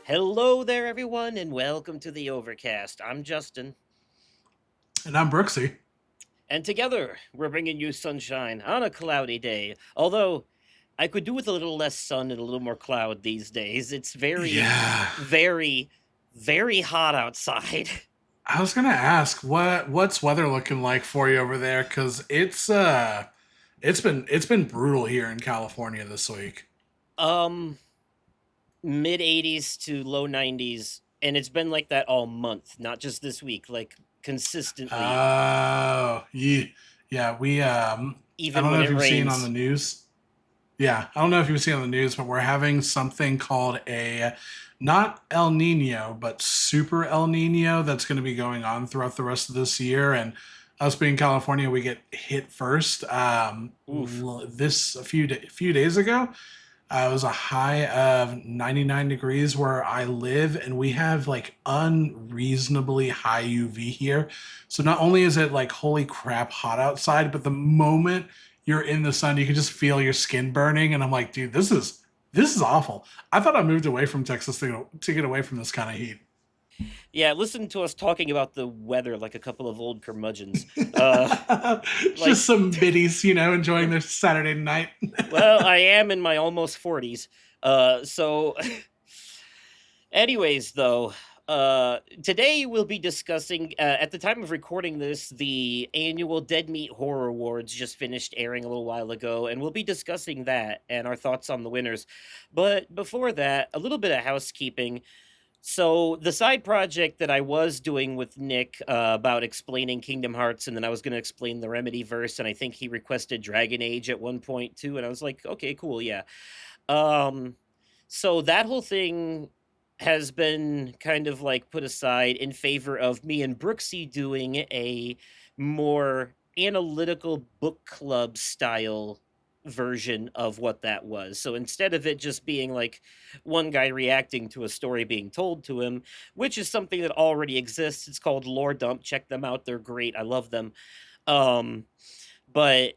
Hello there, everyone, and welcome to the Overcast. I'm Justin, And I'm Brooksy. and together we're bringing you sunshine on a cloudy day. Although I could do with a little less sun and a little more cloud these days. It's very, Yeah. very, very hot outside. I was gonna ask what's weather looking like for you over there, because it's been brutal here in California this week. Um, Mid 80s to low 90s, and it's been like that all month, not just this week, like consistently, Yeah, yeah, we I even don't when know if it you've seen on the rains. news. Yeah, I don't know if you've seen on the news, but we're having something called a not El Nino, but Super El Nino that's going to be going on throughout the rest of this year. And us being California, we get hit first. Oof. This a few days ago, it was a high of 99 degrees where I live, and we have like unreasonably high UV here. So not only is it like holy crap hot outside, but the moment you're in the sun, you can just feel your skin burning. And I'm like, dude, this is awful. I thought I moved away from Texas to get away from this kind of heat. Yeah, listen to us talking about the weather like a couple of old curmudgeons. Uh, Just like, some biddies, enjoying their Saturday night. well, I am in my almost 40s. So, anyways, though, today we'll be discussing, at the time of recording this, the annual Dead Meat Horror Awards just finished airing a little while ago, and we'll be discussing that and our thoughts on the winners. But before that, a little bit of housekeeping. So the side project that I was doing with Nick about explaining Kingdom Hearts, and then I was going to explain the Remedy verse, and I think he requested Dragon Age at one point too, and I was like, okay, cool, yeah. Um, so that whole thing has been kind of like put aside in favor of me and Brooksy doing a more analytical book club style version of what that was. So instead of it just being like one guy reacting to a story being told to him, which is something that already exists, it's called Lore Dump. Check them out. They're great. I love them. Um, but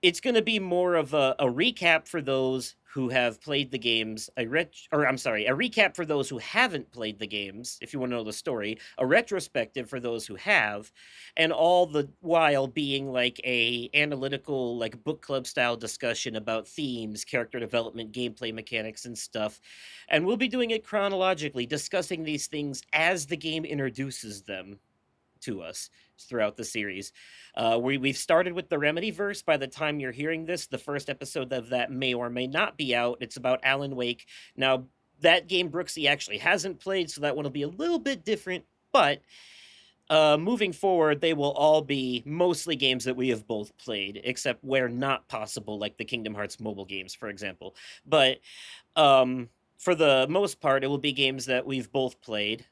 it's going to be more of a recap for those who have played the games, a recap for those who haven't played the games, if you want to know the story, a retrospective for those who have, and all the while being like a analytical, like book club style discussion about themes, character development, gameplay mechanics, and stuff. And we'll be doing it chronologically, discussing these things as the game introduces them to us throughout the series. We've started with the Remedy verse. By the time you're hearing this, the first episode of that may or may not be out. It's about Alan Wake. Now, that game Brooksy actually hasn't played, so that one will be a little bit different. But moving forward, they will all be mostly games that we have both played, except where not possible, like the Kingdom Hearts mobile games, for example. But for the most part, it will be games that we've both played.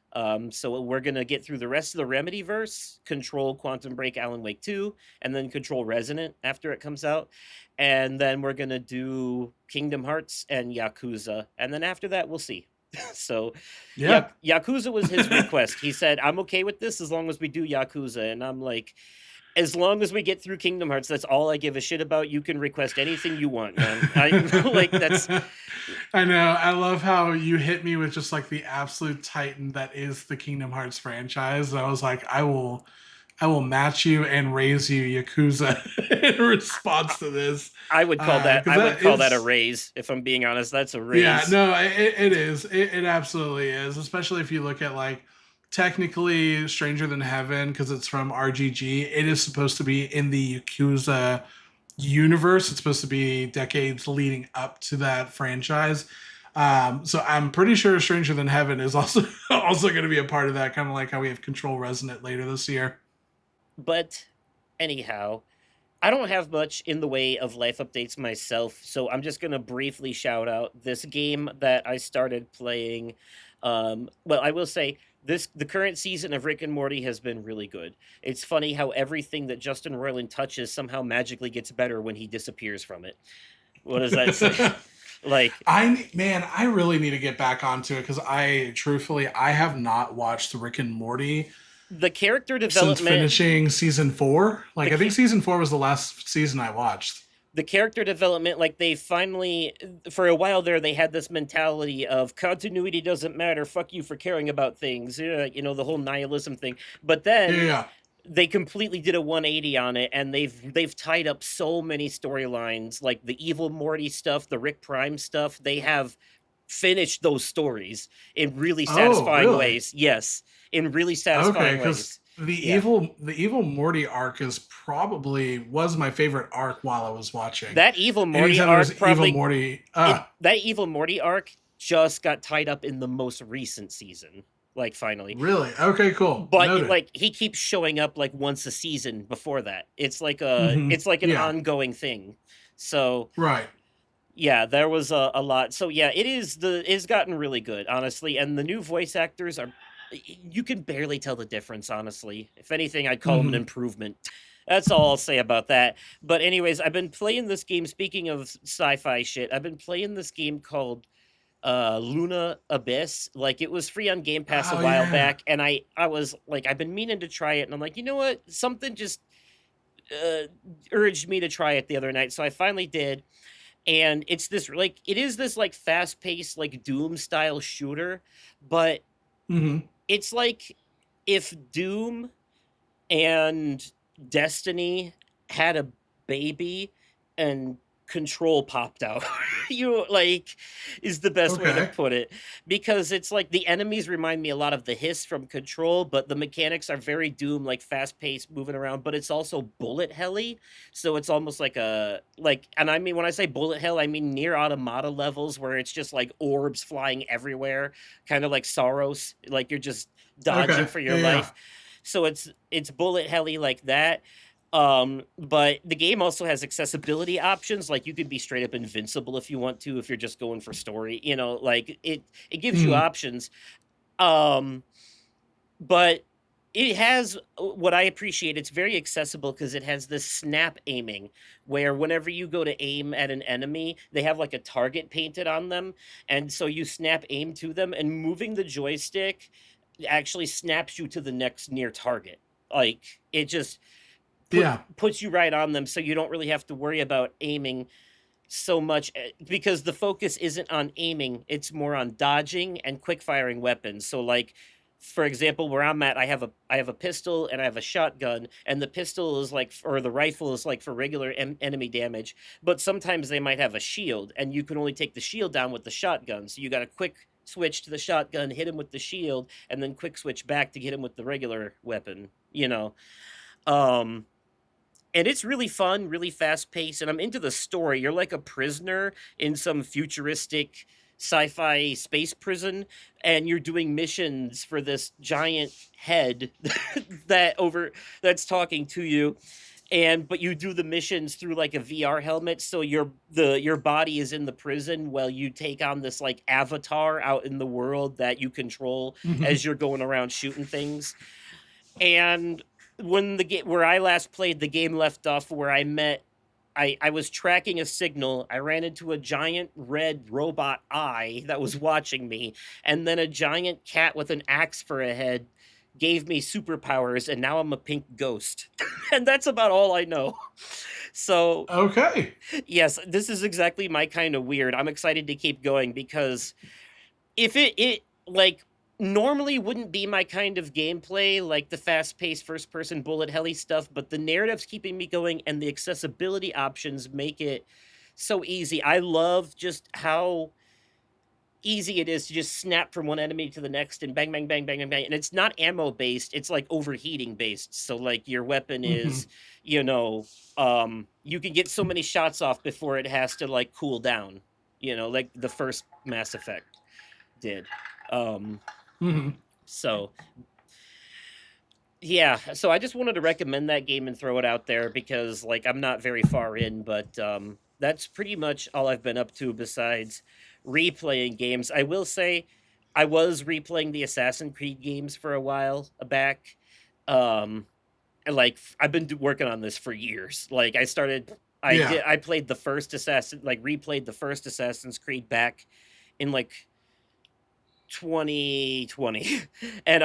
So we're gonna get through the rest of the Remedy verse, Control, Quantum Break, Alan Wake 2, and then Control Resonant after it comes out. And then we're gonna do Kingdom Hearts and Yakuza. And then after that, we'll see. So Yeah. Yakuza was his request. He said, I'm okay with this as long as we do Yakuza. And I'm like, as long as we get through Kingdom Hearts, that's all I give a shit about. You can request anything you want, man. I like that's I know. I love how you hit me with just like the absolute titan that is the Kingdom Hearts franchise. And I was like, I will match you and raise you Yakuza in response to this. Because I would that call that a is, raise. If I'm being honest, that's a yeah, raise. no, it is. It absolutely is. Especially if you look at like technically Stranger Than Heaven, because it's from RGG. It is supposed to be in the Yakuza universe. It's supposed to be decades leading up to that franchise. So I'm pretty sure Stranger Than Heaven is also also going to be a part of that, kind of like how we have Control Resonant later this year. But anyhow, I don't have much in the way of life updates myself, so I'm just gonna briefly shout out this game that I started playing. Well, I will say the current season of Rick and Morty has been really good. It's funny how everything that Justin Roiland touches somehow magically gets better when he disappears from it. What does that say? Like I really need to get back onto it because I have not watched Rick and Morty the character since development, finishing season four. the Like I think ca- season four was the last season I watched. the character development, like they finally, for a while there, they had this mentality of continuity doesn't matter, fuck you for caring about things, the whole nihilism thing. But Yeah, then yeah. they completely did a 180 on it, and they've tied up so many storylines, like the evil Morty stuff, the Rick Prime stuff. They have finished those stories in really Oh, satisfying really? ways. Yes, in really Okay, satisfying because ways. Yeah. the evil Morty arc is probably was my favorite arc while I was watching. That evil Morty Anytime there's arc evil probably Morty, it that evil Morty arc just got tied up in the most recent season, like finally. really? Okay, cool. But Noted. like he keeps showing up like once a season before that. It's like an Yeah, ongoing thing. So right. yeah, there was a lot. So yeah, it's gotten really good, honestly. And the new voice actors are you can barely tell the difference, honestly. If anything, I'd call them an Hmm. improvement. That's all I'll say about that. But anyways, I've been playing this game. Speaking of sci-fi shit, I've been playing this game called Luna Abyss. Like it was free on Game Pass a Oh while yeah. back, and I was like, I've been meaning to try it, and I'm like, you know what? Something just uh, urged me to try it the other night, so I finally did. And it is this like fast paced like Doom style shooter, but Hmm. it's like if Doom and Destiny had a baby and Control popped out. You like is the best way to Okay. put it, because it's like the enemies remind me a lot of the Hiss from Control, but the mechanics are very Doom, like fast paced moving around, but it's also bullet helly. So it's almost like and I mean when I say bullet hell, I mean near automata levels where it's just like orbs flying everywhere, kind of like Soros, like you're just dodging Okay. for Yeah, your yeah. life. So it's bullet helly like that. But the game also has accessibility options, like you could be straight up invincible if you want to, if you're just going for story, like it gives you Mhm. options. Um, but it has what I appreciate, it's very accessible because it has this snap aiming where whenever you go to aim at an enemy, they have like a target painted on them, and so you snap aim to them, and moving the joystick actually snaps you to the next near target. Like it just Yeah. puts you right on them, so you don't really have to worry about aiming so much, because the focus isn't on aiming, it's more on dodging and quick firing weapons. So like for example, where I'm at, I have a pistol and I have a shotgun, and the pistol is like, or the rifle is like for regular enemy damage, but sometimes they might have a shield and you can only take the shield down with the shotgun, so you got to quick switch to the shotgun, hit him with the shield, and then quick switch back to hit him with the regular weapon. um and it's really fun, really fast paced, and I'm into the story. You're like a prisoner in some futuristic sci-fi space prison, and you're doing missions for this giant head that's talking to you. And but you do the missions through like a VR helmet, so your body is in the prison while you take on this like avatar out in the world that you control Hmm. as you're going around shooting things. And when the game where I last played, the game left off where I was tracking a signal. I ran into a giant red robot eye that was watching me, and then a giant cat with an axe for a head gave me superpowers, and now I'm a pink ghost. And that's about all I know. So Okay. yes, this is exactly my kind of weird. I'm excited to keep going because if it like normally wouldn't be my kind of gameplay, like the fast-paced first-person bullet helly stuff, but the narrative's keeping me going and the accessibility options make it so easy. I love just how easy it is to just snap from one enemy to the next and bang bang bang bang bang bang, and it's not ammo based, it's like overheating based. So like your weapon Hmm. is, you know you can get so many shots off before it has to like cool down, like the first Mass Effect did. Um, Hmm. so yeah, so I just wanted to recommend that game and throw it out there because like I'm not very far in, but that's pretty much all I've been up to besides replaying games. I will say I was replaying the Assassin's Creed games for a while back. Um and like I've been working on this for years. Like Yeah. I played the first Assassin's Creed back in like 2020, and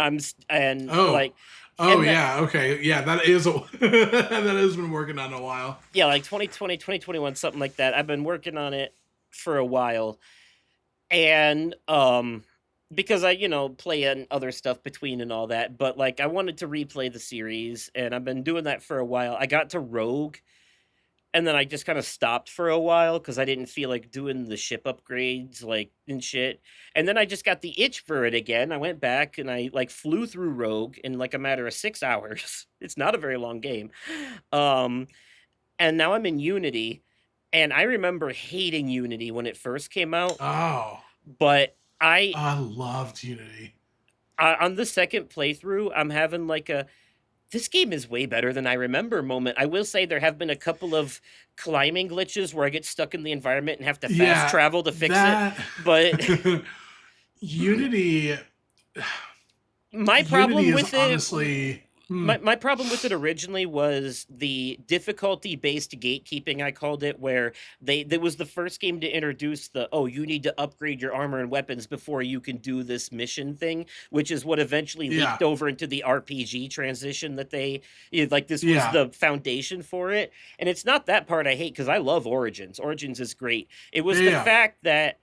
and Oh, like, oh and that, yeah, okay, yeah. That is a that has been working on a while. yeah, like 2020, 2021, something like that. I've been working on it for a while, and because I play and other stuff between and all that, but like I wanted to replay the series, and I've been doing that for a while. I got to Rogue, and then I just kind of stopped for a while because I didn't feel like doing the ship upgrades like and shit. And then I just got the itch for it again. I went back and I like flew through Rogue in like a matter of 6 hours. It's not a very long game. Um, and now I'm in Unity, and I remember hating Unity when it first came out, Oh, but I I loved Unity. on the second playthrough, I'm having like a this game is way better than I remember moment. I will say there have been a couple of climbing glitches where I get stuck in the environment and have to fast Yeah, travel to fix it. that But Unity my Unity problem is with it honestly my problem with it originally was the difficulty based gatekeeping, I called it, where that was the first game to introduce the, oh, you need to upgrade your armor and weapons before you can do this mission thing, which is what eventually yeah, leaked over into the RPG transition that like this was yeah. the foundation for it. And it's not that part I hate, because I love Origins is great. It Yeah, was the yeah. fact that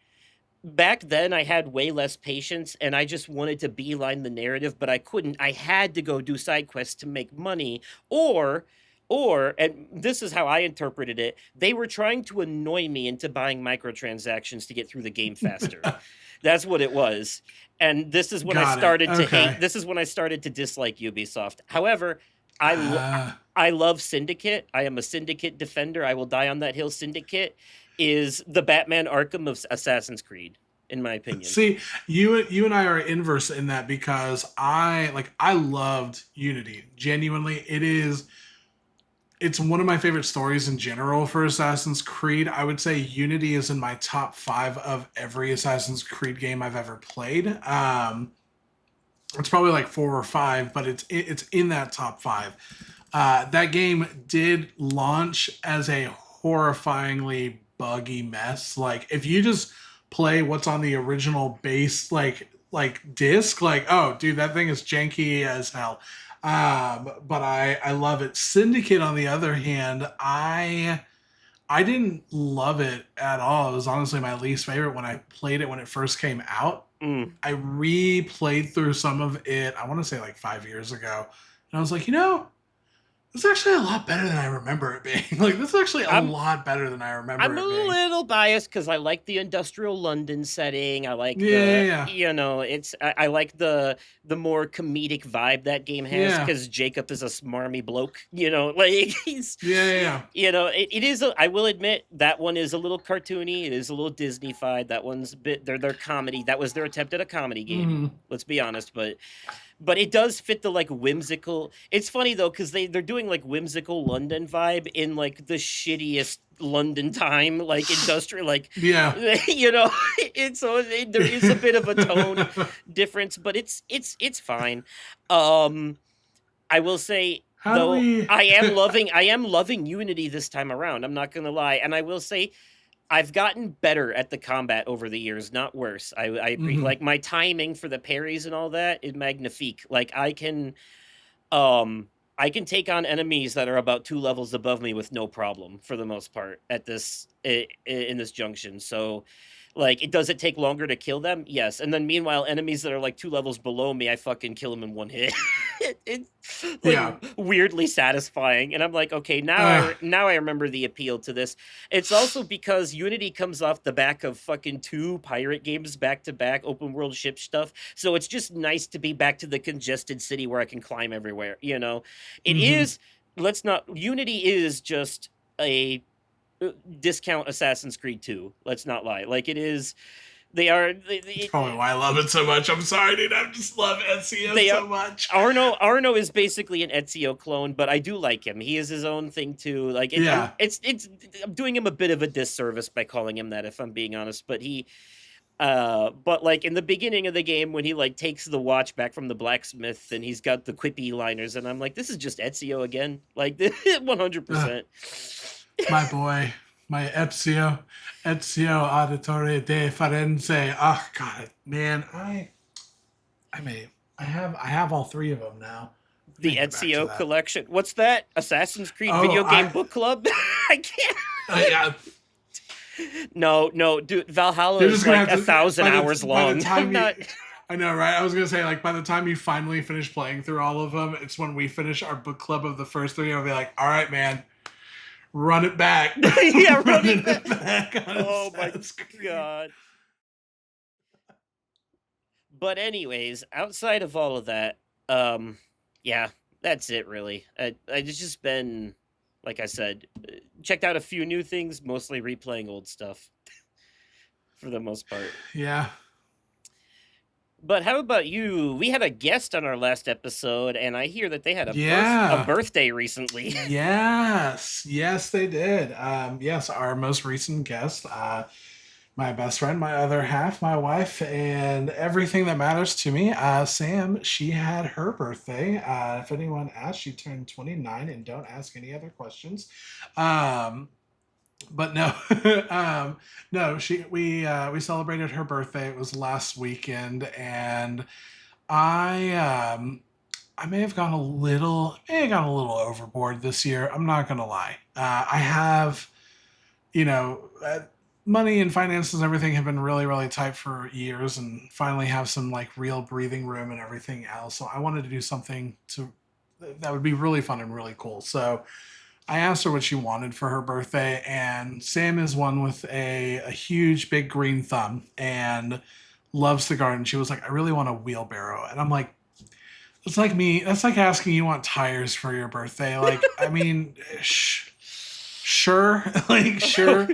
back then I had way less patience, and I just wanted to beeline the narrative, but I couldn't. I had to go do side quests to make money, or and this is how I interpreted it, they were trying to annoy me into buying microtransactions to get through the game faster. That's what it was. And Got it. Okay. this is when I started to dislike Ubisoft. However, I lo- Uh, I love Syndicate. I am a Syndicate defender. I will die on that hill. Syndicate is the Batman Arkham of Assassin's Creed, in my opinion. See, you and I are inverse in that because I loved Unity. Genuinely, it's one of my favorite stories in general for Assassin's Creed. I would say Unity is in my top 5 of every Assassin's Creed game I've ever played. It's probably like 4 or 5, but it's in that top 5. That game did launch as a horrifyingly buggy mess. Like if you just play what's on the original base, like disc, like oh dude, that thing is janky as hell. But I love it. Syndicate, on the other hand, I didn't love it at all. It was honestly my least favorite when I played it when it first came out. Mm. I replayed through some of it, I want to say like 5 years ago. And I was like, it's actually a lot better than I remember it being. Like, this is actually a I'm lot better than I remember I'm a it being. little biased because I like the industrial London setting. I like Yeah, yeah, yeah. I like the more comedic vibe that game has Yeah, because Jacob is a smarmy bloke. Like he's yeah, yeah. Yeah. it is. I will admit that one is a little cartoony. It is a little Disney-fied. That one's a bit. Their comedy. That was their attempt at a comedy game. Mm-hmm. Let's be honest, but it does fit the like whimsical. It's funny though because they're doing like whimsical London vibe in like the shittiest London time, like industrial, like Yeah. there is a bit of a tone difference, but it's fine. Um, I will say How do though, we? I am loving Unity this time around. I'm not gonna lie, and I will say I've gotten better at the combat over the years, not worse. Mhm. Like my timing for the parries and all that is magnifique. Like um I can take on enemies that are about 2 levels above me with no problem for the most part at in this junction. So like, does it take longer to kill them? Yes. And then meanwhile, enemies that are like 2 levels below me, I fucking kill them in one hit. It's like Yeah. weirdly satisfying. And I'm like, okay, Uh, now I remember the appeal to this. It's also because Unity comes off the back of fucking 2 pirate games back to back, open world ship stuff. So it's just nice to be back to the congested city where I can climb everywhere. It mhm. is, let's not, Unity is just a discount Assassin's Creed 2. Let's not lie. Like it is, they are It's probably why I love it so much. I'm sorry, dude. I just love Ezio they are. so much. Arno is basically an Ezio clone, but I do like him. He is his own thing too. Like Yeah. I'm doing him a bit of a disservice by calling him that, if I'm being honest. But like in the beginning of the game when he like takes the watch back from the blacksmith and he's got the quippy liners, and I'm like, this is just Ezio again. Like Uh, 100%. my boy. My Ezio Auditore de Firenze. Oh God, man, I may I have all three of them now. I The may get back to Ezio that. collection. What's that? Assassin's Creed Oh, video game book club? I can't. yeah. No, no, dude. Valhalla You're is just gonna like have a to thousand hours by the long. I'm time you. not. I know, right? I was gonna say like by the time you finally finish playing through all of them, it's when we finish our book club of the first three. I'll be like, all right, man, run it back, Yeah, running running back. it back on Oh my Assassin's Creed. god. But anyways, outside of all of that, yeah, that's it really. I just been, like I said, checked out a few new things, mostly replaying old stuff for the most part. Yeah, But how about you? We had a guest on our last episode, and I hear that they had a yeah. birthday recently. Yes, yes, they did. Yes, our most recent guest, my best friend, my other half, my wife, and everything that matters to me, Sam. She had her birthday. If anyone asks, she turned 29, and don't ask any other questions. Um, but no, no, we celebrated her birthday. It was last weekend, and I I may have gone a little overboard this year. I'm not gonna lie. I have, you know, money and finances and everything have been really, really tight for years, and finally have some like real breathing room and everything else. So I wanted to do something to that would be really fun and really cool. So I asked her what she wanted for her birthday, and Sam is one with a huge, big green thumb and loves the garden. She was like, I really want a wheelbarrow. And I'm like, it's like me. That's like asking you want tires for your birthday. Like, I mean, sure, like sure.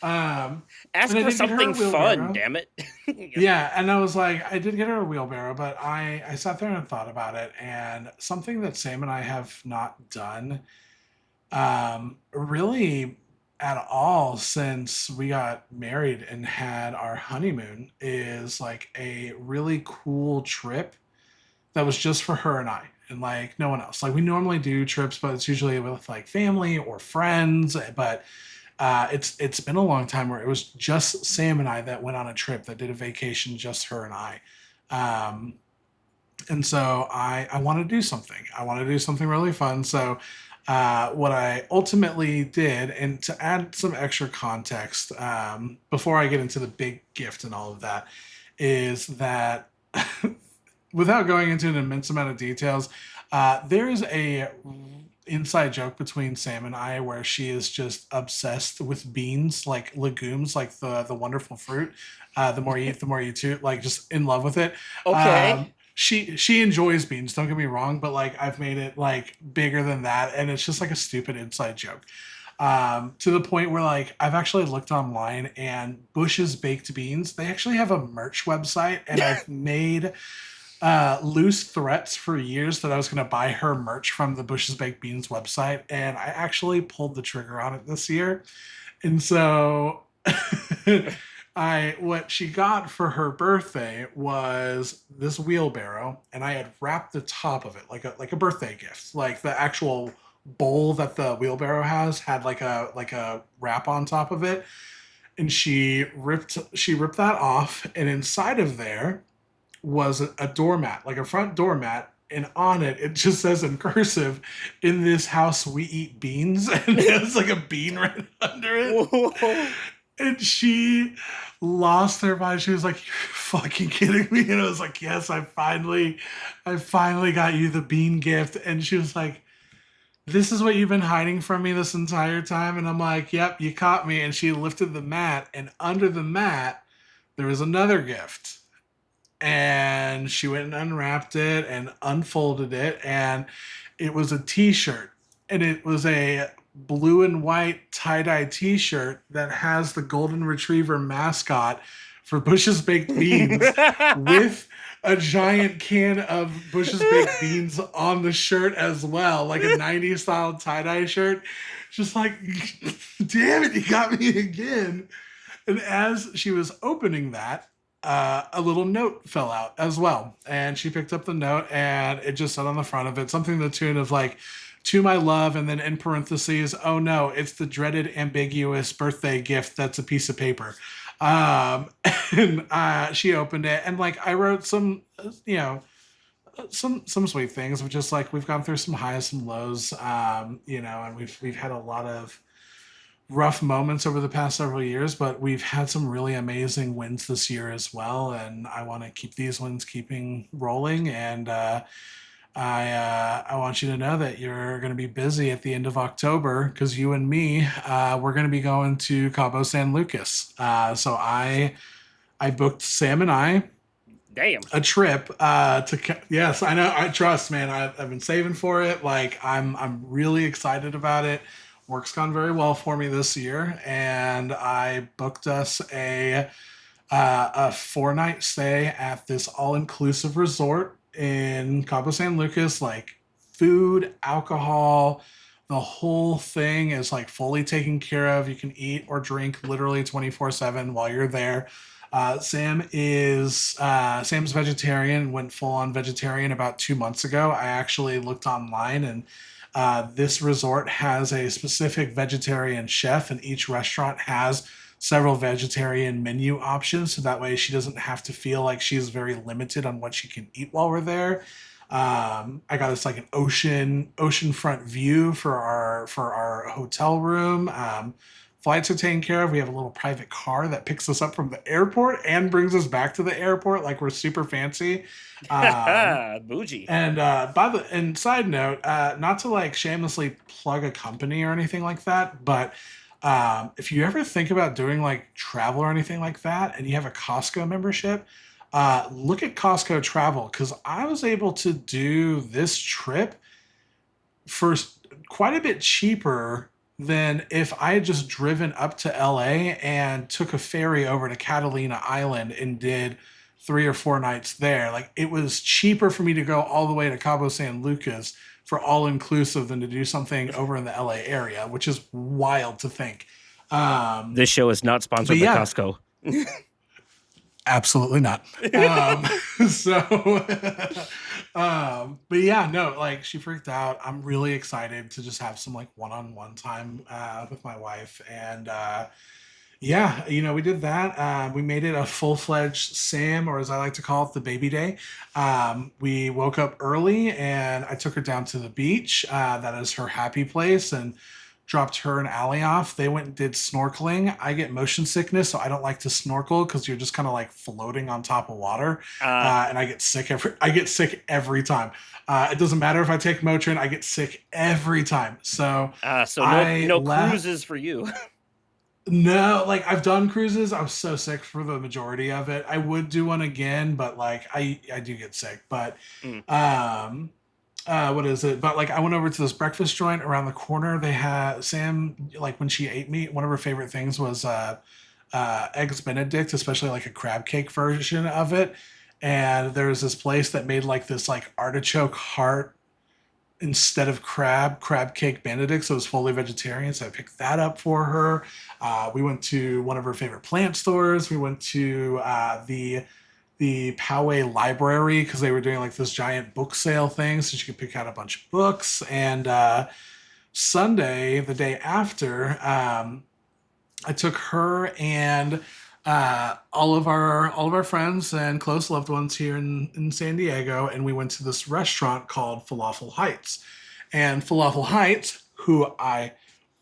Ask And I for did get her a something fun, wheelbarrow. damn it. Yeah, and I was like, I did get her a wheelbarrow, but I sat there and thought about it, and something that Sam and I have not done, really at all since we got married and had our honeymoon is like a really cool trip that was just for her and I and like no one else. Like we normally do trips, but it's usually with like family or friends. But it's been a long time where it was just Sam and I that went on a trip that did a vacation, just her and I. Um, and so I want to do something. I want to do something really fun. So what I ultimately did, and to add some extra context before I get into the big gift and all of that, is that without going into an immense amount of details, there is a inside joke between Sam and I where she is just obsessed with beans, like legumes, like the wonderful fruit. The more you eat, the more you toot, like just in love with it. Okay. She enjoys beans, don't get me wrong, but like I've made it like bigger than that, and it's just like a stupid inside joke. To the point where like I've actually looked online and Bush's Baked Beans, they actually have a merch website, and I've made loose threats for years that I was going to buy her merch from the Bush's Baked Beans website, and I actually pulled the trigger on it this year. And so I what she got for her birthday was this wheelbarrow, and I had wrapped the top of it like a birthday gift. Like the actual bowl that the wheelbarrow has had like a wrap on top of it. And she ripped that off, and inside of there was a doormat, like a front doormat, and on it it just says in cursive, "In this house we eat beans," and there's like a bean right under it. Whoa. And she lost her mind. She was like, "You're fucking kidding me!" And I was like, "Yes, I finally got you the bean gift." And she was like, "This is what you've been hiding from me this entire time." And I'm like, "Yep, you caught me." And she lifted the mat, and under the mat there was another gift. And she went and unwrapped it and unfolded it, and it was a t-shirt, and it was a blue and white tie-dye t-shirt that has the golden retriever mascot for Bush's Baked Beans with a giant can of Bush's Baked Beans on the shirt as well, like a 90s style tie-dye shirt. Just like, damn it, you got me again. And as she was opening that, a little note fell out as well. And she picked up the note, and it just said on the front of it something to the tune of like, to my love, and then in parentheses, oh no, it's the dreaded ambiguous birthday gift that's a piece of paper. Um, and she opened it, and like I wrote some, you know, some sweet things of just like we've gone through some highs, some lows, you know, and we've had a lot of rough moments over the past several years, but we've had some really amazing wins this year as well, and I want to keep these wins keeping rolling. And I want you to know that you're going to be busy at the end of October because you and me, we're going to be going to Cabo San Lucas. I booked Sam and I Damn. a trip yes, I know, I trust, man. I've been saving for it. Like I'm really excited about it. Work's gone very well for me this year, and I booked us a 4 night stay at this all inclusive resort in Cabo San Lucas. Like food, alcohol, the whole thing is like fully taken care of. You can eat or drink literally 24/7 while you're there. Sam's vegetarian, went full on vegetarian about 2 months ago. I actually looked online, and this resort has a specific vegetarian chef, and each restaurant has several vegetarian menu options. So that way she doesn't have to feel like she's very limited on what she can eat while we're there. I got us like an oceanfront view for our hotel room. Flights are taken care of. We have a little private car that picks us up from the airport and brings us back to the airport. Like we're super fancy. Um, Bougie. and side note, not to like shamelessly plug a company or anything like that, but if you ever think about doing like travel or anything like that, and you have a Costco membership, look at Costco Travel, because I was able to do this trip for quite a bit cheaper than if I had just driven up to LA and took a ferry over to Catalina Island and did 3 or 4 nights there. Like it was cheaper for me to go all the way to Cabo San Lucas for all inclusive than to do something over in the LA area, which is wild to think. Um, This show is not but sponsored by yeah, Costco. absolutely not. Um, so, but yeah, no, like she freaked out. I'm really excited to just have some like one-on-one time with my wife, and yeah, you know, we did that. We made it a full-fledged Sam, or as I like to call it, the baby day. We woke up early, and I took her down to the beach. That is her happy place, and dropped her and Allie off. They went and did snorkeling. I get motion sickness, so I don't like to snorkel because you're just kind of like floating on top of water, Uh, and I get sick every time. It doesn't matter if I take Motrin, I get sick every time. So so I no left. cruises for you. No, like I've done cruises. I was so sick for the majority of it. I would do one again, but like I do get sick. But Mm. um what is it? But like I went over to this breakfast joint around the corner. They had Sam, like when she ate meat, one of her favorite things was eggs Benedict, especially like a crab cake version of it. And there was this place that made like this like artichoke heart instead of crab cake Benedict, so it was fully vegetarian. So I picked that up for her. We went to one of her favorite plant stores. We went to the Poway Library because they were doing like this giant book sale thing, so she could pick out a bunch of books. And Sunday, the day after, I took her and all of our friends and close loved ones here in San Diego, and we went to this restaurant called Falafel Heights. And Falafel Heights, who I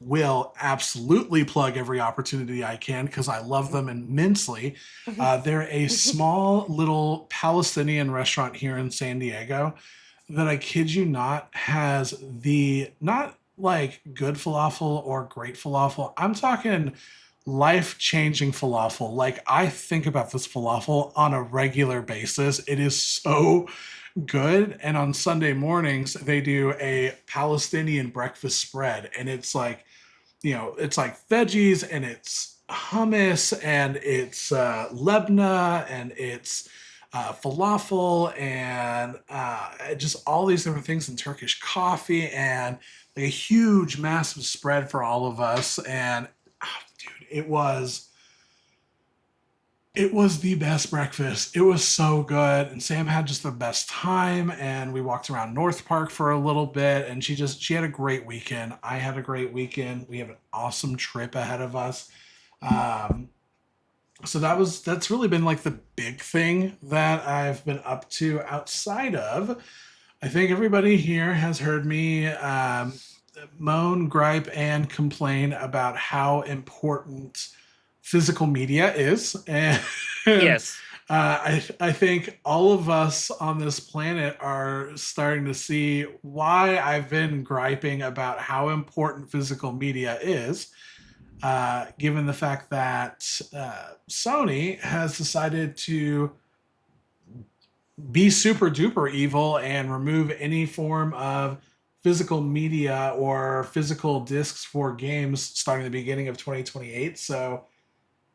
will absolutely plug every opportunity I can because I love them immensely. They're a small little Palestinian restaurant here in San Diego that, I kid you not, has the not like good falafel or great falafel. I'm talking life changing falafel. Like, I think about this falafel on a regular basis. It is so good. And on Sunday mornings, they do a Palestinian breakfast spread. And it's like, you know, it's like veggies and it's hummus and it's lebna and it's falafel and just all these different things, and Turkish coffee, and like a huge, massive spread for all of us. And dude, it was It was the best breakfast. It was so good. And Sam had just the best time. And we walked around North Park for a little bit. And she had a great weekend. I had a great weekend. We have an awesome trip ahead of us. Um, so that's really been like the big thing that I've been up to outside of. I think everybody here has heard me moan, gripe, and complain about how important physical media is, and Yes. I think all of us on this planet are starting to see why I've been griping about how important physical media is. Given the fact that Sony has decided to be super duper evil and remove any form of physical media or physical discs for games starting the beginning of 2028. So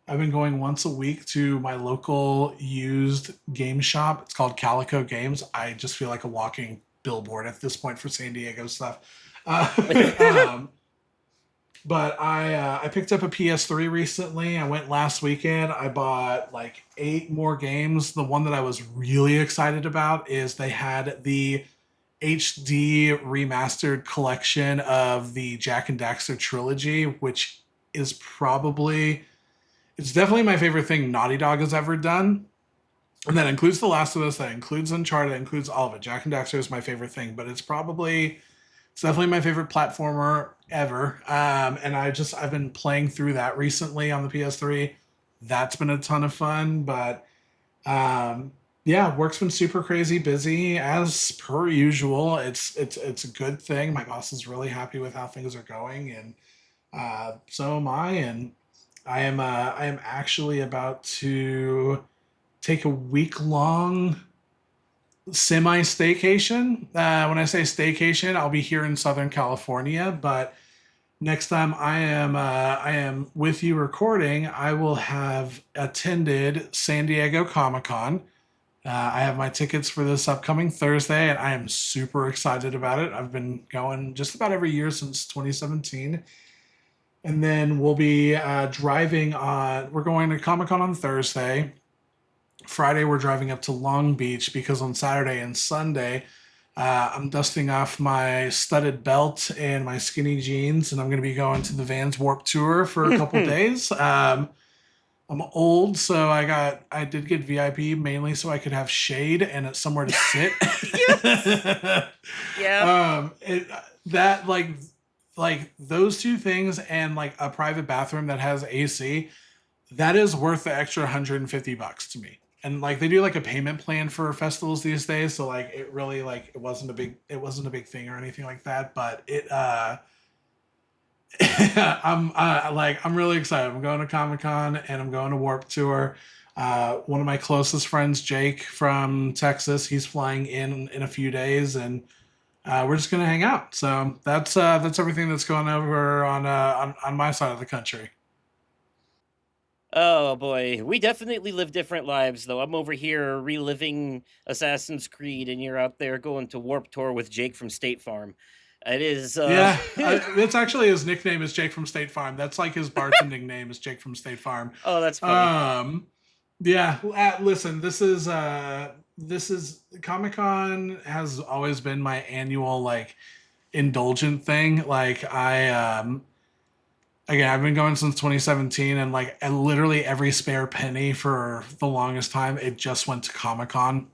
I've been going once a week to my local used game shop. It's called Calico Games. I just feel like a walking billboard at this point for San Diego stuff. Uh, um, but I picked up a PS3 recently. I went last weekend. I bought like 8 more games. The one that I was really excited about is they had the HD remastered collection of the Jack and Daxter trilogy, which is probably it's definitely my favorite thing Naughty Dog has ever done. And that includes The Last of Us, that includes Uncharted, that includes all of it. Jack and Daxter is my favorite thing, but it's definitely my favorite platformer ever. And I've been playing through that recently on the PS3. That's been a ton of fun, but yeah, work's been super crazy busy as per usual. It's a good thing. My boss is really happy with how things are going, and so am I. And I am actually about to take a week long semi staycation. When I say staycation, I'll be here in Southern California, but next time I am with you recording, I will have attended San Diego Comic Con. I have my tickets for this upcoming Thursday, and I am super excited about it. I've been going just about every year since 2017. And then we'll be driving on, we're going to Comic Con on Thursday. Friday, we're driving up to Long Beach because on Saturday and Sunday, I'm dusting off my studded belt and my skinny jeans, and I'm going to be going to the Vans Warp Tour for a couple days. I'm old, so I did get VIP mainly so I could have shade and somewhere to sit. Yes. Yeah. It, that like those two things and like a private bathroom that has AC, that is worth the extra $150 to me. And like they do like a payment plan for festivals these days, so like it really like it wasn't a big thing or anything like that, but it I'm really excited. I'm going to Comic Con and I'm going to Warp Tour. One of my closest friends, Jake from Texas, he's flying in a few days, and we're just gonna hang out. So that's everything that's going over on my side of the country. Oh boy, we definitely live different lives though. I'm over here reliving Assassin's Creed and you're out there going to Warp Tour with Jake from State Farm. It is Yeah, it's actually his nickname is Jake from State Farm. That's like his bartending name is Jake from State Farm. Oh, that's funny. Um, yeah, listen, this is Comic Con has always been my annual like indulgent thing. Like again, I've been going since 2017, and like and literally every spare penny for the longest time, it just went to Comic Con.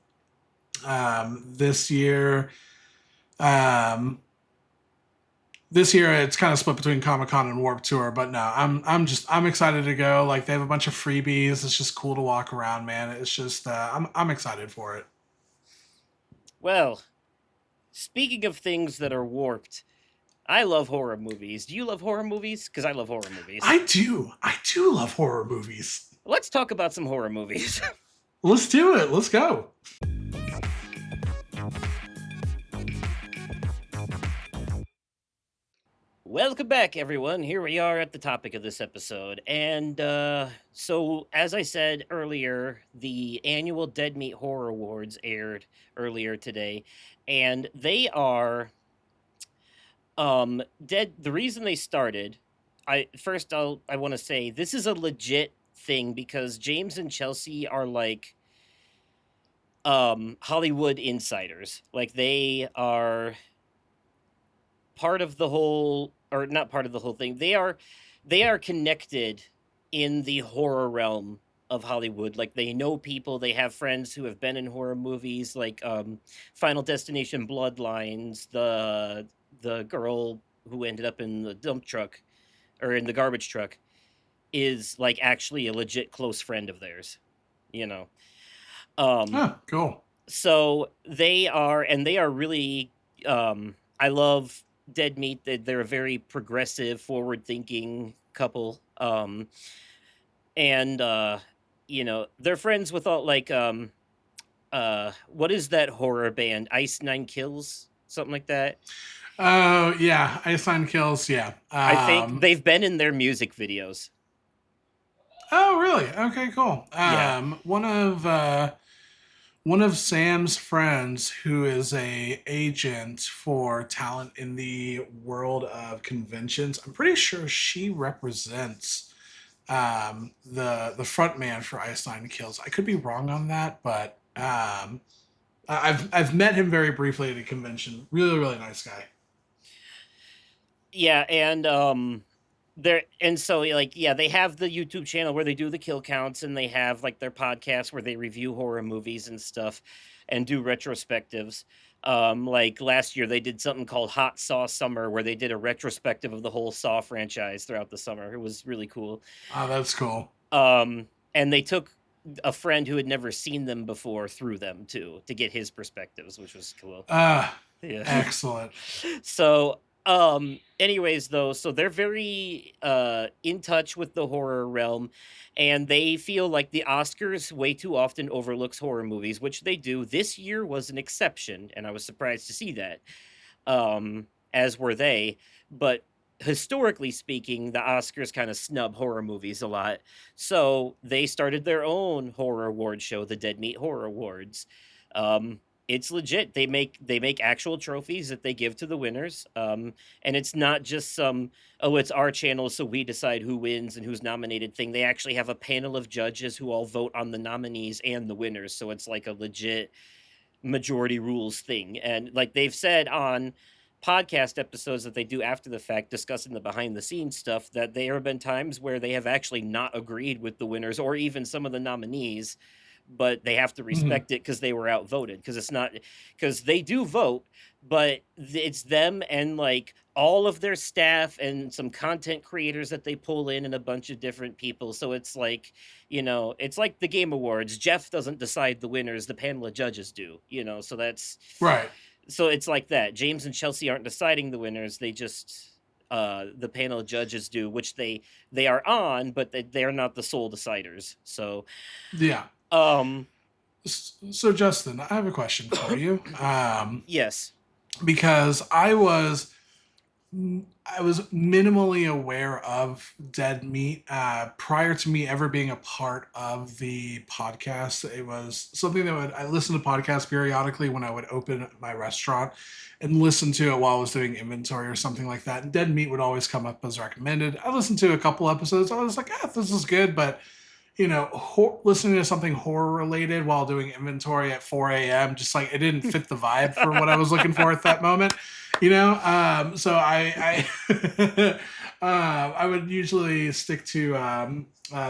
This year, um, this year it's kind of split between Comic Con and Warp Tour, but no, I'm excited to go. Like they have a bunch of freebies. It's just cool to walk around, man. It's just I'm excited for it. Well, speaking of things that are warped, I love horror movies. Do you love horror movies? Because I love horror movies. I do love horror movies. Let's talk about some horror movies. Let's do it. Let's go. Welcome back, everyone. Here we are at the topic of this episode. And so, as I said earlier, the annual Dead Meat Horror Awards aired earlier today. And they are dead. The reason they started, I want to say this is a legit thing because James and Chelsea are like Hollywood insiders. Like they are part of the whole, or not part of the whole thing. They are connected in the horror realm of Hollywood. Like they know people, they have friends who have been in horror movies like Final Destination Bloodlines, the girl who ended up in the dump truck or in the garbage truck is like actually a legit close friend of theirs, you know. Um Oh, cool. so they are really I love Dead Meat. They're a very progressive, forward thinking couple. And they're friends with all like what is that horror band? Ice Nine Kills? Something like that. Oh, yeah. Ice Nine Kills. Yeah. I think they've been in their music videos. Oh, really? Okay, cool. Yeah. One of Sam's friends who is a agent for talent in the world of conventions. I'm pretty sure she represents the front man for Ice Nine Kills. I could be wrong on that, but I've met him very briefly at a convention. Really, really nice guy. Yeah, and they have the YouTube channel where they do the kill counts, and they have like their podcast where they review horror movies and stuff and do retrospectives. Like last year they did something called Hot Saw Summer where they did a retrospective of the whole Saw franchise throughout the summer. It was really cool. Oh, that's cool. And they took a friend who had never seen them before through them too to get his perspectives, which was cool. Yeah. Excellent. So anyways though, so they're very in touch with the horror realm, and they feel like the Oscars way too often overlooks horror movies, which they do. This year was an exception, and I was surprised to see that, as were they. But historically speaking, the Oscars kind of snub horror movies a lot. So they started their own horror award show, the Dead Meat Horror Awards. It's legit. They make actual trophies that they give to the winners. And it's not just some, oh, it's our channel, so we decide who wins and who's nominated thing. They actually have a panel of judges who all vote on the nominees and the winners. So it's like a legit majority rules thing. And like they've said on podcast episodes that they do after the fact discussing the behind the scenes stuff, that there have been times where they have actually not agreed with the winners or even some of the nominees, but they have to Mhm. respect it because they were outvoted, because it's not, because they do vote, but it's them and like all of their staff and some content creators that they pull in and a bunch of different people. So it's like, it's like the Game Awards. Jeff doesn't decide the winners, the panel of judges do, so that's, Right. so it's like that. James and Chelsea aren't deciding the winners. They just the panel of judges do, which they are on, but they are not the sole deciders. So Yeah. um So, Justin, I have a question for you. yes. Because I was minimally aware of Dead Meat prior to me ever being a part of the podcast. It was something that I listened to podcasts periodically when I would open my restaurant and listen to it while I was doing inventory or something like that. And Dead Meat would always come up as recommended. I listened to a couple episodes. I was like, this is good, but listening to something horror related while doing inventory at 4 a.m. just like it didn't fit the vibe for what I was looking for at that moment. So I I would usually stick to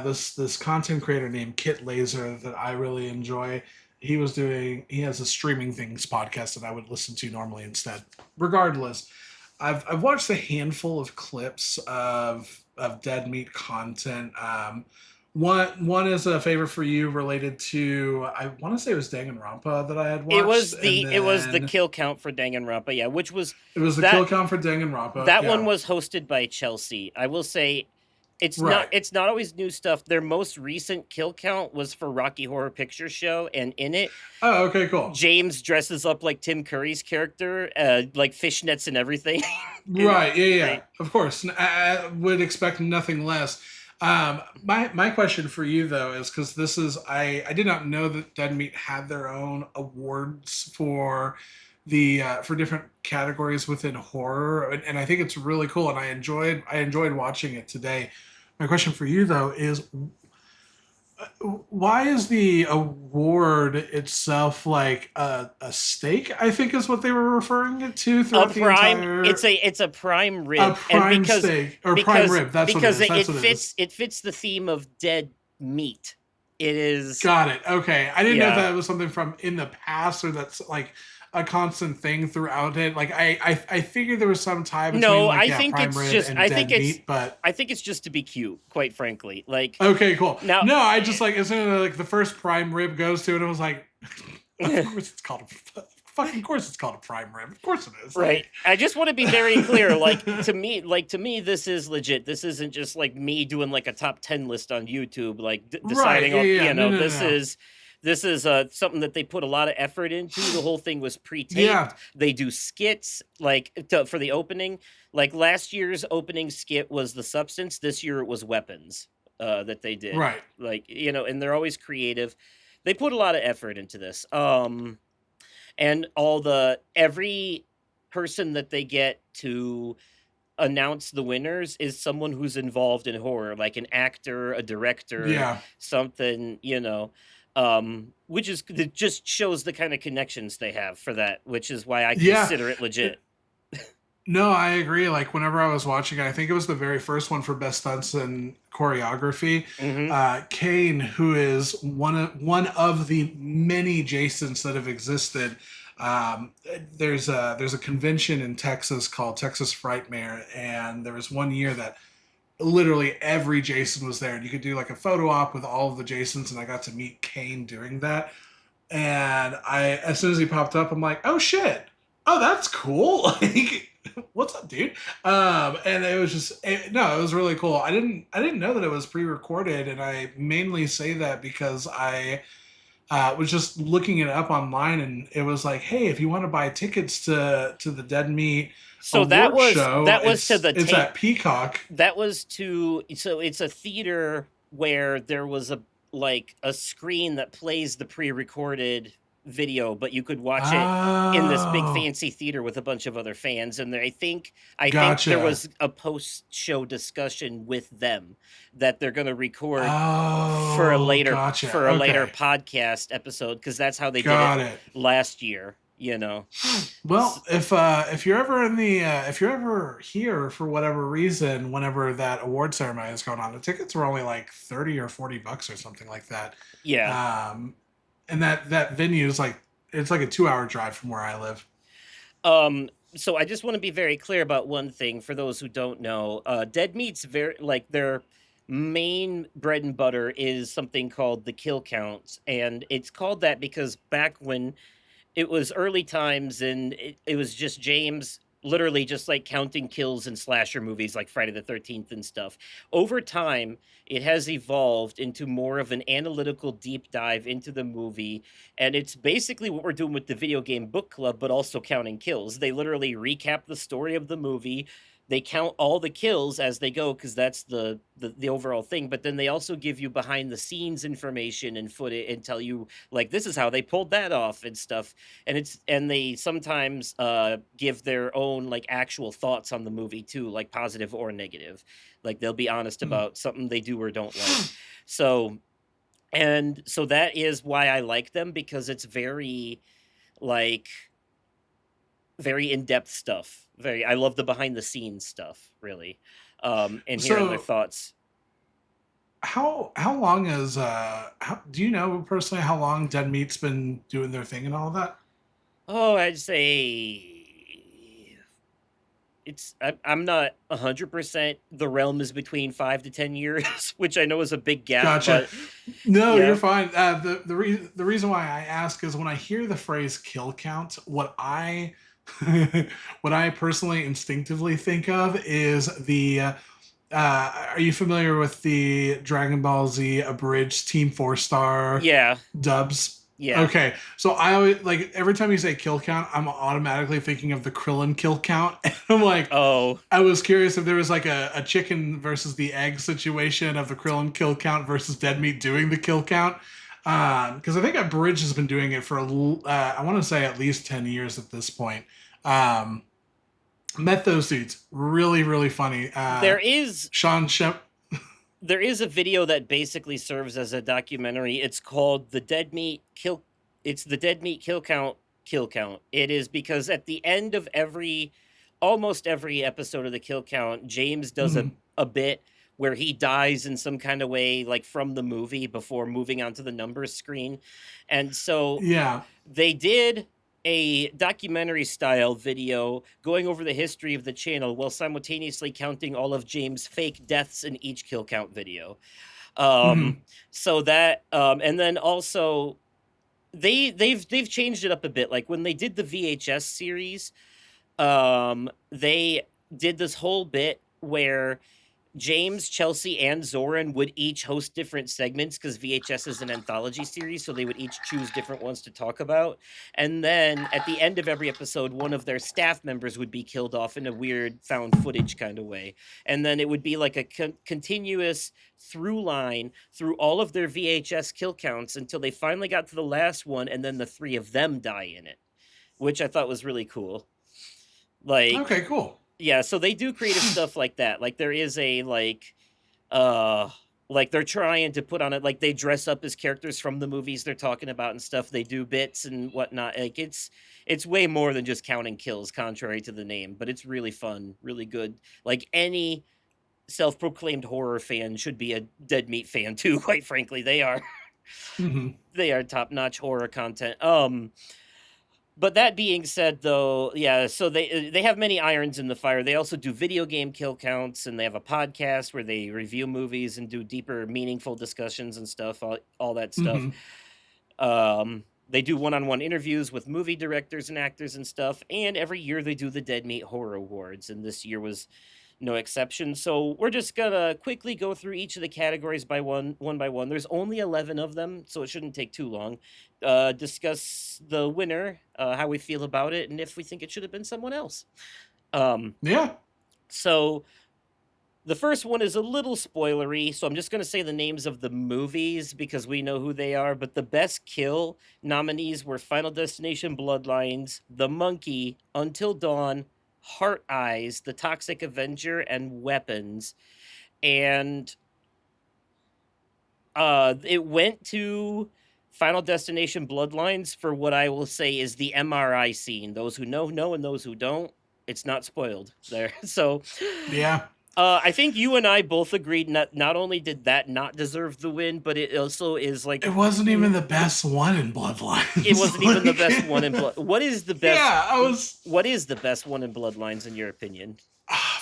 this content creator named Kit Laser that I really enjoy. He has a streaming things podcast that I would listen to normally instead. Regardless, I've watched a handful of clips of Dead Meat content. One is a favor for you related to, I want to say it was Danganronpa that I had It watched, was and the then kill count for Danganronpa, yeah, which was it was the that kill count for Danganronpa. that one Yeah, was hosted by Chelsea. I will say right. it's not always new stuff. Their most recent kill count was for Rocky Horror Picture Show, and in it Oh, okay, cool. James dresses up like Tim Curry's character, like fishnets and everything. Right, yeah, yeah. Right. Of course, I would expect nothing less. My question for you though is because this is I did not know that Dead Meat had their own awards for the for different categories within horror, and I think it's really cool, and I enjoyed watching it today. My question for you though is Why is the award itself like a steak? I think is what they were referring it to A throughout the prime, entire it's a prime a rib, and prime steak or prime because rib. That's what it because is. That's it what it is. fits the theme of dead meat. It is, Got it. Okay. I didn't know if yeah. that was something from in the past or that's like a constant thing throughout it. Like I figured there was some tie between No, like yeah, prime rib and dead meat, but I think it's just to be cute, quite frankly. Like okay, cool. now, No, I just like as soon as like the first prime rib goes to it, I was like, of course it's called a fucking course it's called a prime rib. Of course it is. right. Like I just want to be very clear. Like to me, this is legit. This isn't just like me doing like a top 10 list on YouTube, like right, deciding yeah, on, yeah. No, no, this no. is something that they put a lot of effort into. The whole thing was Yeah. pre-taped. They do skits like for the opening. Like last year's opening skit was the substance. This year it was weapons that they did. Right. Like, and they're always creative. They put a lot of effort into this. And every person that they get to announce the winners is someone who's involved in horror, like an actor, a director, Yeah. something, which is it just shows the kind of connections they have for that, which is why I Yeah. consider it legit. No, I agree. Like whenever I was watching it, I think it was the very first one for best stunts and choreography. Hmm. Kane, who is one of the many Jasons that have existed. There's a convention in Texas called Texas Frightmare, and there was one year that literally every Jason was there, and you could do like a photo op with all of the Jasons, and I got to meet Kane doing that. And as soon as he popped up, I'm like, oh shit, oh that's cool. Like, what's up, dude? And it was no, it was really cool. I didn't know that it was pre-recorded, and I mainly say that because I was just looking it up online, and it was like, hey, if you want to buy tickets to the Dead Meat So award show, that was to the it's tape. at Peacock. That was to so it's a theater where there was a screen that plays the pre-recorded video, but you could watch it in this big Oh, fancy theater with a bunch of other fans. And I think there gotcha. was a post-show discussion with them that they're going to record Oh, gotcha. for a later Okay, podcast episode, because that's how they did it got it. last year. Well, if you're ever if you're ever here for whatever reason, whenever that award ceremony is going on, the tickets were only like 30 or 40 bucks or something like that. Yeah. Um, and that venue is like it's like a 2 hour drive from where I live. So I just want to be very clear about one thing for those who don't know. Dead Meat's very like their main bread and butter is something called the kill counts, and it's called that because back when it was early times, and it was just James literally just like counting kills in slasher movies like Friday the 13th and stuff. Over time, it has evolved into more of an analytical deep dive into the movie. And it's basically what we're doing with the video game book club, but also counting kills. They literally recap the story of the movie. They count all the kills as they go because that's the overall thing. But then they also give you behind the scenes information and footage and tell you like this is how they pulled that off and stuff. And they sometimes give their own like actual thoughts on the movie too, like positive or negative. Like they'll be honest Hmm. about something they do or don't like. So and so that is why I like them, because it's like very in-depth stuff. I love the behind the scenes stuff, really. And hearing their So thoughts. how long is do you know personally how long Dead Meat's been doing their thing and all of that? Oh, I'd say I'm not 100%. The realm is between 5 to 10 years, which I know is a big gap, Gotcha. but No, you're yeah. fine. The reason why I ask is when I hear the phrase kill count, what I what I personally instinctively think of is are you familiar with the Dragon Ball Z abridged Team Four Star Yeah. dubs? Yeah. Okay, so I always like every time you say kill count, I'm automatically thinking of the Krillin kill count, and I'm like, Oh, I was curious if there was like a chicken versus the egg situation of the Krillin kill count versus Dead Meat doing the kill count. Because I think Abridge has been doing it for I want to say at least 10 years at this point. Um, Met those dudes, really really funny. there is Sean Shep. there is a video that basically serves as a documentary. It's called the Dead Meat Kill. It's the Dead Meat Kill Count. Kill Count. It is because at the end of almost every episode of the Kill Count, James does Mhm. a bit where he dies in some kind of way, like from the movie, before moving onto the numbers screen, and so Yeah. they did a documentary style video going over the history of the channel while simultaneously counting all of James' fake deaths in each kill count video. Um, Mhm. so that and then also they've changed it up a bit. Like when they did the VHS series, they did this whole bit where James, Chelsea, and Zoran would each host different segments because VHS is an anthology series, so they would each choose different ones to talk about. And then at the end of every episode, one of their staff members would be killed off in a weird found footage kind of way. And then it would be like a continuous through line through all of their VHS kill counts until they finally got to the last one, and then the three of them die in it, which I thought was really cool. Like, Okay, cool. yeah, so they do creative stuff like that. Like there is a uh like they're trying to put on it, like they dress up as characters from the movies they're talking about and stuff. They do bits and whatnot. Like it's way more than just counting kills, contrary to the name, but it's really fun, really good. Like any self-proclaimed horror fan should be a Dead Meat fan too, quite frankly. They are Mhm. they are top-notch horror content. But that being said, though, yeah, so they have many irons in the fire. They also do video game kill counts, and they have a podcast where they review movies and do deeper, meaningful discussions and stuff, all that stuff. Mhm. They do one-on-one interviews with movie directors and actors and stuff, and every year they do the Dead Meat Horror Awards, and this year was no exception. So we're just gonna quickly go through each of the categories one by one. There's only 11 of them, so it shouldn't take too long. Discuss the winner, how we feel about it, and if we think it should have been someone else. Um, Yeah. so the first one is a little spoilery, so I'm just going to say the names of the movies because we know who they are. But the best kill nominees were Final Destination Bloodlines, The Monkey, Until Dawn, Heart Eyes, The Toxic Avenger, and Weapons. And it went to Final Destination Bloodlines for what I will say is the MRI scene. Those who know, and those who don't, it's not spoiled there. So Yeah. I think you and I both agreed not only did that not deserve the win, but it also is like It wasn't even the best one in Bloodlines. it wasn't even the Like- best one in Blood. What is the best? Yeah, I was. What is the best one in Bloodlines in your opinion?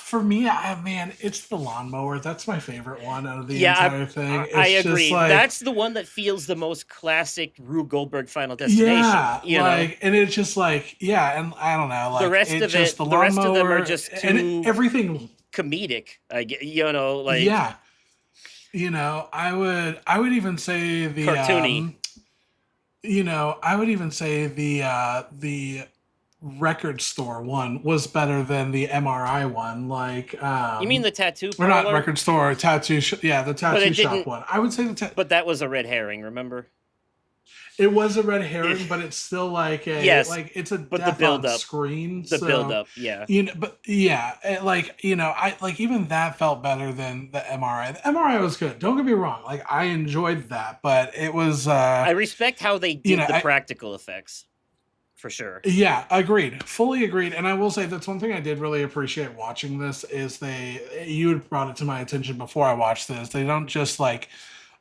For me, man, it's the lawnmower. That's my favorite one out of the Yeah, entire thing. I It's agree. just like, That's the one that feels the most classic Rube Goldberg Final Destination. yeah, You know, like, and it's just like, yeah, and I don't know, like the rest it of just it, the the rest of them are lawnmower just and too everything. comedic. I get, like Yeah, I would even say the cartoony. I would even say the record store one was better than the MRI one. Like, You mean the tattoo or not parlor? record store, tattoo. Yeah, the tattoo it shop didn't- one. I would say But that was a red herring. Remember? it was a red herring, but it's still like a Yes, like it's a but the death build on up, screen. the so, build up, yeah. But yeah, I like even that felt better than the MRI. The MRI was good. Don't get me wrong. Like I enjoyed that, but it was. I respect how they did the I- practical effects, for sure. Yeah, agreed. Fully agreed. And I will say that's one thing I did really appreciate watching this is you had brought it to my attention before I watched this. They don't just like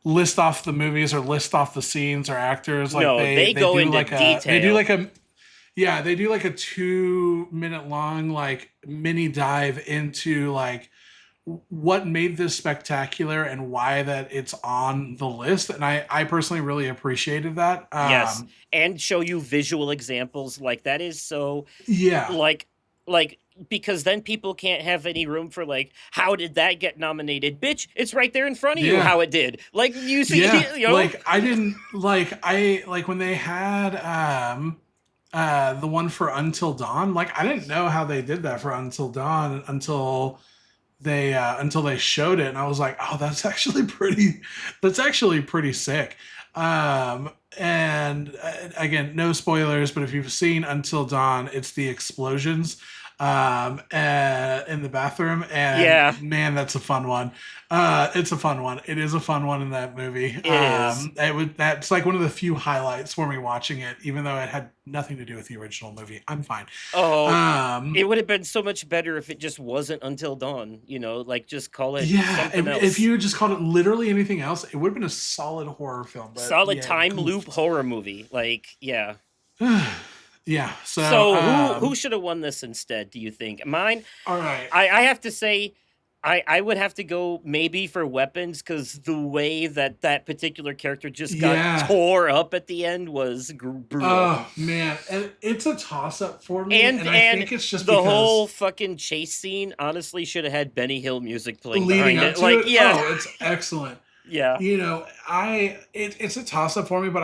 list off the movies or list off the scenes or actors. Like No, they go do into like detail. they do like a yeah, they do like a 2 minute long like mini dive into like what made this spectacular and why that it's on the list. And I personally really appreciated that. Yes, and show you visual examples. Like that is so Yeah. like because then people can't have any room for like, how did that get nominated? Bitch, it's right there in front of you Yeah. how it did. Like you see, Yeah, you know? like I didn't like when they had the one for Until Dawn. Like I didn't know how they did that for Until Dawn until they showed it, and I was like, oh, that's actually pretty sick. And again, no spoilers, but if you've seen Until Dawn, it's the explosions. in the bathroom, and Yeah, man, that's a fun one. It's a fun one. It is a fun one in that movie. it is. That's like one of the few highlights for me watching it, even though it had nothing to do with the original movie. I'm fine. Oh, it Um, would have been so much better if it just wasn't Until Dawn, like just call it yeah, something if else. you had just called it literally anything else, it would have been a solid horror film. But Solid yeah, it time loop goofed. horror movie. Like, yeah. Yeah. So, So who should have won this instead, do you think? Mine, all right. I have to say I would have to go maybe for weapons because the way that that particular character just got Yeah. tore up at the end was brutal. Oh man, and it's a toss up for me, And and I and think it's just the whole because fucking chase scene honestly should have had Benny Hill music playing leading behind up it. to Like, it, yeah, oh, it's excellent. yeah. It's a toss up for me, but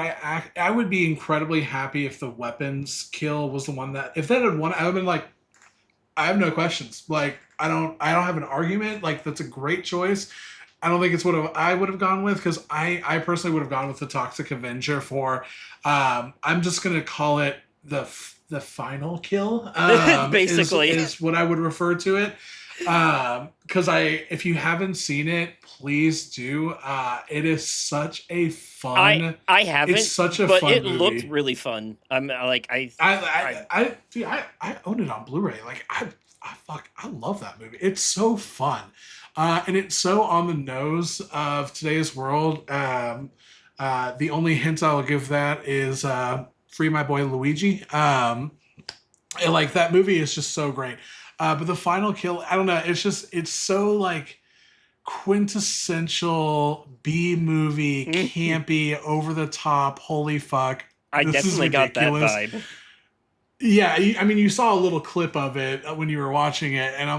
I would be incredibly happy if the weapons kill was the one that if that had won, I would have been like, I have no questions. Like I don't have an argument. Like that's a great choice. I don't think it's what I would have gone with because I personally would have gone with the Toxic Avenger for. I'm just gonna call it the final kill. Basically. Is what I would refer to it. Because if you haven't seen it, please do. It is such a I fun. I It's haven't, such a but fun it looked movie. really fun. I'm like I I own it on Blu-ray. Like I love that movie. It's so fun, and it's so on the nose of today's world. The only hint I'll give that is "Free My Boy Luigi." And, like that movie is just so great. But the final kill, I don't know. It's so like quintessential B movie, mm, campy, over the top. Holy fuck, I this is definitely got that ridiculous. vibe. Yeah, I mean, you saw a little clip of it when you were watching it, and I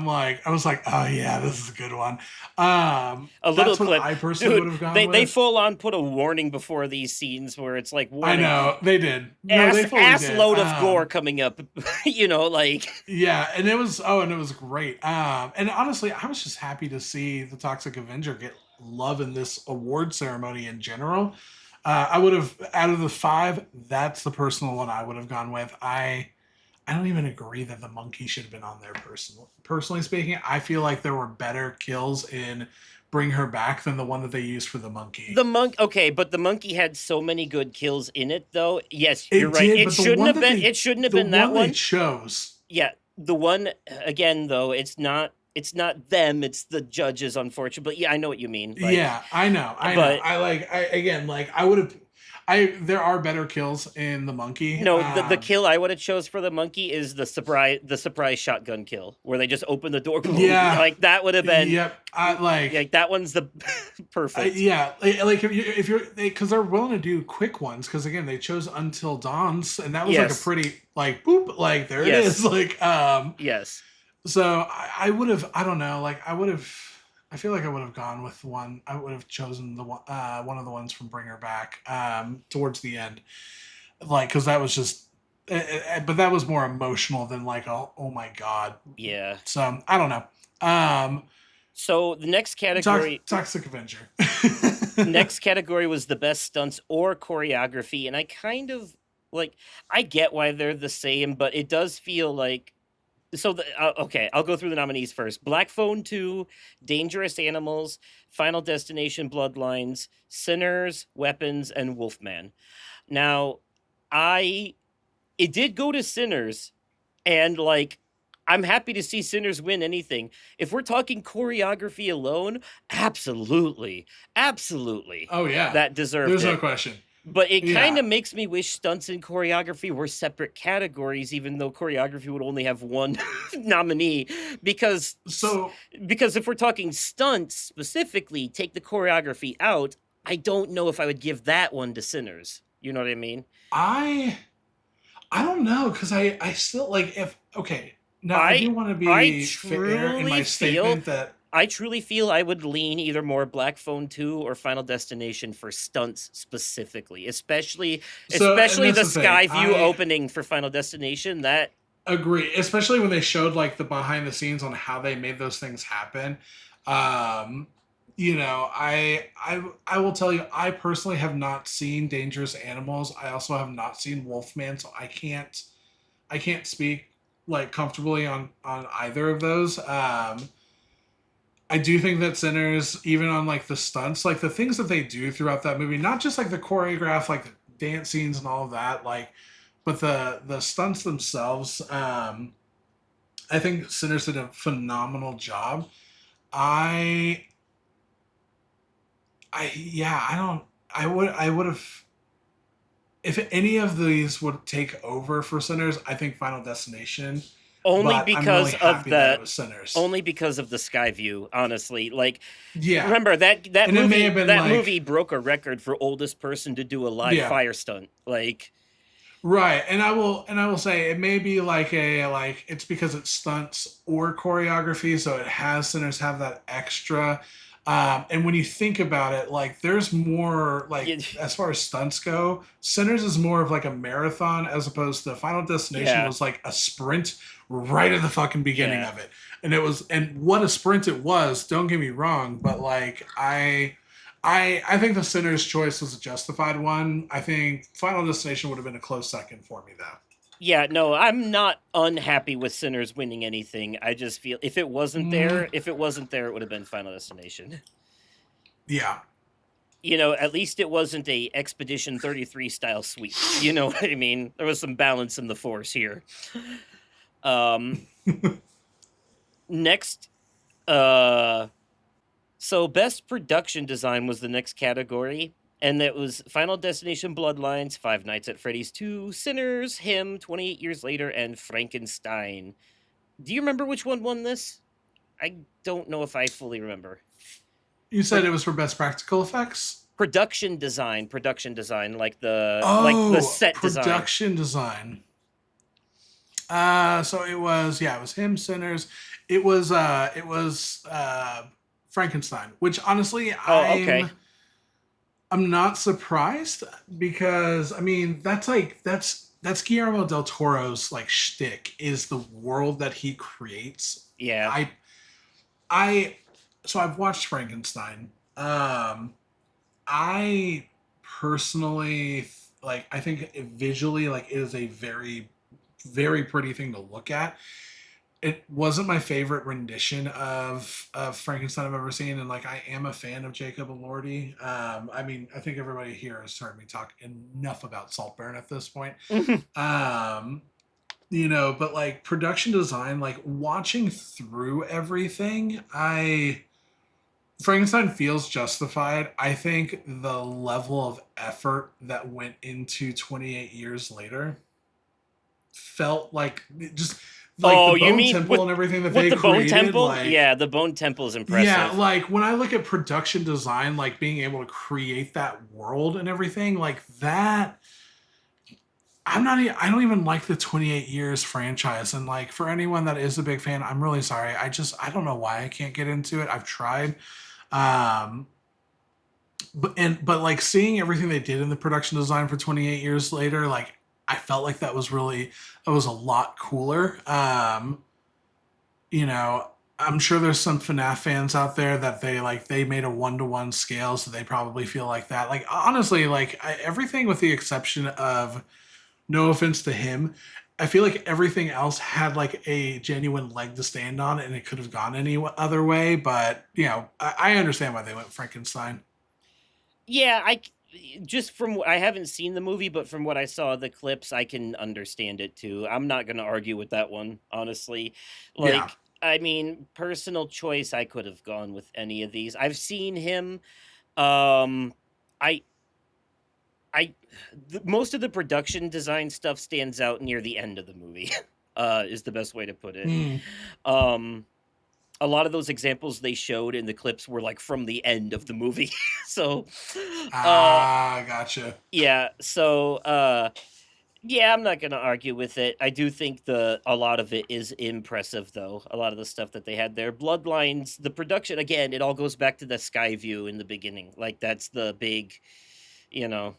was like, oh yeah, this is a good one. A little That's what clip. I personally would Dude, have gone they with. full on put a warning before these scenes where it's like I warning know they did. No, they fully ass did. load of gore coming up. Like Yeah, and it was great. And honestly, I was just happy to see the Toxic Avenger get love in this award ceremony in general. I would have out of the five, that's the personal one I would have gone with. I don't even agree that the monkey should have been on there. Personally speaking, I feel like there were better kills in Bring Her Back than the one that they used for the monkey. the monk okay, but the monkey had so many good kills in it though. Yes, you're It right. did, but It shouldn't have the been that one they one. chose. Yeah, the one again though, it's not them, it's the judges unfortunately. But yeah, I know what you mean. Like Yeah, I know. but I again, like I would have. There are better kills in the monkey. no, the kill I would have chose for the monkey is the surprise shotgun kill where they just open the door. Boom. Yeah, Like that would have been yep. I like. like that one's the perfect. Yeah, like if you're because they're willing to do quick ones because again they chose Until Dawn's and that was like a Yes. pretty like boop like there it is Yes. like Yes. so I would have I don't know like I feel like I would have gone with one I would have chosen the one of the ones from Bring Her Back towards the end like because that was just but that was more emotional than like oh my god Yeah. so I don't know um So the Toxic Avenger. next category was the best stunts or choreography, and I kind of like I get why they're the same, but it does feel like okay, I'll go through the nominees first. Black Phone 2, Dangerous Animals, Final Destination Bloodlines, Sinners, Weapons, and Wolfman. Now, I it did go to Sinners, and like I'm happy to see Sinners win anything. If we're talking choreography alone, absolutely. Absolutely. Oh yeah, That deserved there's no it. question. But it kind Yeah. of makes me wish stunts and choreography were separate categories, even though choreography would only have one nominee. Because So because if we're talking stunts specifically, take the choreography out. I don't know if I would give that one to Sinners. You know what I mean? I I don't know because I still like if okay now I I do want to I be fair in truly my feel statement that I truly feel I would lean either more Black Phone 2 or Final Destination for stunts specifically, especially and especially that's the the thing Skyview I opening for Final Destination. That agree especially when they showed like the behind the scenes on how they made those things happen. Um, I will tell you I personally have not seen Dangerous Animals. I also have not seen Wolfman, so I can't speak like comfortably on either of those. I do think that Sinners, even on like the stunts, like the things that they do throughout that movie, not just like the choreograph, like the dance scenes and all of that, like, but the stunts themselves. I think Sinners did a phenomenal job. I yeah, I don't. I would have if any of these would take over for Sinners. I think Final Destination, Only but I'm really because of happy that it the was Sinners. only because of the sky view, honestly. Like, Yeah, remember that and it may movie have been that like movie broke a record for oldest person to do a live yeah, fire stunt. Like, right. And I will say it may be like a like it's because it's stunts or choreography, so it has Sinners have that extra. And when you think about it, like there's more like as far as stunts go, Sinners is more of like a marathon as opposed to Final Destination yeah, was like a sprint right at the fucking beginning yeah. of it. And what a sprint it was, don't get me wrong, but like I think the Sinner's choice was a justified one. I think Final Destination would have been a close second for me though. Yeah, no, I'm not unhappy with Sinners winning anything. I just feel Mm, if it wasn't there, it would have been Final Destination. yeah. You know, at least it wasn't a Expedition 33 style sweep. You know what I mean? There was some balance in the force here. Um Next, uh so best production design was the next category, and that was Final Destination Bloodlines, Five Nights at Freddy's 2, Sinners, Him, 28 Years Later, and Frankenstein. Do you remember which one won this? I don't know if I fully remember. You Pro- said it was for best practical effects? production design, like the Oh, set design. production design. So it was yeah, it was him, Sinners. It was Frankenstein, which honestly Oh, okay. I'm not surprised because I mean that's Guillermo del Toro's like shtick is the world that he creates. Yeah. I I so I've watched Frankenstein. I personally like I think visually like it is a very pretty thing to look at. It wasn't my favorite rendition of Frankenstein I've ever seen, and like I am a fan of Jacob Elordi. I mean, I think everybody here has heard me talk enough about Saltburn at this point. Um, but like production design, like watching through everything, I Frankenstein feels justified. I think the level of effort that went into 28 years later felt like just like the Oh, you bone mean temple and everything that with they the bone created temple? like Yeah, the bone temple is yeah, impressive. like when I look at production design, like being able to create that world and everything like that, I don't even like the 28 years franchise. And like for anyone that is a big fan, I'm really sorry. I don't know why I can't get into it. I've tried. um but like seeing everything they did in the production design for 28 years later, like I felt like that was a lot cooler. You know, I'm sure there's some FNAF fans out there that they made a 1-to-1 scale, so they probably feel like that. Like honestly, like everything with the exception of no offense to him, I feel like everything else had like a genuine leg to stand on, and it could have gone any other way. But I understand why they went Frankenstein. Yeah, just from I haven't seen the movie, but from what I saw of the clips, I can understand it too. I'm not going to argue with that one, honestly. Yeah. Like, I mean, personal choice, I could have gone with any of these. I've seen him. Um, I, I, most of the production design stuff stands out near the end of the movie. Is the best way to put it. Mm. Um, a lot of those examples they showed in the clips were like from the end of the movie. So, uh, Ah, gotcha. yeah. So, yeah, I'm not gonna argue with it. I do think the a lot of it is impressive, though. A lot of the stuff that they had there, Bloodlines, the production again, it all goes back to the sky view in the beginning. Like that's the big, you know.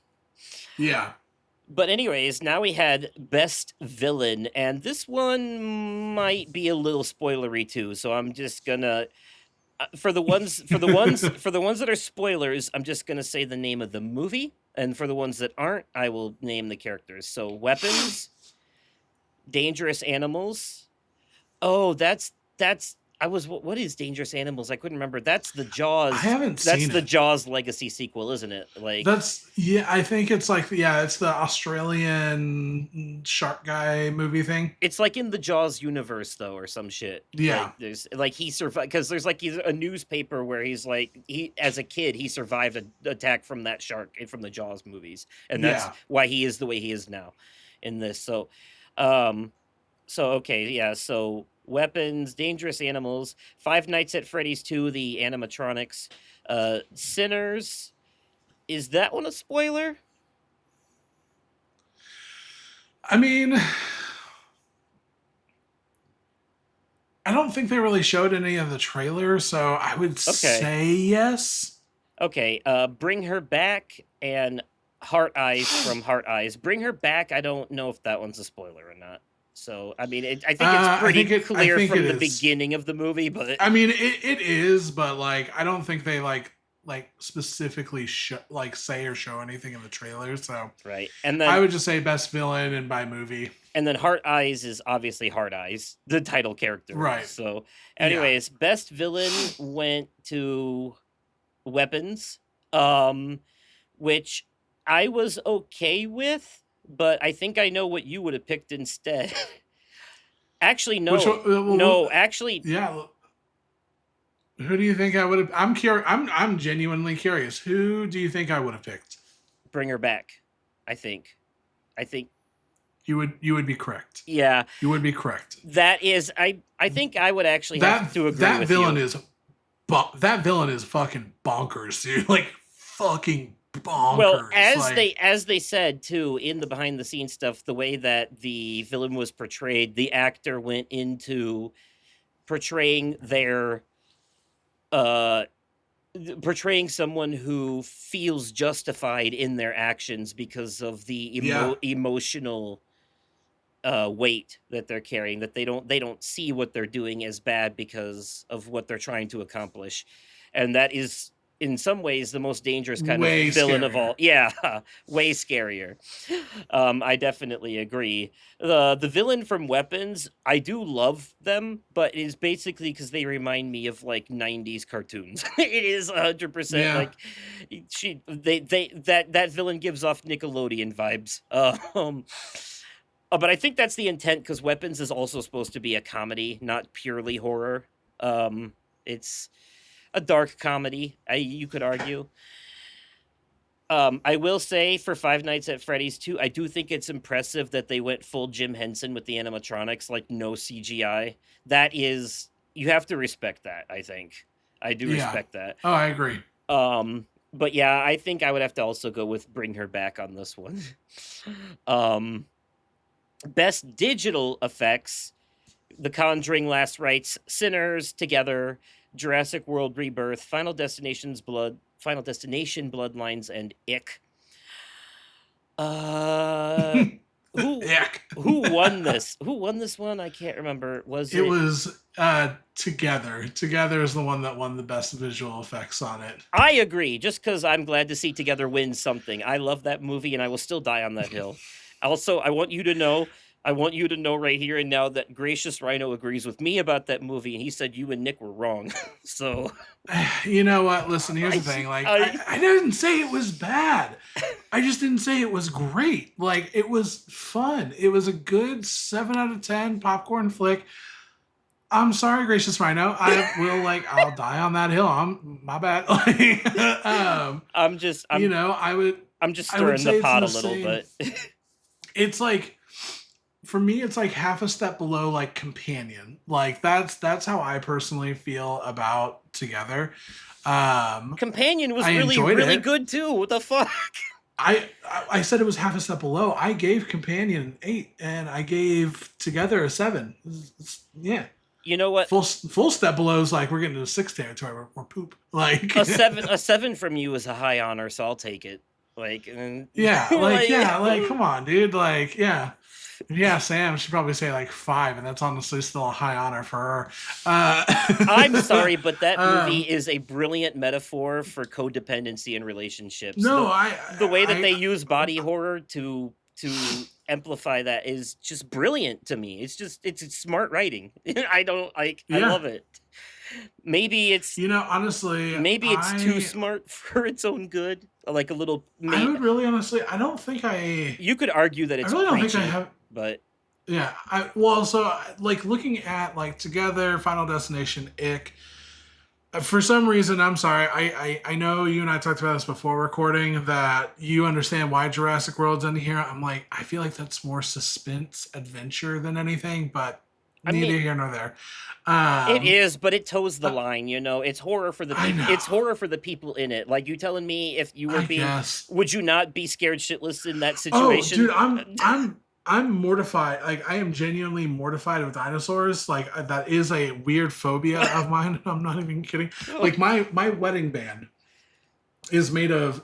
Yeah. But anyways, now we had best villain, and this one might be a little spoilery too. So I'm just gonna for the ones that are spoilers, I'm just gonna say the name of the movie, and for the ones that aren't, I will name the characters. So weapons, Dangerous Animals. Oh, that's what is Dangerous Animals? I couldn't remember. I haven't That's seen the it. Jaws legacy sequel, isn't it? Like That's yeah. I think it's like yeah. It's the Australian shark guy movie thing. it's like in the Jaws universe though, or some shit. Like Yeah, there's like he survived because there's like a newspaper where he's like he as a kid he survived an attack from that shark from the Jaws movies, and that's yeah. why he is the way he is now in this. Um, so okay, yeah. So weapons, dangerous animals, Five Nights at Freddy's 2, the animatronics, Sinners. Is that one a spoiler? I mean, I don't think they really showed any of the trailers, so I would Okay. say yes. Okay, Bring Her Back and Heart Eyes from Heart Eyes. Bring Her Back, I don't know if that one's a spoiler or not. So, I mean, I think it's I pretty think it. I clear think it from the is. beginning of the movie, but I mean, it is, but like, I don't think they like specifically like say or show anything in the trailer. So right. I would just say best villain and by movie. And then Heart Eyes is obviously Heart Eyes, the title character. Right. So, Yeah. anyways, best villain went to Weapons, um, which I was okay with, but I think I know what you would have picked instead. Actually, Which no. No, actually, yeah. Who do you think I would have? I'm curious. I'm genuinely curious. Who do you think I would have picked? Bring Her Back. I think. I think. You would be correct. Yeah, You would be correct. that is. I think I would actually have to agree That with villain you. is that villain is fucking bonkers, dude. Like fucking Well, bonkers. Like as they said too in the behind the scenes stuff, the way that the villain was portrayed, the actor went into portraying their uh portraying someone who feels justified in their actions because of the yeah, emotional weight that they're carrying, that they don't see what they're doing as bad because of what they're trying to accomplish, and that is in some ways the most dangerous kind of way villain of scarier. all. Yeah, way scarier. I definitely agree. The villain from Weapons, I do love them, but it is basically because they remind me of like 90s cartoons. It is 100% Yeah. like they that villain gives off Nickelodeon vibes. But I think that's the intent because Weapons is also supposed to be a comedy, not purely horror. It's a dark comedy, you could argue. I will say for Five Nights at Freddy's 2, I do think it's impressive that they went full Jim Henson with the animatronics, like no CGI. That is, you have to respect that, I think. I do Yeah. respect that. Oh, I agree. But yeah, I think I would have to also go with Bring Her Back on this one. um, Best digital effects: The Conjuring, Last Rites, Sinners, Together, Jurassic World Rebirth, Final Destination Bloodlines, and Ick. Uh, who Ick. who won this? Who won this one? I can't remember. Was It it? was Together. Together is the one that won the best visual effects on it. I agree. Just because I'm glad to see Together win something. I love that movie, and I will still die on that hill. Also, I want you to know. I want you to know right here and now that Gracious Rhino agrees with me about that movie, and he said you and Nick were wrong. So You know what? Listen, here's I, the thing. Like, I I didn't say it was bad. I just didn't say it was great. Like, it was fun. It was a good 7 out of 10 popcorn flick. I'm sorry, Gracious Rhino. I will I'll die on that hill. I'm my bad. I'm just You I'm know, I'm just I would stirring the say it's in pot a the little same. bit. It's like for me, it's like half a step below like Companion. Like that's how I personally feel about Together. Companion was I really enjoyed really it. good too. What the fuck? I said it was half a step below. I gave Companion an 8, and I gave Together a 7. Yeah, You know what? full step below is like we're getting into 6 territory. We're poop. Like A seven from you is a high honor, so I'll take it. Like, and, yeah, like, come on, dude. Like yeah. Sam should probably say like 5, and that's honestly still a high honor for her. I'm sorry, but that movie um, is a brilliant metaphor for codependency in relationships. no, The way that they I use body horror to amplify that is just brilliant to me. It's smart writing. I don't like I Yeah. love it. Maybe it's Honestly, maybe it's too smart for its own good. Like a little I may would really honestly, you could argue that I it's really don't think I preachy, have. but Yeah, well, so like looking at like Together, Final Destination, Ick. For some reason, I'm sorry. I know you and I talked about this before recording that you understand why Jurassic World's in here. I'm like, I feel like that's more suspense adventure than anything, but I mean neither here nor there. it Um, is, but it toes the I, line, you know. It's horror for the I people. know. It's horror for the people in it. Like you telling me if you were I being guess. would you not be scared shitless in that Oh, dude, situation? I'm mortified. Like I am genuinely mortified of dinosaurs. Like that is a weird phobia of mine. I'm not even kidding. Like my wedding band is made of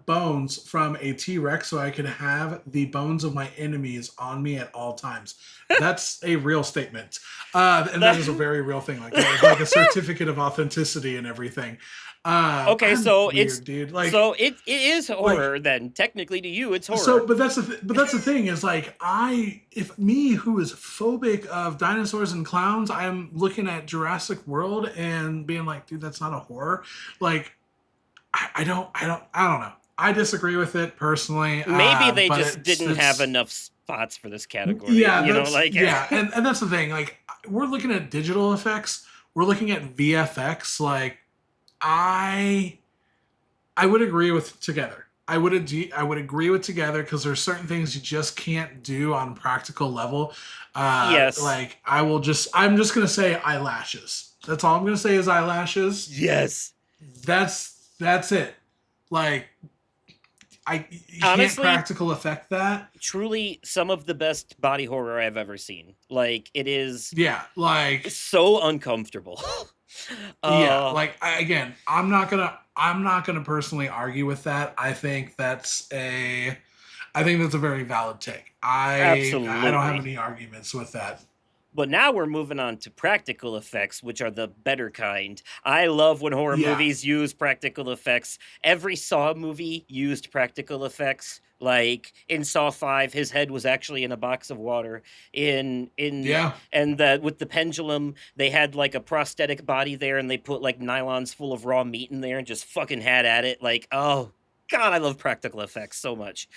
bones from a T-Rex, so I can have the bones of my enemies on me at all times. That's a real statement, and that is a very real thing. Like a certificate of authenticity and everything. Okay, I'm so weird, dude. it is Like horror then. Technically to you it's so, horror. but that's the thing is like if me who is phobic of dinosaurs and clowns, I'm looking at Jurassic World and being like, dude, that's not a horror. Like I don't know. I disagree with it personally, Maybe they but just didn't have it's enough spots for this category. yeah, You know, like and that's the thing. Like we're looking at digital effects, we're looking at VFX. Like I I would agree with Together. I would agree with Together because there's certain things you just can't do on practical level. yes. Like I'm just gonna say eyelashes. That's all I'm gonna say is eyelashes. Yes. That's it. Like you can't Honestly, practical effect that. truly some of the best body horror I've ever seen. Like it is Yeah, like so uncomfortable. yeah, uh like again, I'm not gonna personally argue with that. I think that's a very valid take. I don't have Absolutely. any arguments with that. But now we're moving on to practical effects, which are the better kind. I love when horror Yeah, movies use practical effects. Every Saw movie used practical effects. Like in Saw 5, his head was actually in a box of water. In yeah. and the with the pendulum, they had like a prosthetic body there and they put like nylons full of raw meat in there and just fucking had at it. Like, oh God, I love practical effects so much.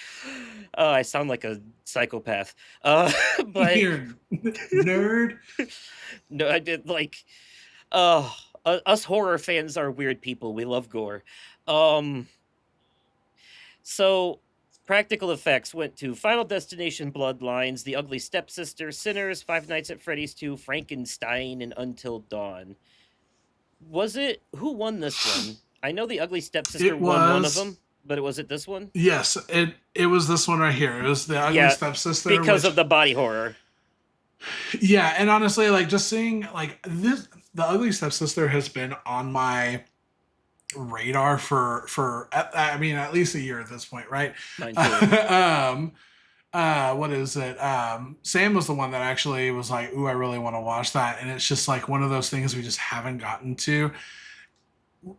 I sound like a psychopath. But Here, nerd. no, I did like uh us horror fans are weird people. We love gore. Um so practical effects went to Final Destination Bloodlines, The Ugly Stepsister, Sinners, Five Nights at Freddy's 2, Frankenstein, and Until Dawn. Was it who won this one? I know The Ugly Stepsister It won one of was them, but was it this one? yes. It was this one right here. It was the Ugly Yeah, Stepsister, because which of the body horror. yeah, and honestly, like just seeing like this, the Ugly Stepsister has been on my radar for I mean at least a year at this point, right? Mine too. um what is it? Sam was the one that actually was like, "Ooh, I really want to watch that," and it's just like one of those things we just haven't gotten to.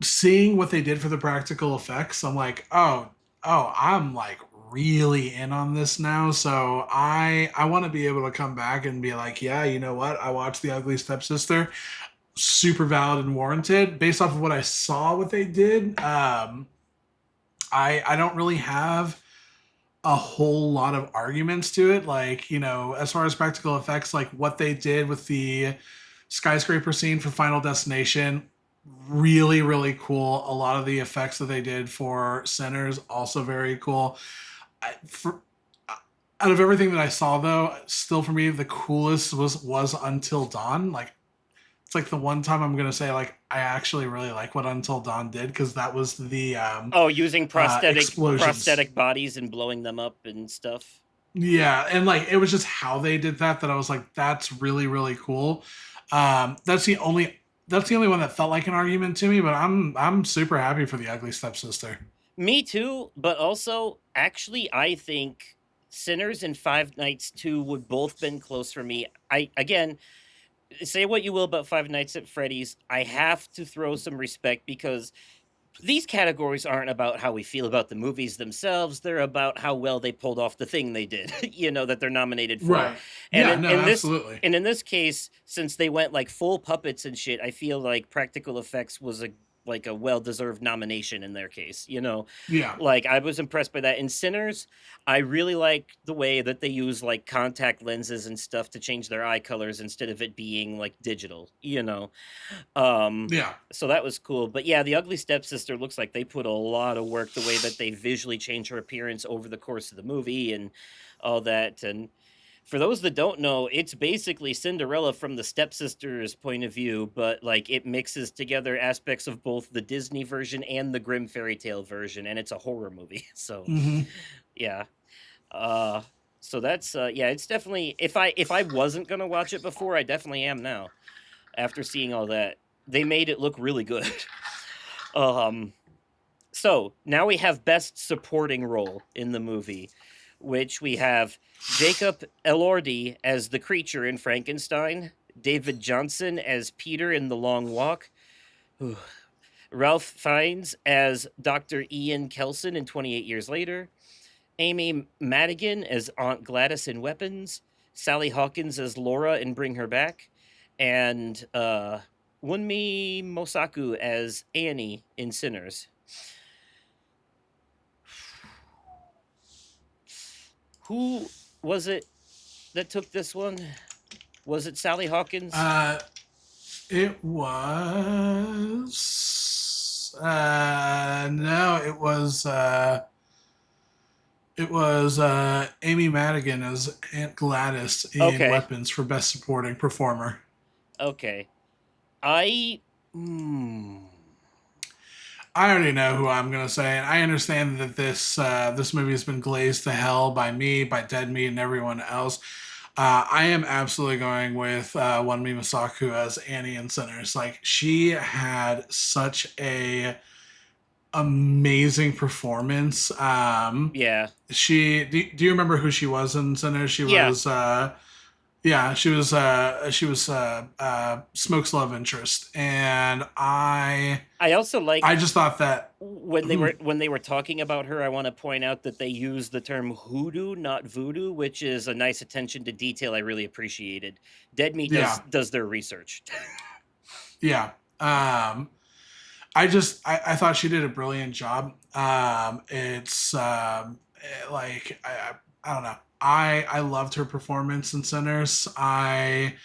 Seeing what they did for the practical effects, I'm like, I'm like really in on this now. So I want to be able to come back and be like, yeah, you know what? I watched The Ugly Stepsister, super valid and warranted based off of what I saw what they did. I don't really have a whole lot of arguments to it. Like, as far as practical effects, like what they did with the skyscraper scene for Final Destination, really, really cool. A lot of the effects that they did for Sinners, also very cool. Out of everything that I saw, though, still for me, the coolest was Until Dawn. Like, it's like the one time I'm gonna say like I actually really like what Until Dawn did because that was the Oh, using explosions. prosthetic bodies and blowing them up and stuff. Yeah, and like it was just how they did that I was like, that's really really cool. That's the only one that felt like an argument to me, but I'm super happy for the Ugly Stepsister. Me too, but also actually I think Sinners and Five Nights 2 would both been close for me. I again say what you will about Five Nights at Freddy's, I have to throw some respect because these categories aren't about how we feel about the movies themselves. They're about how well they pulled off the thing they did, that they're nominated for. Right. And Yeah, no, absolutely. in this case, since they went like full puppets and shit, I feel like practical effects was a well-deserved nomination in their case. Yeah. Like I was impressed by that. In Sinners, I really like the way that they use like contact lenses and stuff to change their eye colors instead of it being like digital. Um, Yeah. so that was cool. But yeah, the ugly stepsister looks like they put a lot of work the way that they visually change her appearance over the course of the movie and all that. And for those that don't know, it's basically Cinderella from the stepsister's point of view, but like it mixes together aspects of both the Disney version and the Grimm fairy tale version, and it's a horror movie. So Hmm. yeah. Uh so that's yeah, it's definitely, if I wasn't gonna watch it before, I definitely am now. After seeing all that, they made it look really good. um so now we have best supporting role in the movie, which we have Jacob Elordi as the creature in Frankenstein, David Johnson as Peter in The Long Walk, Ralph Fiennes as Dr. Ian Kelson in 28 Years Later, Amy Madigan as Aunt Gladys in Weapons, Sally Hawkins as Laura in Bring Her Back, and Wunmi Mosaku as Annie in Sinners. Who was it that took this one? Was it Sally Hawkins? It was no, it was Amy Madigan as Aunt Gladys in Okay, Weapons for Best Supporting Performer. okay. I. Hmm. I already know who I'm gonna say, and I understand that this movie has been glazed to hell by me, by Dead Meat, and everyone else. I am absolutely going with Wunmi Masaku as Annie in Sinners. Like she had such a amazing performance. Yeah. Do you remember who she was in Sinners? She Yeah. was yeah, she was Smoke's love interest, and I also I like just thought that when they were talking about her. I want to point out that they use the term hoodoo, not voodoo, which is a nice attention to detail I really appreciated. Dead Meat yeah, does their research. yeah. I thought she did a brilliant job. It's like I don't know. I loved her performance in Sinners. I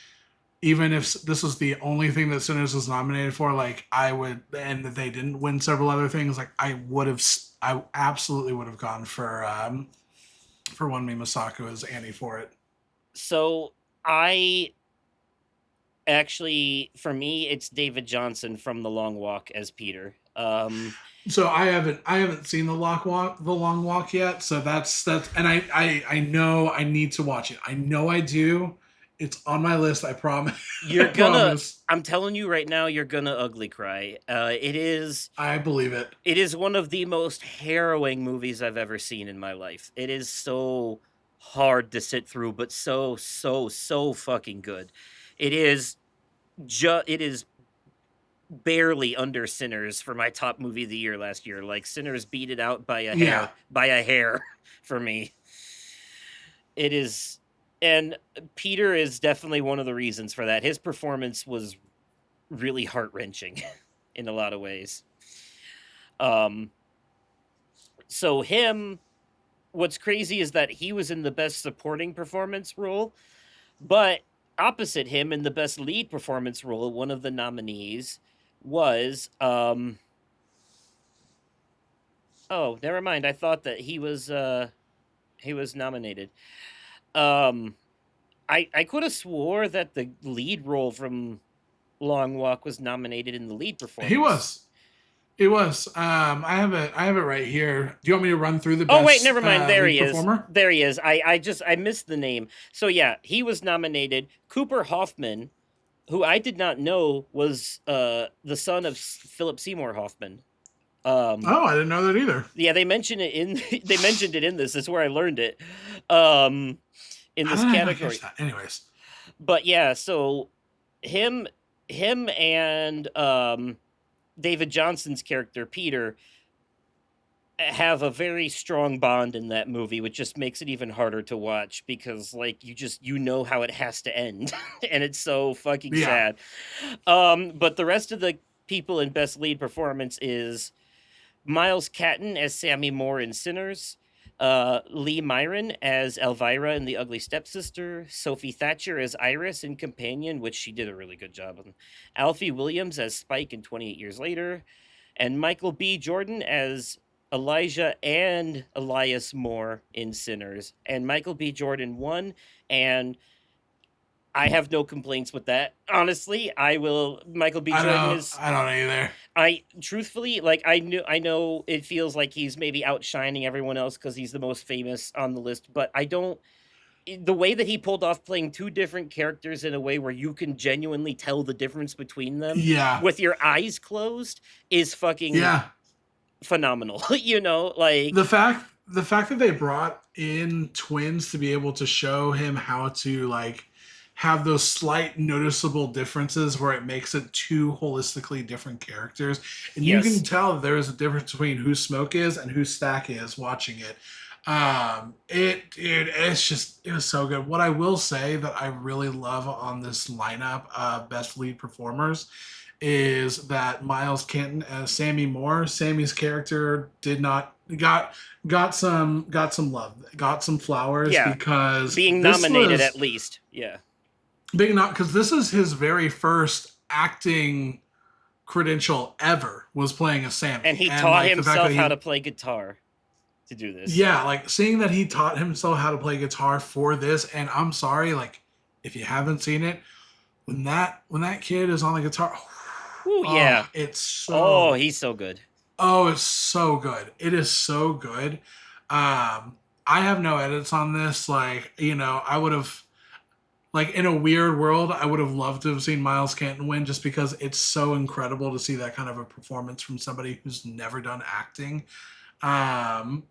Even if this was the only thing that Sinners was nominated for, like I would, and that they didn't win several other things, like I absolutely would have gone for Wunmi Masaku as Annie for it. So I actually, for me, it's David Johnson from The Long Walk as Peter. So I haven't seen the Long Walk yet. So that's and I know I need to watch it. I know I do. It's on my list. I promise. I You're gonna. promise. I'm telling you right now, you're gonna ugly cry. It is. I believe it. It is one of the most harrowing movies I've ever seen in my life. It is so hard to sit through, but so fucking good. It is it is barely under Sinners for my top movie of the year last year. Like Sinners beat it out Yeah. by a hair for me. It is, and Peter is definitely one of the reasons for that. His performance was really heart-wrenching in a lot of ways. Um so him What's crazy is that he was in the best supporting performance role, but opposite him in the best lead performance role, one of the nominees was oh, never mind. I thought that he was nominated. Um I could have swore that the lead role from Long Walk was nominated in the lead He performance. was. He was. I have it right here. Do you want me to run through the Oh wait, best never mind. There lead he is. performer? There he is. I missed the name. So yeah, he was nominated. Cooper Hoffman, who I did not know was the son of Philip Seymour Hoffman. Um Oh, I didn't know that either. yeah, they mention it in they mentioned it in this. That's where I learned it. Um in How this did I not catch category. that? Anyways, But yeah, so him him and David Johnson's character Peter have a very strong bond in that movie, which just makes it even harder to watch because like you know how it has to end and it's so fucking Yeah. sad. But the rest of the people in best lead performance is Miles Catton as Sammy Moore in Sinners, Lee Myron as Elvira in The Ugly Stepsister, Sophie Thatcher as Iris in Companion, which she did a really good job on, Alfie Williams as Spike in 28 Years Later, and Michael B. Jordan as Elijah and Elias Moore in Sinners. And Michael B. Jordan won, and I have no complaints with that. Honestly, I will. Michael B. Jordan is. I don't either. I truthfully like. I know it feels like he's maybe outshining everyone else because he's the most famous on the list, but I don't. The way that he pulled off playing two different characters in a way where you can genuinely tell the difference between them Yeah. with your eyes closed is fucking Yeah. phenomenal. You know, like The fact that they brought in twins to be able to show him how to like have those slight noticeable differences where it makes it two holistically different characters, and you yes. can tell that there is a difference between who Smoke is and who Stack is watching it. It was so good. What I will say that I really love on this lineup of best lead performers is that Miles Kenton as Sammy Moore. Sammy's character did not got some love, got some flowers Yeah. because Being nominated at least. Yeah. being not because this is his very first acting credential ever, was playing a Sammy, And he taught like, himself how to play guitar to do this. Yeah, like seeing that he taught himself how to play guitar for this, and I'm sorry, like if you haven't seen it, when that kid is on the guitar, ooh, yeah, it's so. Oh, he's so good. Oh, it's so good. It is so good. I have no edits on this. Like, you know, I would have, like, in a weird world, I would have loved to have seen Miles Canton win just because it's so incredible to see that kind of a performance from somebody who's never done acting. Man,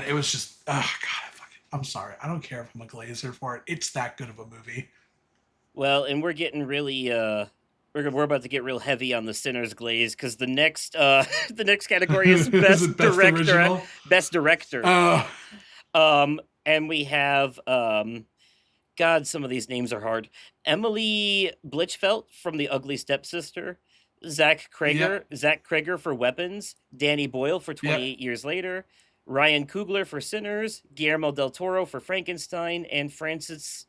it was just, oh, God, I'm sorry. I don't care if I'm a glazer for it. It's that good of a movie. Well, and we're getting really, we're about to get real heavy on the Sinner's Glaze because the next the next category is best director. Original? Best director. And we have God, some of these names are hard. Emily Blichfeld from The Ugly Stepsister, Zach Kreger for Weapons, Danny Boyle for 28 Years Later, Ryan Coogler for Sinners, Guillermo del Toro for Frankenstein, and Francis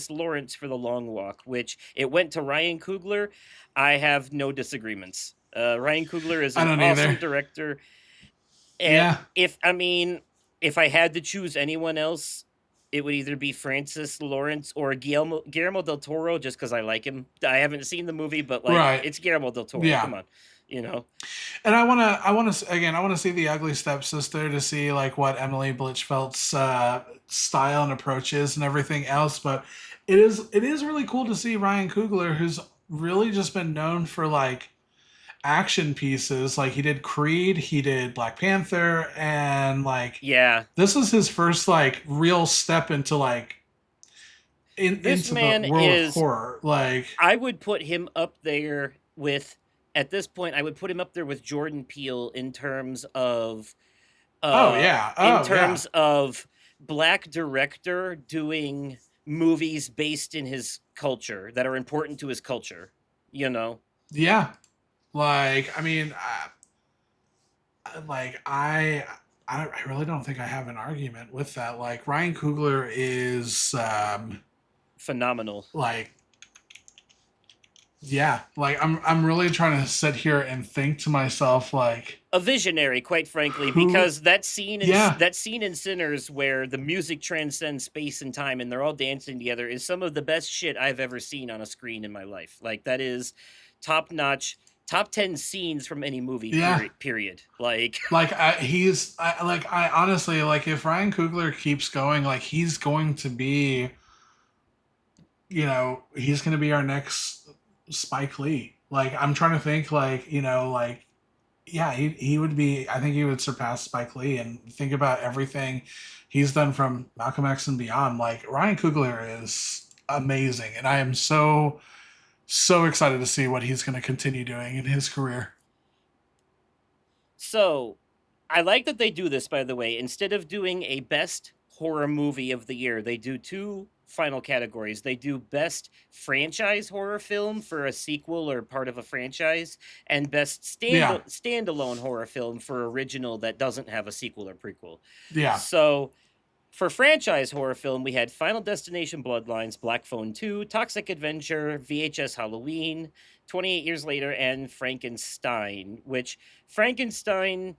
Lawrence for The Long Walk, which it went to Ryan Coogler. I have no disagreements. Ryan Coogler is an awesome director. And if I had to choose anyone else, it would either be Francis Lawrence or Guillermo del Toro, just because I like him. I haven't seen the movie, but it's Guillermo del Toro. Come on. You know, and I want to see The Ugly Stepsister to see like what Emily Blichfeld's style and approach is and everything else. But it is really cool to see Ryan Coogler, who's really just been known for like action pieces. Like he did Creed, he did Black Panther, and like this is his first like real step into like into the world of horror. Like I would put him up there with. At this point, I would put him up there with Jordan Peele in terms of, of black director doing movies based in his culture that are important to his culture. You know? Yeah, like I mean, I really don't think I have an argument with that. Like Ryan Coogler is phenomenal. Like. Yeah, like I'm really trying to sit here and think to myself like a visionary, quite frankly, because that scene in Sinners where the music transcends space and time and they're all dancing together is some of the best shit I've ever seen on a screen in my life. Like that is top notch, top 10 scenes from any movie. Period. Like I honestly like if Ryan Coogler keeps going, like he's going to be, you know, he's going to be our next Spike Lee. Like I'm trying to think like, you know, like he would be, I think he would surpass Spike Lee, and think about everything he's done from Malcolm X and beyond. Like Ryan Coogler is amazing, and I am so So excited to see what he's going to continue doing in his career. So, I like that they do this, by the way. Instead of doing a best horror movie of the year, they do two final categories. They do best franchise horror film for a sequel or part of a franchise, and best Yeah, standalone horror film for original that doesn't have a sequel or prequel. yeah, So, for franchise horror film, we had Final Destination Bloodlines, Black Phone 2, Toxic Adventure, VHS Halloween, 28 Years Later, and Frankenstein, which Frankenstein,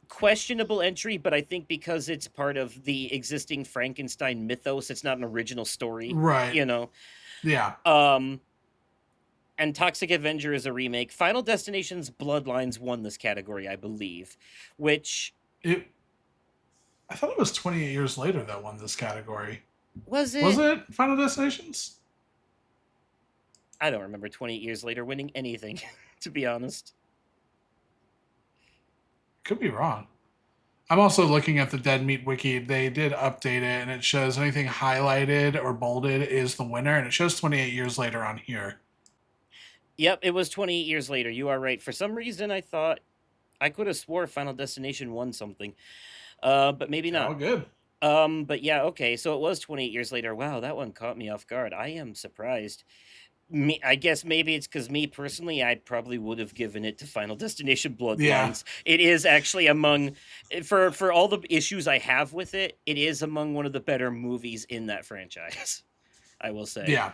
questionable entry, but I think because it's part of the existing Frankenstein mythos, it's not an original story, right. you know. Yeah, Um, and Toxic Avenger is a remake. Final Destination's Bloodlines won this category, I believe, which it. I thought it was 28 years later that won this category. was Was it? it Final Destinations? I don't remember 28 years later winning anything, to be honest. Could be wrong. I'm also looking at the Dead Meat Wiki. They did update it, and it shows anything highlighted or bolded is the winner, and it shows 28 years later on here. Yep, it was 28 years later. You are right. For some reason, I thought I could have swore Final Destination won something, but maybe All not. good. But yeah, okay. So it was 28 years later. Wow, that one caught me off guard. I am surprised. I guess maybe it's because me personally, I probably would have given it to Final Destination Yeah, Bloodlines. It is actually among, for all the issues I have with it, it is among one of the better movies in that franchise. I will say. yeah.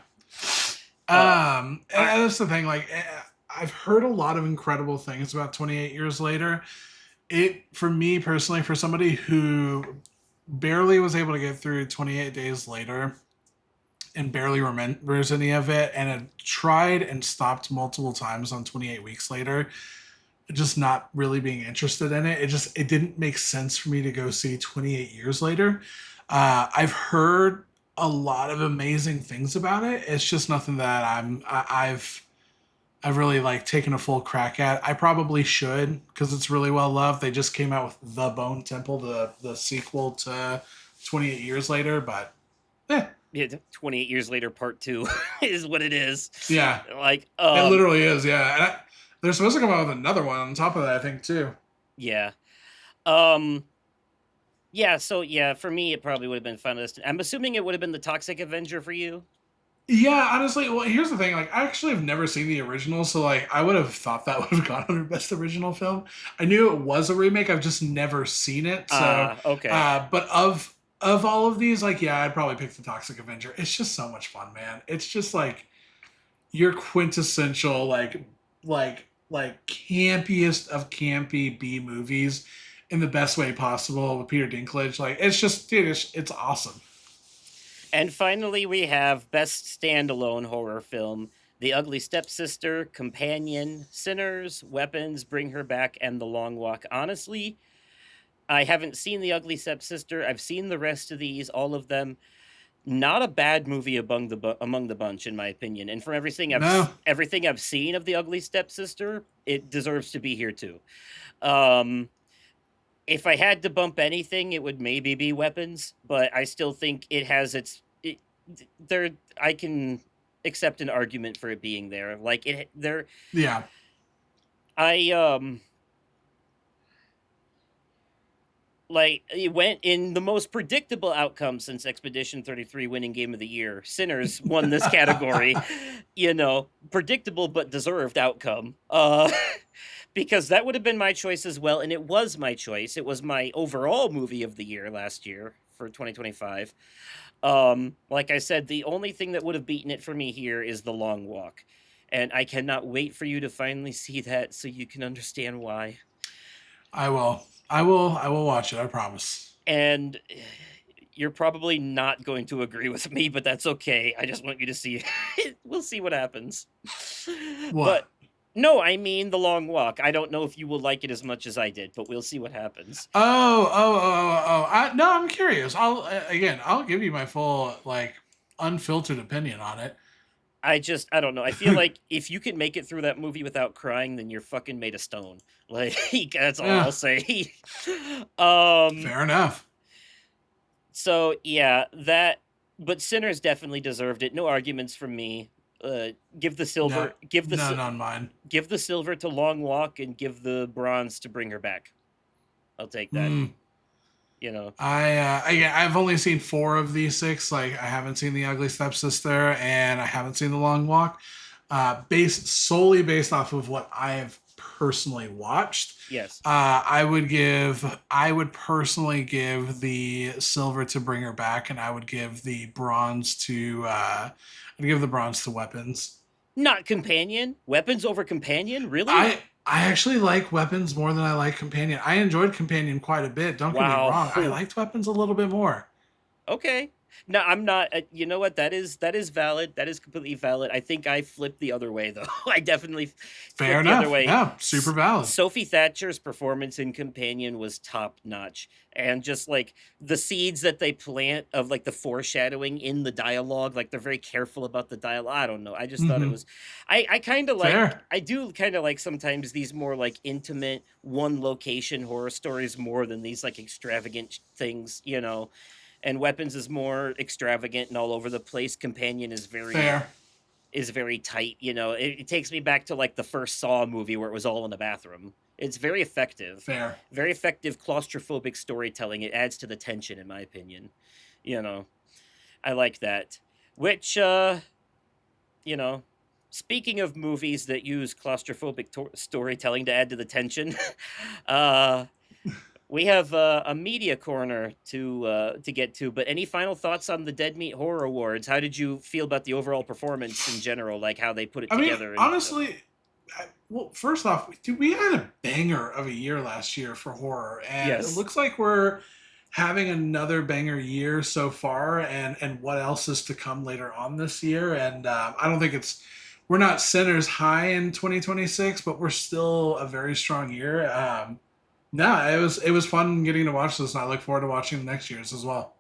Uh, I And that's the thing. Like, I've heard a lot of incredible things about 28 Years Later. It, for me personally, for somebody who barely was able to get through 28 Days Later and barely remembers any of it, and had tried and stopped multiple times on 28 Weeks Later, just not really being interested in it. It didn't make sense for me to go see 28 Years Later. I've heard a lot of amazing things about it. It's just nothing that I've really like taken a full crack at. I probably should because it's really well loved. They just came out with The Bone Temple, the sequel to 28 Years Later, but eh, yeah, 28 years later, part two is what it is. yeah, Like, it literally is. Yeah, and they're supposed to come out with another one on top of that, I think too. yeah. Um, yeah, so yeah, for me, it probably would have been Final Destination. I'm assuming it would have been the Toxic Avenger for you. Yeah, honestly, well, here's the thing. Like, I actually have never seen the original, so like, I would have thought that would have gone under best original film. I knew it was a remake. I've just never seen it. So, Okay. but of all of these, like, yeah, I'd probably pick the Toxic Avenger. It's just so much fun, man. It's just like your quintessential like campiest of campy B movies in the best way possible with Peter Dinklage. Like, it's just, dude, it's awesome. And finally, we have Best Standalone Horror Film: The Ugly Stepsister, Companion, Sinners, Weapons, Bring Her Back, and The Long Walk. Honestly, I haven't seen The Ugly Stepsister. I've seen the rest of these, all of them. Not a bad movie among the bunch, in my opinion. And from No, everything I've seen of The Ugly Stepsister, it deserves to be here too. Um, if I had to bump anything, it would maybe be Weapons, but I still think it has there. I can accept an argument for it being there. Like it there. yeah, I like it went in the most predictable outcome since Expedition 33 winning Game of the Year. Sinners won this category. Predictable but deserved outcome. Because that would have been my choice as well, and it was my choice. It was my overall movie of the year last year for 2025. Like I said, the only thing that would have beaten it for me here is The Long Walk. And I cannot wait for you to finally see that so you can understand why. I will. I will watch it. I promise. And you're probably not going to agree with me, but that's okay. I just want you to see it. We'll see what happens. What? But no, I mean The Long Walk. I don't know if you will like it as much as I did, but we'll see what happens. No, I'm curious. I'll give you my full like unfiltered opinion on it. I don't know. I feel like if you can make it through that movie without crying, then you're fucking made of stone. Like that's all Yeah, I'll say. um fair enough. so yeah, that but Sinners definitely deserved it. No arguments from me. Give the No, silver, none on mine. give the silver to Long Walk, and give the bronze to Bring Her Back. I'll take that. Hmm. You know, I've only seen four of these six. Like I haven't seen the Ugly Stepsister, and I haven't seen the Long Walk. Based solely based off of what I have personally watched, yes. I would personally give the silver to Bring Her Back, and I would give the bronze to I'd give the bronze to Weapons. Not companion. Weapons over companion? Really? I actually like Weapons more than I like Companion. I enjoyed Companion quite a bit. Don't get me Wow. wrong. I liked Weapons a little bit more. Okay. No, I'm not. You know what? That is valid. That is completely valid. I think I flipped the other way though. I definitely Fair flipped the other enough. way. Yeah, super valid. Sophie Thatcher's performance in Companion was top notch, and just like the seeds that they plant of like the foreshadowing in the dialogue, like they're very careful about the dialogue. I don't know. I just thought it Hmm. was. I kind of like. Fair. I do kind of like sometimes these more like intimate one location horror stories more than these like extravagant things, and Weapons is more extravagant and all over the place. Companion Fair. is very tight. It takes me back to like the first Saw movie where it was all in the bathroom. It's Fair. very effective claustrophobic storytelling. It adds to the tension, in my opinion. You know, I like that. Which, you know, speaking of movies that use claustrophobic storytelling to add to the tension, uh, we have a media corner to get to. But any final thoughts on the Dead Meat Horror Awards? How did you feel about the overall performance in general, like how they put it I mean, together and stuff? honestly, well, first off, dude, we had a banger of a year last year for horror, and it Yes, looks like we're having another banger year so far. And what else is to come later on this year? And I don't think we're not centers high in 2026, but we're still a very strong year. No, it was fun getting to watch this, and I look forward to watching the next year's as well.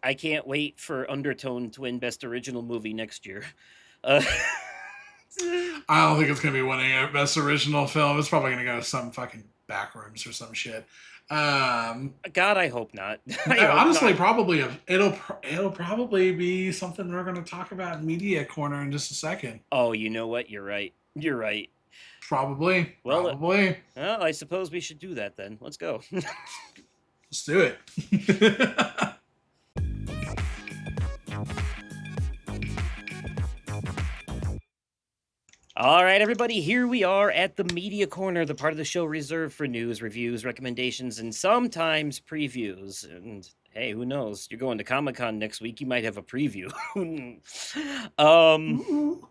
I can't wait for Undertone to win Best Original Movie next year. Uh, I don't think it's gonna be winning a best original film. It's probably gonna go to some fucking back rooms or some shit. Um, God, I hope not. I hope honestly, not. probably it'll probably be something we're gonna talk about in media corner in just a second. Oh, you know what? You're right. You're right. Probably, Well, probably. well, I suppose we should do that then. Let's go. Let's do it. All right, everybody, here we are at the Media Corner, the part of the show reserved for news, reviews, recommendations, and sometimes previews. And hey, who knows? You're going to Comic-Con next week, you might have a preview. um, Ooh.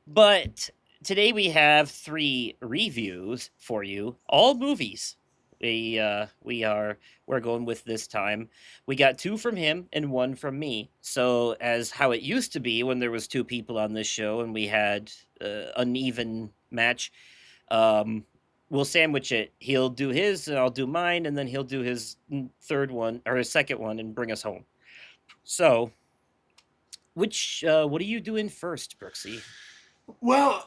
but today we have 3 reviews for you, all movies. We're going with this time. We got 2 from him and 1 from me. So as how it used to be when there was 2 people on this show and we had uneven match, um, we'll sandwich it. He'll do his and I'll do mine, and then he'll do his third one or his second one and bring us home. So, what are you doing first, Brooksy? Well,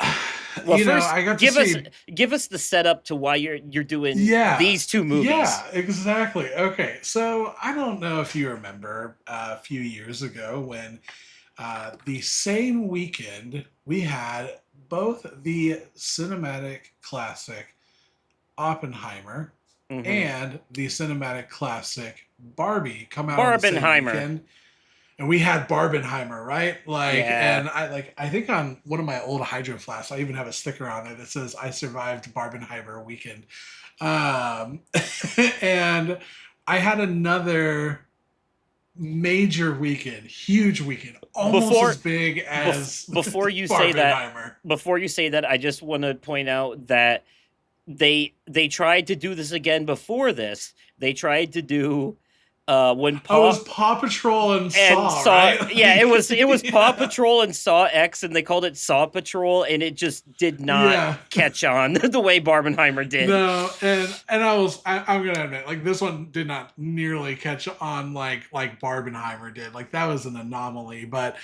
Well, first, I got to give us see. give us the setup to why you're doing Yeah, these 2 movies. yeah, exactly. Okay, so I don't know if you remember a few years ago when the same weekend we had both the cinematic classic Oppenheimer Mm-hmm. and the cinematic classic Barbie come out on the same Barbenheimer. weekend. And we had Barbenheimer, right? Like, Yeah. and I think on one of my old Hydro Flasks, I even have a sticker on it that says "I survived Barbenheimer weekend," um, and I had another major weekend, huge weekend, almost as Before big as before you say that, Barbenheimer. I just want to point out that they tried to do this again before this. They tried to do when Oh, it was Paw Paw Patrol and and Saw, Saw, right? yeah, Like, it was Paw yeah, Patrol and Saw X, and they called it Saw Patrol, and it just did not yeah. catch on the way Barbenheimer did. No, and I'm gonna admit, like this one did not nearly catch on like Barbenheimer did. Like that was an anomaly. But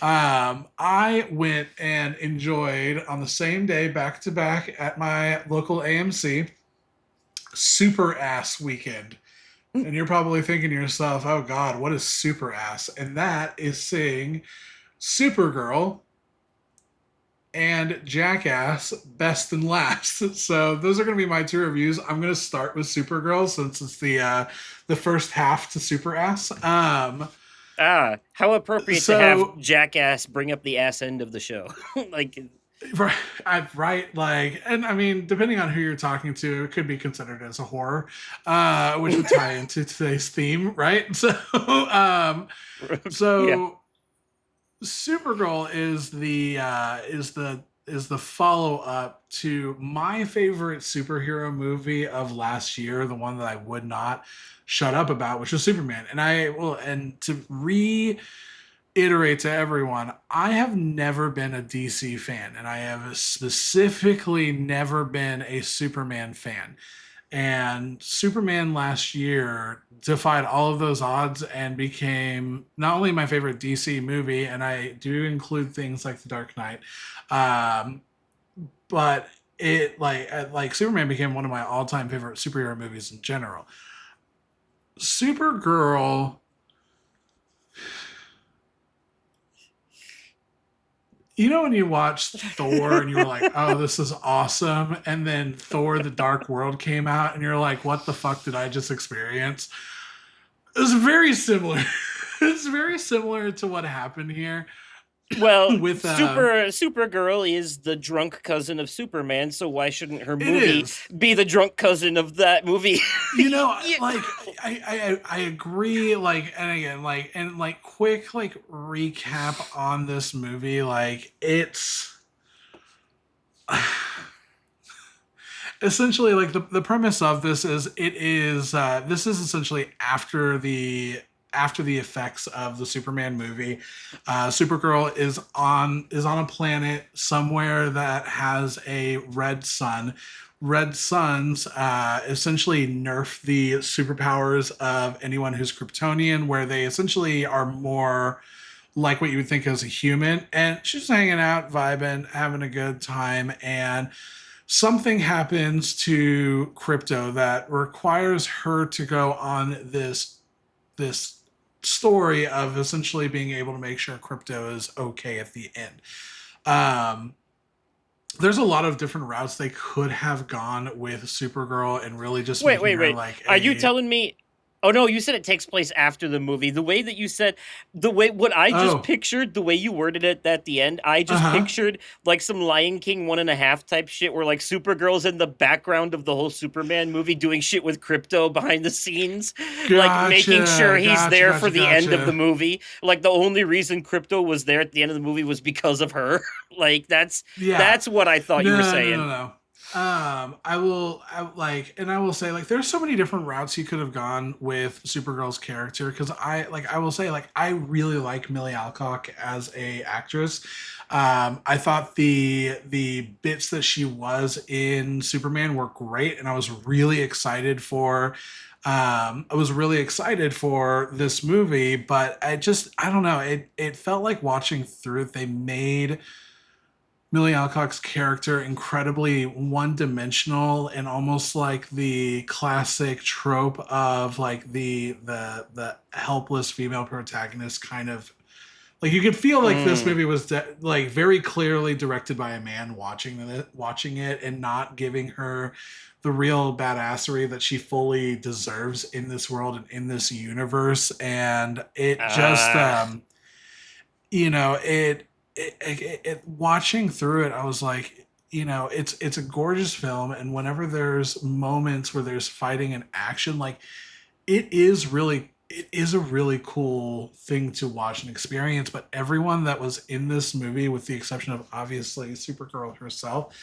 I went and enjoyed on the same day back to back at my local AMC Super Ass Weekend. And you're probably thinking to yourself, "Oh God, what is Super Ass?" And that is seeing Supergirl, and Jackass best and last. So those are going to be my two reviews. I'm going to start with Supergirl since it's the first half to Super Ass. Ah, how appropriate to have So Jackass bring up the ass end of the show. Like, right, right, like, and I mean, depending on who you're talking to, it could be considered as a horror, which would tie into today's theme, right? yeah. So Supergirl is the follow up to my favorite superhero movie of last year, the one that I would not shut up about, which was Superman. And I will, and to reiterate to everyone, I have never been a DC fan, and I have specifically never been a Superman fan. And Superman last year defied all of those odds and became not only my favorite DC movie, and I do include things like The Dark Knight, um, but like Superman became one of my all time favorite superhero movies in general. Supergirl, you know, when you watched Thor and you were like, oh, this is awesome. And then Thor the Dark World came out and you're like, what the fuck did I just experience? It's very similar. It's very similar to what happened here Well, with Supergirl is the drunk cousin of Superman, so why shouldn't her it movie is. be the drunk cousin of that movie? You know, Yeah. like I agree, like, and again, like, and like quick like recap on this movie, like it's essentially like the premise of this is this is essentially after the effects of the Superman movie. Supergirl is on a planet somewhere that has a red sun. Red suns essentially nerf the superpowers of anyone who's Kryptonian, where they essentially are more like what you would think as a human. And she's hanging out, vibing, having a good time, and something happens to Crypto that requires her to go on this story of essentially being able to make sure Crypto is okay at the end. Um, there's a lot of different routes they could have gone with Supergirl and really just Wait, making wait, her wait. like Are you a telling me? Oh no, you said it takes place after the movie. The way that you said, the way what I just oh pictured, the way you worded it at the end, I just uh-huh pictured like some Lion King 1.5 type shit, where like Supergirl's in the background of the whole Superman movie doing shit with Crypto behind the scenes, like making sure gotcha he's gotcha there for gotcha the end of the gotcha movie. Like the only reason Crypto was there at the end of the movie was because of her. Like yeah that's what I thought you were saying. no. And I will say, like, there's so many different routes you could have gone with Supergirl's character because I will say, like, I really like Millie Alcock as a actress. I thought the bits that she was in Superman were great, and I was really excited for this movie, but I don't know, it felt like watching through it, they made Millie Alcock's character incredibly one-dimensional and almost like the classic trope of like the helpless female protagonist kind of like you could feel like this Mm. movie was like very clearly directed by a man watching it and not giving her the real badassery that she fully deserves in this world and in this universe. And it just Ah. you know watching through it, I was like, you know, it's a gorgeous film, and whenever there's moments where there's fighting and action, like it is a really cool thing to watch and experience. But everyone that was in this movie, with the exception of obviously Supergirl herself,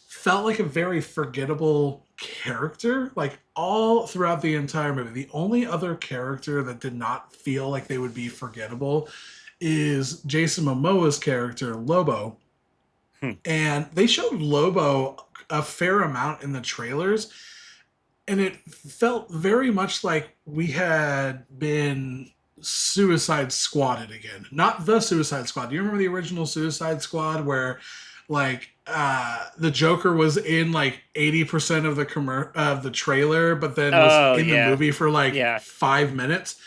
felt like a very forgettable character, like all throughout the entire movie. The only other character that did not feel like they would be forgettable is Jason Momoa's character Lobo, Hmm. and they showed Lobo a fair amount in the trailers, and it felt very much like we had been Suicide Squadded again. Not the Suicide Squad. Do you remember the original Suicide Squad where like the Joker was in like 80% of the of the trailer, but then was Oh in the yeah. movie for like Yeah. 5 minutes?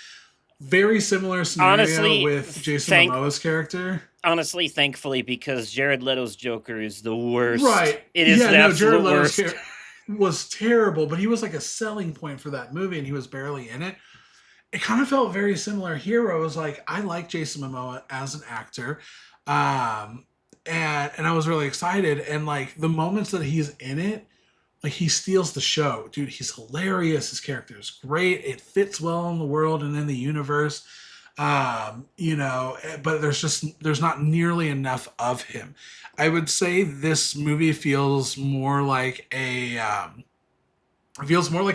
Very similar scenario Honestly, with Jason thank Momoa's character. honestly, thankfully, because Jared Leto's Joker is the worst. Right. It is Yeah, the no, Jared absolute Leto's worst. character was terrible, but he was like a selling point for that movie and he was barely in it. It kind of felt very similar here. Where I was like, I like Jason Momoa as an actor. Um, and I was really excited. And like the moments that he's in it, like he steals the show. Dude, he's hilarious. His character is great. It fits well in the world and in the universe. But there's not nearly enough of him. I would say this movie feels more like a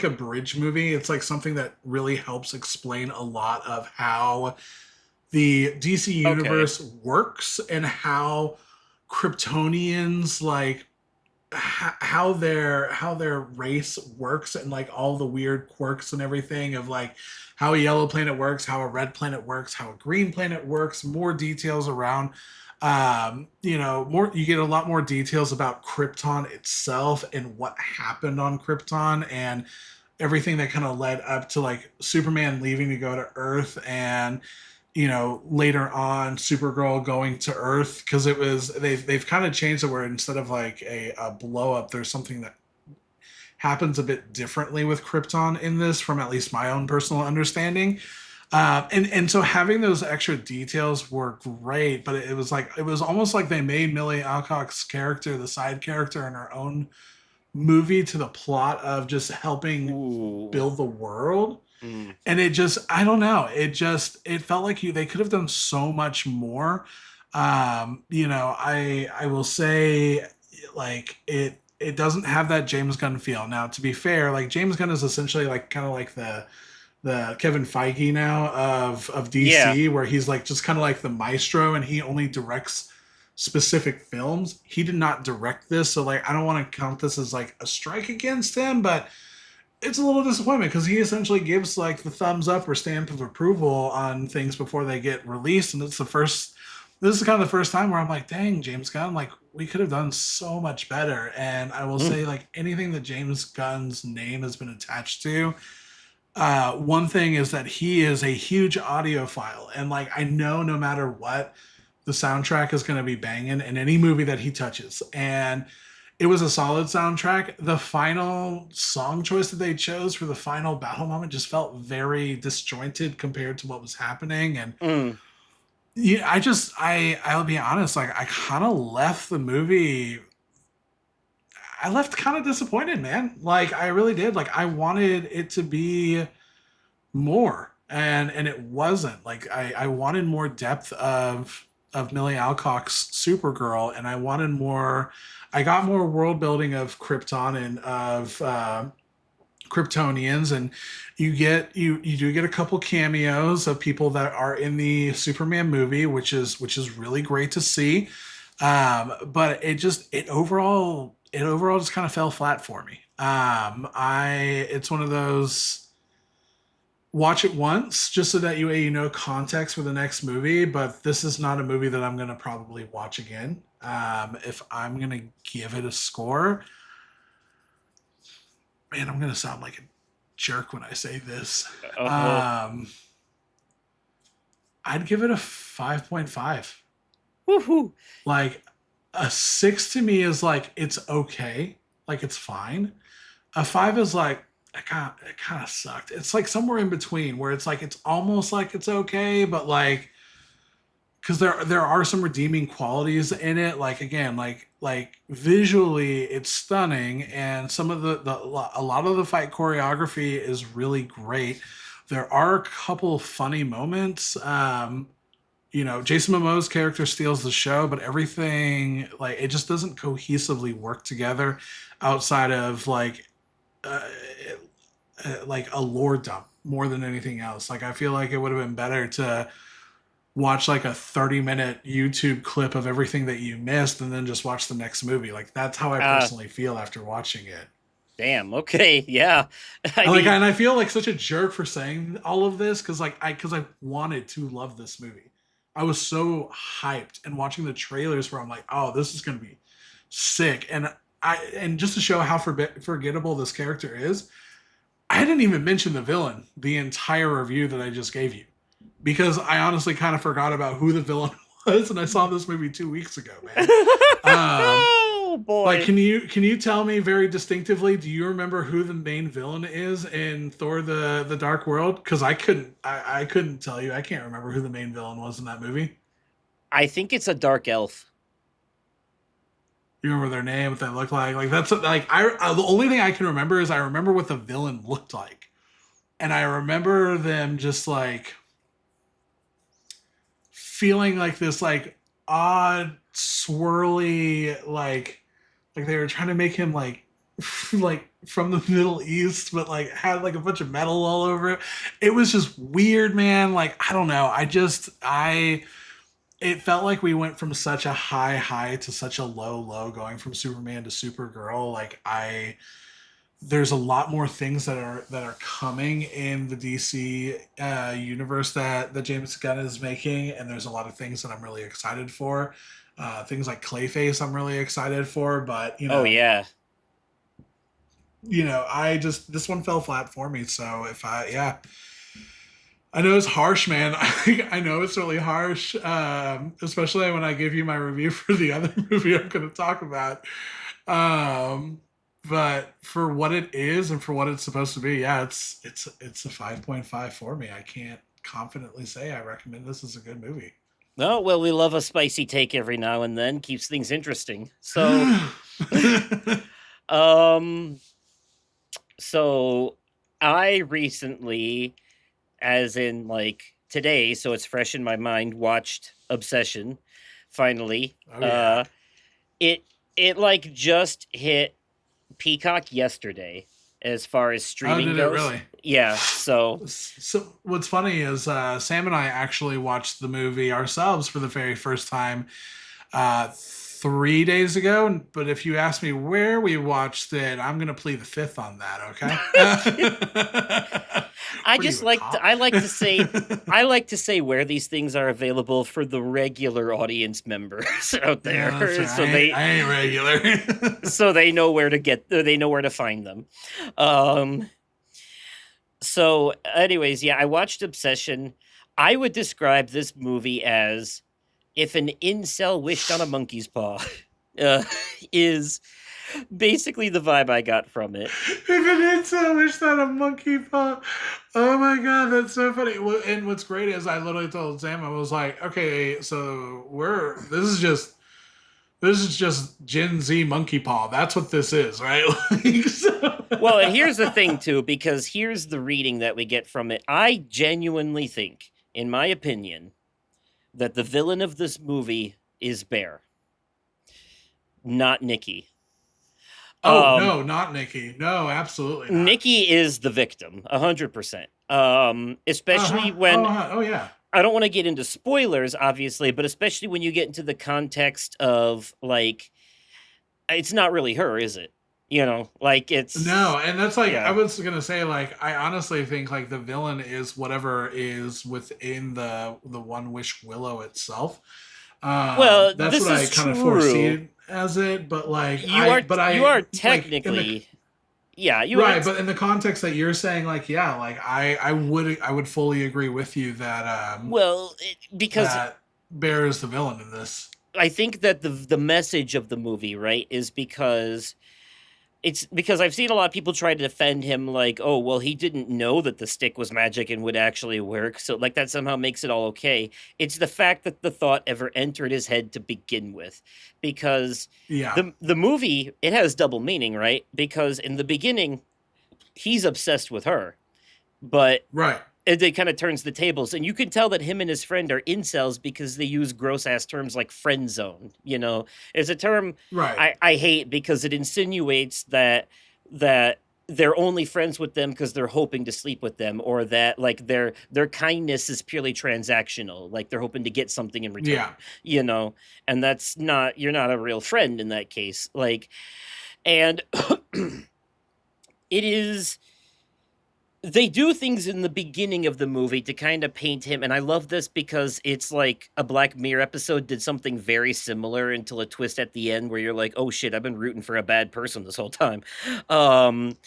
bridge movie. It's like something that really helps explain a lot of how the DC Okay. universe works and how Kryptonians like how their race works and like all the weird quirks and everything of like how a yellow planet works, how a red planet works, how a green planet works, more details around more you get a lot more details about Krypton itself and what happened on Krypton and everything that kind of led up to like Superman leaving to go to Earth and later on Supergirl going to Earth because they've kind of changed it where instead of like a blow up, there's something that happens a bit differently with Krypton in this, from at least my own personal understanding. And so having those extra details were great, but it was almost like they made Millie Alcock's character the side character in her own movie to the plot of just helping Ooh. build the world. Mm. And it just, I don't know, it felt like they could have done so much more. I will say like it doesn't have that James Gunn feel. Now, to be fair, like James Gunn is essentially like kind of like the Kevin Feige now of Yeah. DC, where he's like just kind of like the maestro, and he only directs specific films. He did not direct this, so like I don't want to count this as like a strike against him, but it's a little disappointment because he essentially gives like the thumbs up or stamp of approval on things before they get released, and this is kind of the first time where I'm like, dang, James Gunn, like we could have done so much better. And I will Mm. say, like anything that James Gunn's name has been attached to, one thing is that he is a huge audiophile, and like I know no matter what, the soundtrack is going to be banging in any movie that he touches. And it was a solid soundtrack. The final song choice that they chose for the final battle moment just felt very disjointed compared to what was happening. And Mm. yeah, I'll be honest, like I kind of left the movie. I left kind of disappointed, man. Like I really did. Like I wanted it to be more, and it wasn't. Like I wanted more depth of Millie Alcock's Supergirl, and I wanted more. I got more world building of Krypton and of Kryptonians, and you do get a couple cameos of people that are in the Superman movie, which is really great to see. But it overall just kind of fell flat for me. I It's one of those, watch it once just so that you know context for the next movie, but this is not a movie that I'm going to probably watch again. If I'm going to give it a score, man, I'm going to sound like a jerk when I say this. Oh. um I'd give it a 5.5. Woohoo. Like a 6 to me is like it's okay, like it's fine. A 5 is like it kind of sucked. It's like somewhere in between where it's like it's almost like it's okay, but like because there are some redeeming qualities in it. Like again, like visually, it's stunning, and some of the a lot of the fight choreography is really great. There are a couple funny moments. Jason Momoa's character steals the show, but everything like it just doesn't cohesively work together outside of uh, like a lore dump more than anything else. Like I feel like it would have been better to watch like a 30-minute YouTube clip of everything that you missed and then just watch the next movie. Like that's how I Uh, personally feel after watching it. damn. Okay. Yeah. I And mean, I feel like such a jerk for saying all of this because I wanted to love this movie. I was so hyped and watching the trailers where I'm like, oh, this is gonna be sick. And just to show how forgettable this character is, I didn't even mention the villain the entire review that I just gave you. because I honestly kind of forgot about who the villain was, and I saw this movie 2 weeks ago, man. Um, Oh like, boy. can you tell me very distinctively? Do you remember who the main villain is in Thor: the Dark World? Because I couldn't tell you. I can't remember who the main villain was in that movie. I think it's a dark elf. You remember their name, what they look like? Like that's like the only thing I can remember is I remember what the villain looked like, and I remember them just like feeling like this like odd swirly like they were trying to make him like like from the Middle East, but like had like a bunch of metal all over it. It was just weird, man. Like I don't know. I it felt like we went from such a high to such a low going from Superman to Supergirl. Like I there's a lot more things that are coming in the DC universe that James Gunn is making, and there's a lot of things that I'm really excited for. Things like Clayface, I'm really excited for, but Oh yeah. I just this one fell flat for me. So if I yeah, I know it's harsh, man. I know it's really harsh, especially when I give you my review for the other movie I'm going to talk about. Um, but for what it is and for what it's supposed to be, yeah, it's a 5.5 for me. I can't confidently say I recommend this as a good movie. Oh, well, we love a spicy take every now and then. Keeps things interesting. Um, so I recently, as in like today, so it's fresh in my mind, watched Obsession finally. Oh yeah. It it like just hit Peacock yesterday as far as Oh, streaming did it goes. really? Yeah, so So what's funny is Sam and I actually watched the movie ourselves for the very first time 3 days ago. But if you ask me where we watched it, I'm going to plead the fifth on that. Okay. I What are you, just a cop? I like to say where these things are available for the regular audience members out Yeah, that's there, right. I ain't regular. so they know where to find them. Um, so anyways, yeah, I watched Obsession. I would describe this movie as if an incel wished on a monkey's paw. Uh, is basically the vibe I got from it. If it is so wish that a monkey paw. Oh my god, that's so funny. And what's great is I literally told Sam, I was like, okay, so this is just Gen Z monkey paw. That's what this is, right? Like, Well, and here's the thing too, because here's the reading that we get from it. I genuinely think, in my opinion, that the villain of this movie is Bear, not Nikki. oh Um, no, not Nikki. No, absolutely not. Nikki is the victim, 100%. Especially when Oh yeah. I don't want to get into spoilers, obviously, but especially when you get into the context of like, it's not really her, is it? Like No, and that's like I yeah. was gonna say, like I honestly think like the villain is whatever is within the One Wish Willow itself. Well, That's this what I is kind of true. foresee as it, but like You are like in the technically, yeah, you are. right, but in the context that you're saying, like yeah, like I would fully agree with you Well, because that Bear is the villain in this. I think that the message of the movie, right, is because I've seen a lot of people try to defend him, like, oh, well, he didn't know that the stick was magic and would actually work, so like that somehow makes it all okay. It's the fact that the thought ever entered his head to begin with, because Yeah, the movie, it has double meaning, right? Because in the beginning, he's obsessed with her, but right, it kind of turns the tables, and you can tell that him and his friend are incels because they use gross ass terms like friend zone. It's a term right. I hate because it insinuates that they're only friends with them because they're hoping to sleep with them, or that like their kindness is purely transactional, like they're hoping to get something in Yeah, return. you know and that's not you're not a real friend in that case, like. And it is they do things in the beginning of the movie to kind of paint him, and I love this because it's like a Black Mirror episode did something very similar until a twist at the end where you're like, oh shit, I've been rooting for a bad person this whole time. um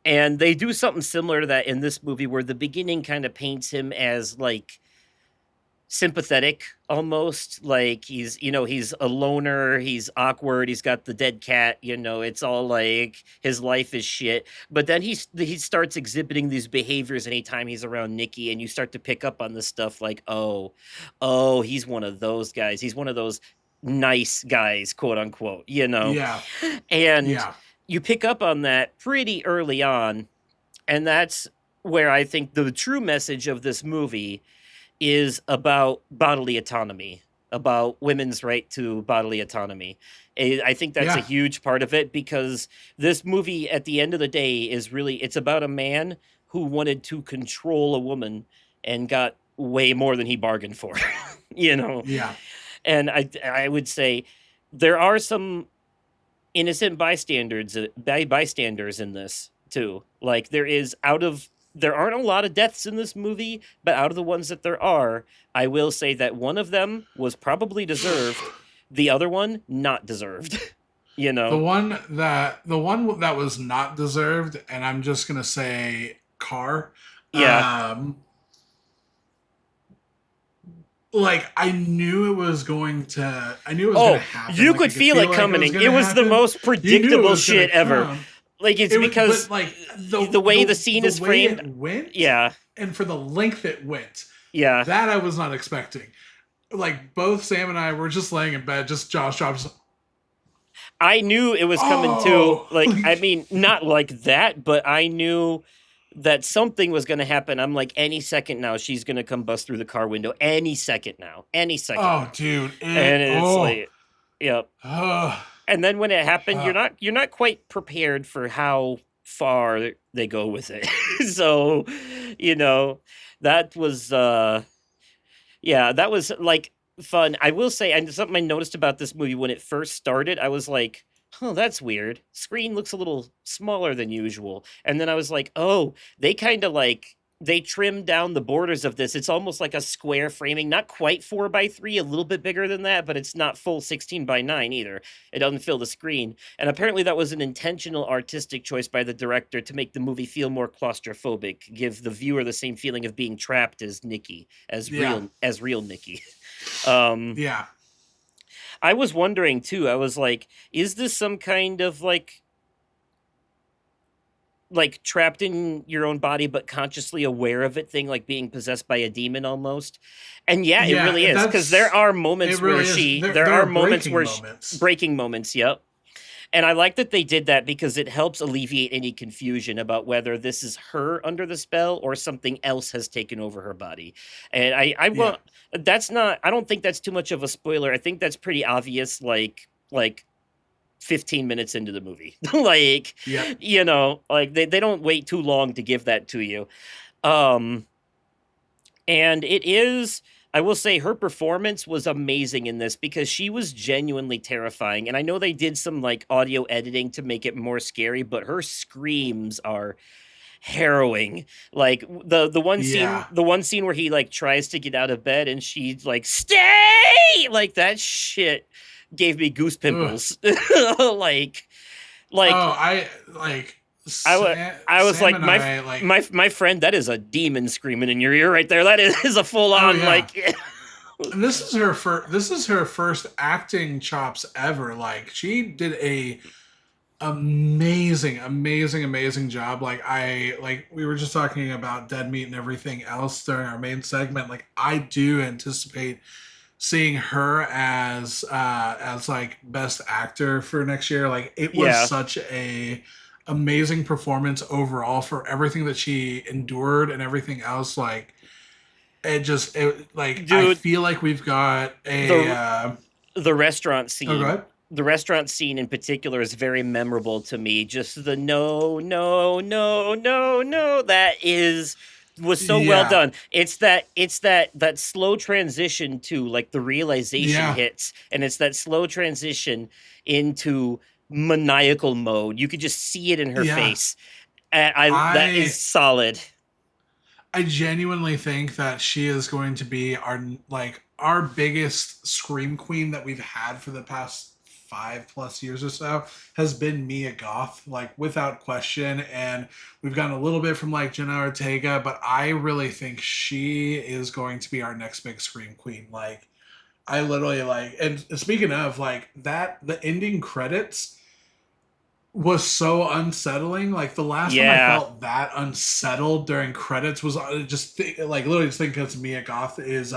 and they do something similar to that in this movie, where the beginning kind of paints him as like sympathetic almost, like he's a loner, he's awkward, he's got the dead cat, it's all like his life is shit, but then he starts exhibiting these behaviors anytime he's around Nikki, and you start to pick up on this stuff like, oh, he's one of those guys, he's one of those nice guys, quote unquote, Yeah. and Yeah. you pick up on that pretty early on, and that's where I think the true message of this movie is about bodily autonomy, about women's right to bodily autonomy. I think that's a Yeah. huge part of it, because this movie at the end of the day is really, it's about a man who wanted to control a woman and got way more than he bargained for, you know. Yeah. And I would say there are some innocent bystanders in this too. Like there aren't a lot of deaths in this movie, but out of the ones that there are, I will say that one of them was probably deserved, the other one not deserved. you know. The one that was not deserved, and I'm just gonna say Car. Yeah. Um, like I knew it was gonna Oh, happen. you Like I could could feel feel it like it was coming. It gonna was the happen. most You knew it predictable was gonna shit ever. come. Like it's It was, because but like the way the scene the is way framed. it went, Yeah. and for the length it went, Yeah. that I was not expecting. Like both Sam and I were just laying in bed, just Josh drops. I knew it was coming too. Oh, Like, I like, mean, not like that, but I knew that something was going to happen. I'm like, any second now, she's going to come bust through the car window. Any second now. Any second oh, now. dude, And it's like, yep. uh, And then when it happened, uh, you're not quite prepared for how far they go with it. So, you know, that was yeah, that was like fun. I will say, and something I noticed about this movie when it first started, I was like, oh, that's weird. Screen looks a little smaller than usual. And then I was like, oh, they kind of like they trimmed down the borders of this. It's almost like a square framing, not quite 4 by 3, a little bit bigger than that, but it's not full 16 by 9 either. It doesn't fill the screen. And apparently that was an intentional artistic choice by the director to make the movie feel more claustrophobic, give the viewer the same feeling of being trapped as Nikki, yeah, as real Nikki. Um, yeah, I was wondering too. I was like, is this some kind of like trapped in your own body but consciously aware of it thing, like being possessed by a demon almost? And yeah, it really yeah. is, because there are moments It where really is. there There are are moments breaking where moments. breaking moments. Yep. And I like that they did that, because it helps alleviate any confusion about whether this is her under the spell or something else has taken over her body. And I Yeah, want that's not, I don't think that's too much of a spoiler. I think that's pretty obvious, like 15 minutes into the movie. Like, yep, like they don't wait too long to give that to you. Um and it is, I will say her performance was amazing in this, because she was genuinely terrifying. And I know they did some like audio editing to make it more scary, but her screams are harrowing. Like yeah. the one scene where he like tries to get out of bed and she's like, "Stay!" Like that shit gave me goose Ugh. pimples. like Oh, like I like I was Sam like, and I like. my friend, that is a demon screaming in your ear right there. That is a full Oh on yeah, like and this is her first. This is her first acting chops ever. Like she did a amazing job. Like we were just talking about Dead Meat and everything else during our main segment. Like I do anticipate seeing her as like best actor for next year. Like it was yeah. such a amazing performance overall for everything that she endured and everything else. Like like I Dude, feel like we've got a the the restaurant oh, go scene ahead. the restaurant scene in particular is very memorable to me. Just the no, no, no, no, no. That is was so well Yeah, done. It's that slow transition to like the realization yeah. hits, and it's that slow transition into maniacal mode. You could just see it in her Yeah, face. And I that is I solid. I genuinely think that she is going to be our biggest scream queen that we've had for the past 5 plus years or so has been Mia Goth, like without question. And we've gotten a little bit from like Jenna Ortega, but I really think she is going to be our next big scream queen. Like I literally like, and speaking of like that, the ending credits was so unsettling. Like the last time I Yeah, felt that unsettled during credits was like literally just thinking it's Mia Goth is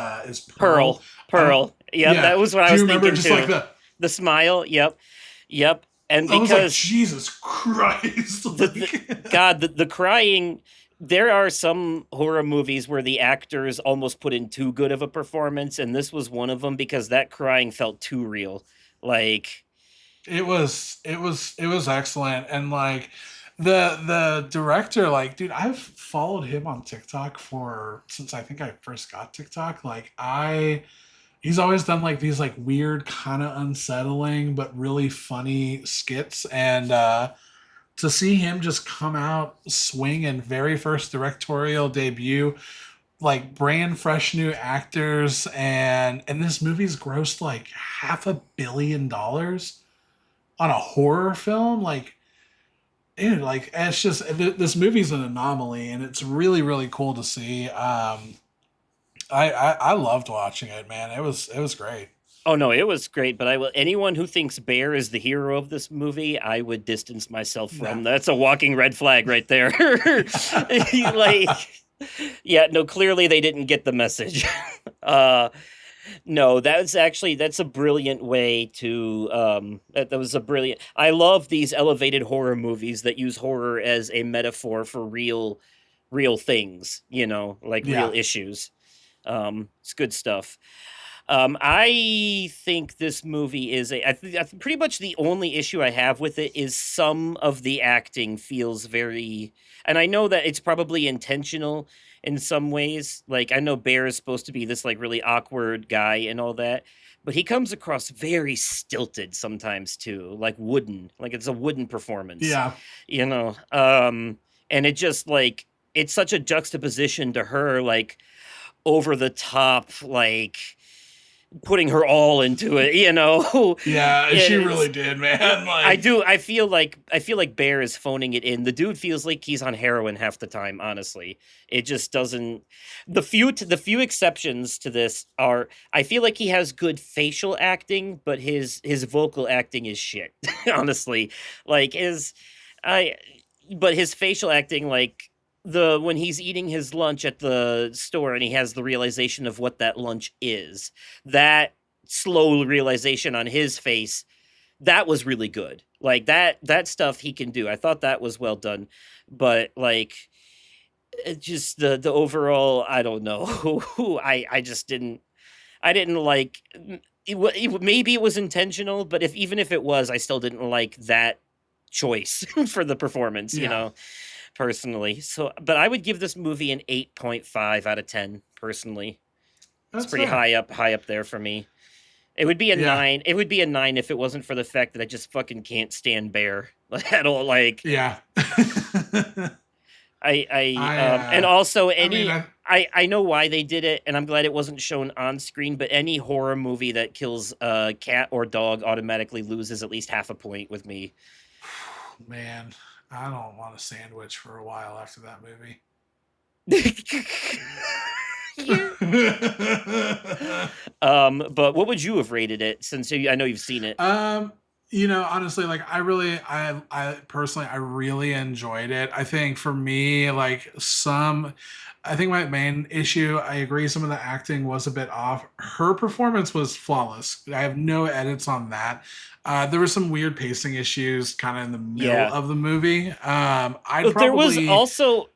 Pearl. Pearl, I don't. Pearl. Yep, Yeah. that was what I Do you was remember thinking just like too. the? The smile. Yep, yep. And I was like, because Jesus Christ! the Like, God, the crying. There are some horror movies where the actors almost put in too good of a performance, and this was one of them because that crying felt too real. Like, it was excellent, and like the director, like, dude, I've followed him on TikTok for since I think I first got TikTok. Like, he's always done like these like weird, kind of unsettling but really funny skits, and to see him just come out swinging, very first directorial debut, like brand fresh new actors, and this movie's grossed like $500 million on a horror film. Like, dude, like it's just this movie's an anomaly, and it's really really cool to see. I loved watching it, man. It was great. oh no, it was great. But I will anyone who thinks Bear is the hero of this movie, I would distance myself No. from. That's a walking red flag right there. Like, yeah, no, clearly they didn't get the message. uh No, that's a brilliant way to that was a brilliant. I love these elevated horror movies that use horror as a metaphor for real things, like real Yeah, issues. It's good stuff. I think this movie is I think pretty much the only issue I have with it is some of the acting feels very, and I know that it's probably intentional in some ways. Like I know Bear is supposed to be this like really awkward guy and all that, but he comes across very stilted sometimes too, like wooden, like it's a wooden performance, yeah, you know. And it just like it's such a juxtaposition to her like over the top like putting her all into it. yeah. She It's really did, man. I Like, do I feel like Bear is phoning it in. The dude feels like he's on heroin half the time, honestly. It just doesn't. The few exceptions to this are I feel like he has good facial acting, but his vocal acting is shit, honestly. Like I but his facial acting, like the when he's eating his lunch at the store and he has the realization of what that lunch is, that slow realization on his face, that was really good. Like that stuff he can do. I thought that was well done. But like it just the overall, I don't know. I just didn't like maybe it was intentional, but if even if it was, I still didn't like that choice for the performance, yeah, personally. So, but I would give this movie an 8.5 out of 10 personally. It's that's pretty fair. high up there for me. It would be a Yeah, 9. It would be a 9 if it wasn't for the fact that I just fucking can't stand Bear at all. Like yeah. and also I mean, I know why they did it, and I'm glad it wasn't shown on screen, but any horror movie that kills a cat or dog automatically loses at least half a point with me. man, I don't want a sandwich for a while after that movie. Yeah. But what would you have rated it since I know you've seen it? um, honestly, like I personally, I really enjoyed it. I think for me, like I think my main issue, I agree, some of the acting was a bit off. Her performance was flawless. I have no edits on that. There were some weird pacing issues kind of in the middle Yeah. of the movie. I'd But there was probably, also,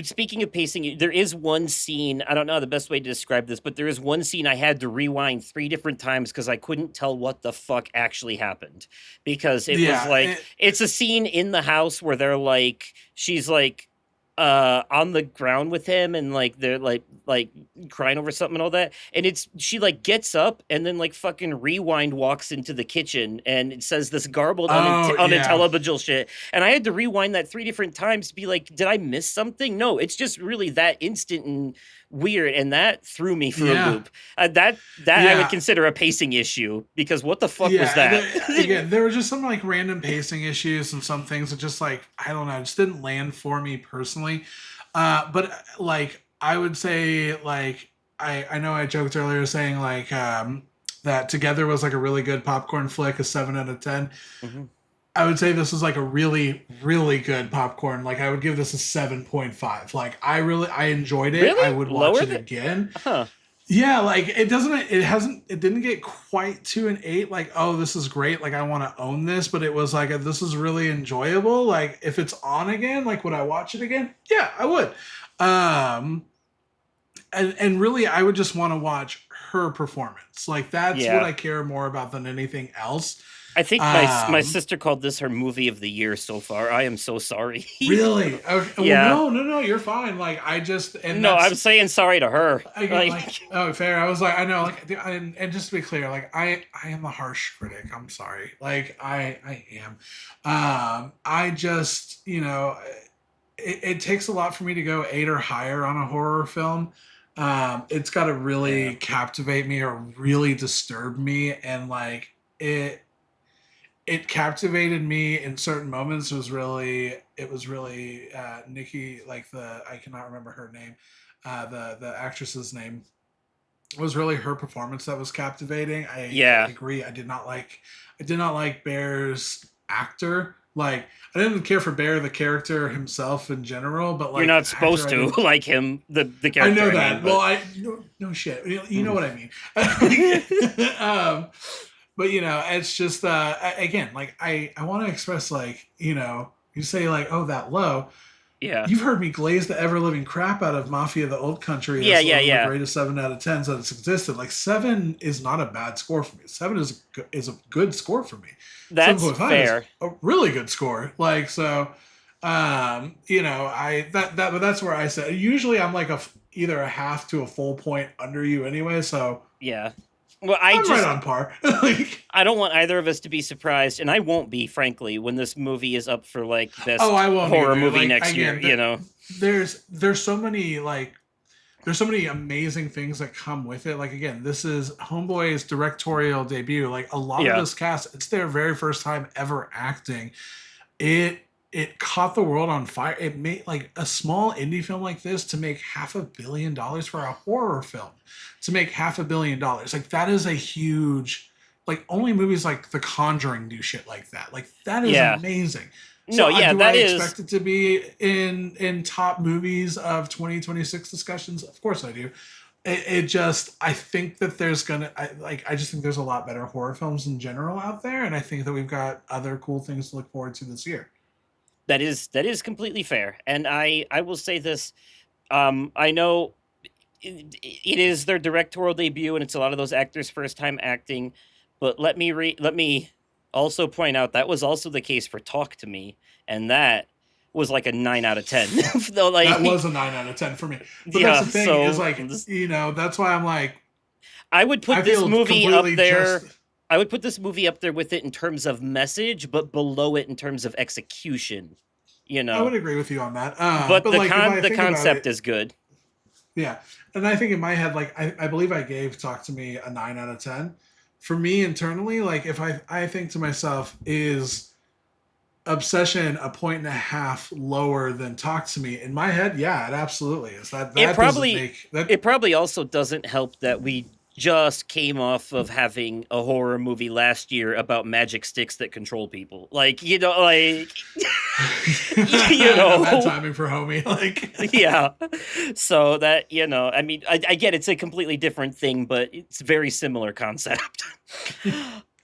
speaking of pacing, there is one scene. I don't know the best way to describe this, but there is one scene I had to rewind 3 different times because I couldn't tell what the fuck actually happened. Because it was yeah, like, it's a scene in the house where she's like, on the ground with him, and like they're like crying over something and all that, and it's she like gets up and then like fucking rewind walks into the kitchen and it says this garbled Oh yeah, unintelligible shit, and I had to rewind that 3 different times to be like, did I miss something? No, it's just really that instant and weird, and that threw me for a yeah, loop. That I would yeah. consider a pacing issue, because what the fuck was Yeah, that? again, there were just some like random pacing issues and some things that just like I don't know, just didn't land for me personally. But like I would say like I know I joked earlier saying like that Together was like a really good popcorn flick, a 7 out of 10. Mhm. I would say this is like a really really good popcorn. Like I would give this a 7.5. Like I enjoyed it. I Really would watch lower it than, again. huh? Yeah, like it didn't get quite to an 8, like, oh, this is great, like I want to own this, but it was like this is really enjoyable. Like if it's on again, like would I watch it again? Yeah, I would. Um and really I would just want to watch her performance. Like that's what Yeah. I care more about than anything else. I think my Um sister called this her movie of the year so far. I am so sorry. Really? Okay, well, Yeah. no, you're fine. Like I just and No, I'm that's saying sorry to her. again, Like, like, oh, fair. I was like, I know, like, and just to be clear, like, I am a harsh critic. I'm sorry. Like, I am. I just, it takes a lot for me to go 8 or higher on a horror film. It's got to yeah. really captivate me or really disturb me, and like it captivated me in certain moments. It was really Nikki, like the I cannot remember her name, the actress's name. It was really her performance that was captivating. I Yeah. agree. I did not like Bear's actor. Like I didn't care for Bear the character himself in general, but You're like not the actor supposed I to didn't. like him, the I character, know I mean, that. Well, but I no shit. You know Mhm. what I mean. But it's just again, like I want to express, like, you say like, oh, that low. Yeah. You've heard me glaze the ever living crap out of Mafia the Old Country Yeah, as yeah, one of the yeah. greatest 7 out of 10s that's existed. Like 7 is not a bad score for me. 7 is a good score for me. That's 7.5 is fair. a really good score. Like so, I but that's where I said usually I'm like either a half to a full point under you anyway. So Yeah. Well, I'm right on par. Like, I don't want either of us to be surprised, and I won't be, frankly, when this movie is up for like oh, best I won't horror either. movie Like next year, again, you know. there's so many like there's so many amazing things that come with it. Like again, this is Homeboy's directorial debut. Like a lot of Yeah. this cast, it's their very first time ever acting. It caught the world on fire. It made like a small indie film like this to make $500 million for a horror film. To make $500 million, like that is a huge. Like only movies like The Conjuring do shit like that. Like that is Yeah. amazing. So No, yeah, do I that is expect it to be in top movies of 2026 discussions? Of course I do. It just I think that I just think there's a lot better horror films in general out there, and I think that we've got other cool things to look forward to this year. that is completely fair. And I will say this, I know it is their directorial debut and it's a lot of those actors' first time acting, but let me also point out that was also the case for Talk to Me, and that was like a 9 out of 10. Though, That was like, a 9 out of 10 for me. But that's yeah, the thing is so like, that's why I'm like, I would I put this feel movie up completely just. there. I would put this movie up there with it in terms of message, but below it in terms of execution, you I would know. agree with you on that. But But like, if I the think about concept it, is good. yeah. And I think in my head, like, I believe I gave Talk to Me a 9 out of 10. For me internally, like, if I think to myself, is Obsession a point and a half lower than Talk to Me? In my head, yeah, it absolutely is. It That doesn't probably make that. it probably also doesn't help that we just came off of having a horror movie last year about magic sticks that control people. Like, Bad know, timing for homie. Like, yeah. So that, I mean, I get it's a completely different thing, but it's very similar concept.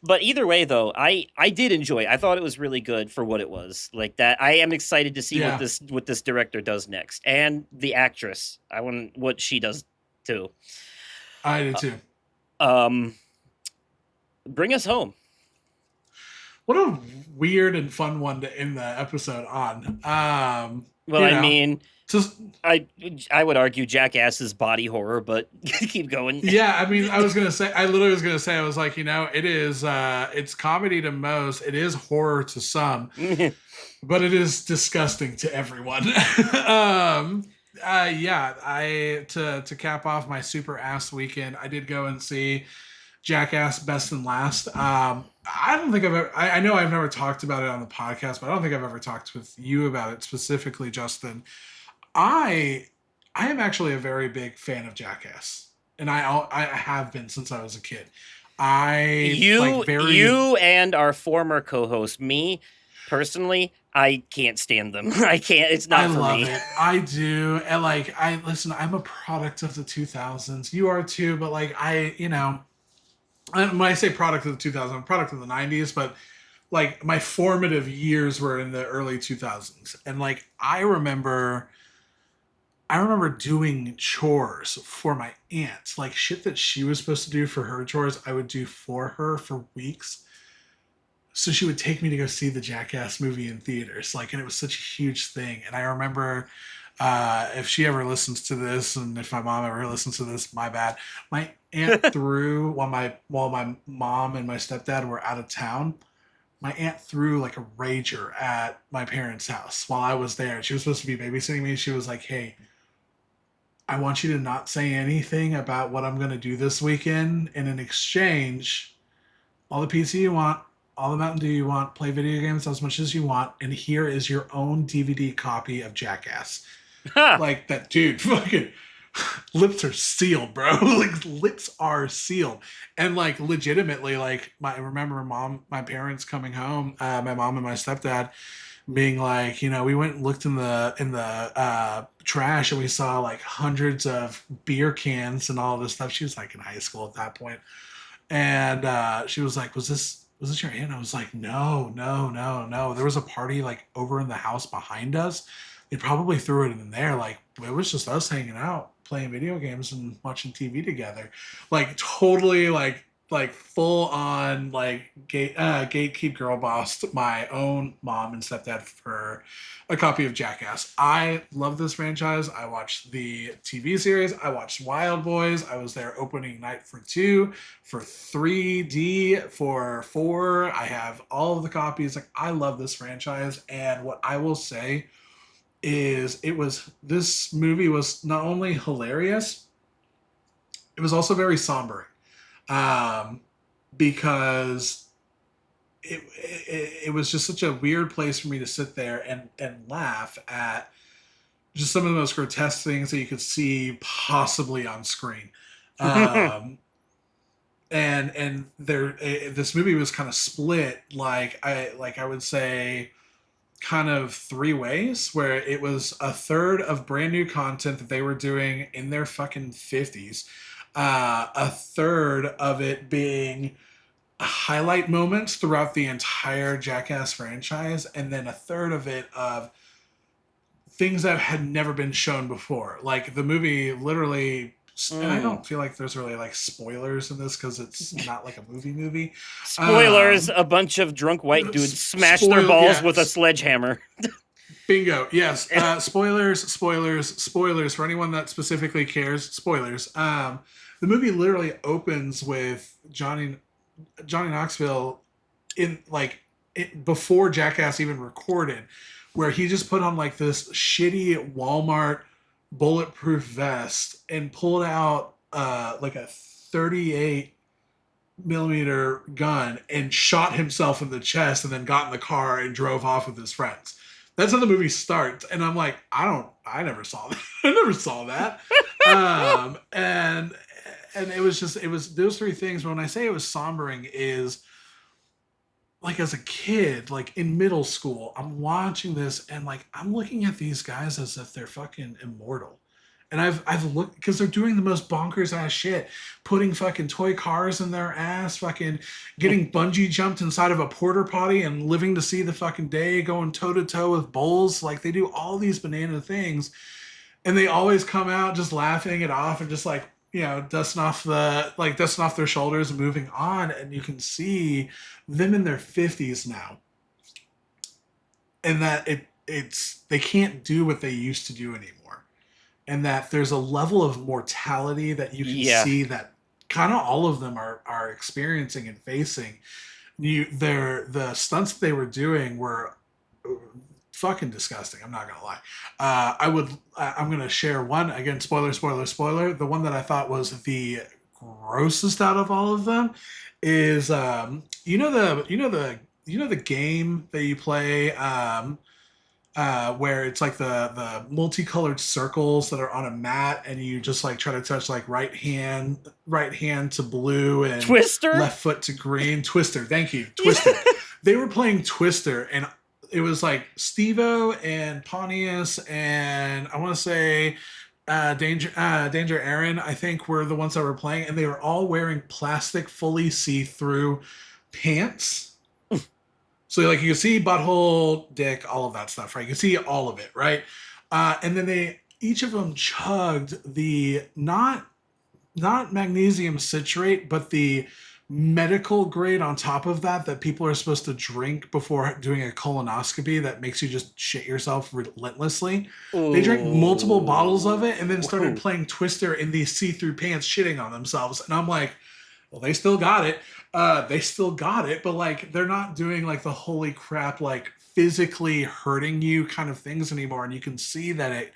But either way, though, I did enjoy it. I thought it was really good for what it was. Like that, I am excited to see yeah, what this director does next, and the actress. I want what she does too. I did Uh, too. Um, bring us home. What a weird and fun one to end the episode on. Well, I mean, Just I I would argue Jackass is body horror, but keep going. yeah, I mean, I was gonna say, I literally was gonna say, I was like, it is, it's comedy to most, it is horror to some, but it is disgusting to everyone. um, yeah, I to cap off my super ass weekend, I did go and see Jackass Best and Last. I don't think I've ever, I know I've never talked about it on the podcast, but I don't think I've ever talked with you about it specifically, Justin. I I am actually a very big fan of Jackass, and I have been since I was a kid. I like very You and our former co-host, me personally, I can't stand them. I can't. It's I not for love me. it. I do. And like I listen, I'm a product of the 2000s. You are too, but like when I say product of the 2000s, I'm a product of the 90s, but like my formative years were in the early 2000s. And like I remember doing chores for my aunt, like shit that she was supposed to do for her chores, I would do for her for weeks. So she would take me to go see the Jackass movie in theaters, like, and it was such a huge thing. And I remember, if she ever listens to this, and if my mom ever listens to this, my bad. My aunt threw while my mom and my stepdad were out of town. My aunt threw like a rager at my parents' house while I was there. She was supposed to be babysitting me. She was like, "Hey, I want you to not say anything about what I'm going to do this weekend. And in exchange, all the pizza you want, all the Mountain Dew you want, play video games as much as you want, and here is your own DVD copy of Jackass." Ha! Like that dude, fucking lips are sealed, bro. Like lips are sealed, and like legitimately, like I remember my parents coming home, my mom and my stepdad being like, we went and looked in the trash, and we saw like hundreds of beer cans and all this stuff. She was like in high school at that point, and she was like, "Was this your aunt?" I was like, "No, no, no, no. There was a party like over in the house behind us. They probably threw it in there. Like it was just us hanging out, playing video games and watching TV together. Like totally like full on like gatekeep girl boss my own mom and stepdad for a copy of Jackass. I love this franchise. I watched the TV series. I watched Wild Boys. I was there opening night for 2, for 3D, for 4. I have all of the copies. Like I love this franchise, and what I will say is this movie was not only hilarious, it was also very somber. Um, because it was just such a weird place for me to sit there and laugh at just some of the most grotesque things that you could see possibly on screen. Um, and this movie was kind of split, like I would say kind of 3 ways, where it was a third of brand new content that they were doing in their fucking 50s, a third of it being highlight moments throughout the entire Jackass franchise, and then a third of it of things that had never been shown before. Like the movie literally, and I Mm. don't feel like there's really like spoilers in this because it's not like a movie. Spoilers: Um, a bunch of drunk white dudes smash their spoil, balls yeah, with a sledgehammer. bingo, yes. Spoilers for anyone that specifically cares. Spoilers. The movie literally opens with Johnny Knoxville in like before Jackass even recorded, where he just put on like this shitty Walmart bulletproof vest and pulled out like a 38 millimeter gun and shot himself in the chest, and then got in the car and drove off with his friends. That's how the movie starts, and I'm like, I never saw that. I never saw that. And it was those 3 things. But when I say it was sombering, is like as a kid, like in middle school, I'm watching this and like I'm looking at these guys as if they're fucking immortal. And I've looked because they're doing the most bonkers ass shit, putting fucking toy cars in their ass, fucking getting bungee jumped inside of a porter potty and living to see the fucking day, going toe to toe with bulls. Like they do all these banana things, and they always come out just laughing it off and just like dusting off their shoulders and moving on. And you can see them in their 50s now, and that it's they can't do what they used to do anymore. and that there's a level of mortality that you can Yeah. see that kind of all of them are experiencing and facing. The stunts they were doing were fucking disgusting. I'm not gonna lie. I'm gonna share one again. Spoiler, spoiler, spoiler. The one that I thought was the grossest out of all of them is the game that you play where it's like the multicolored circles that are on a mat, and you just like try to touch like right hand to blue and Twister? left foot to green. Twister, thank you, Twister. They were playing Twister, and it was like Stevo and Pontius, and I want to say Danger Aaron, I think, were the ones that were playing, and they were all wearing plastic, fully see-through pants. So like you can see butthole, dick, all of that stuff, right? You can see all of it, right? And then they each of them chugged the not magnesium citrate, but the medical grade on top of that people are supposed to drink before doing a colonoscopy that makes you just shit yourself relentlessly. They drank multiple bottles of it and then started Ooh. playing Twister in these see-through pants, shitting on themselves. And I'm like, well, they still got it. They still got it, but like they're not doing like the holy crap, like physically hurting you kind of things anymore. And you can see that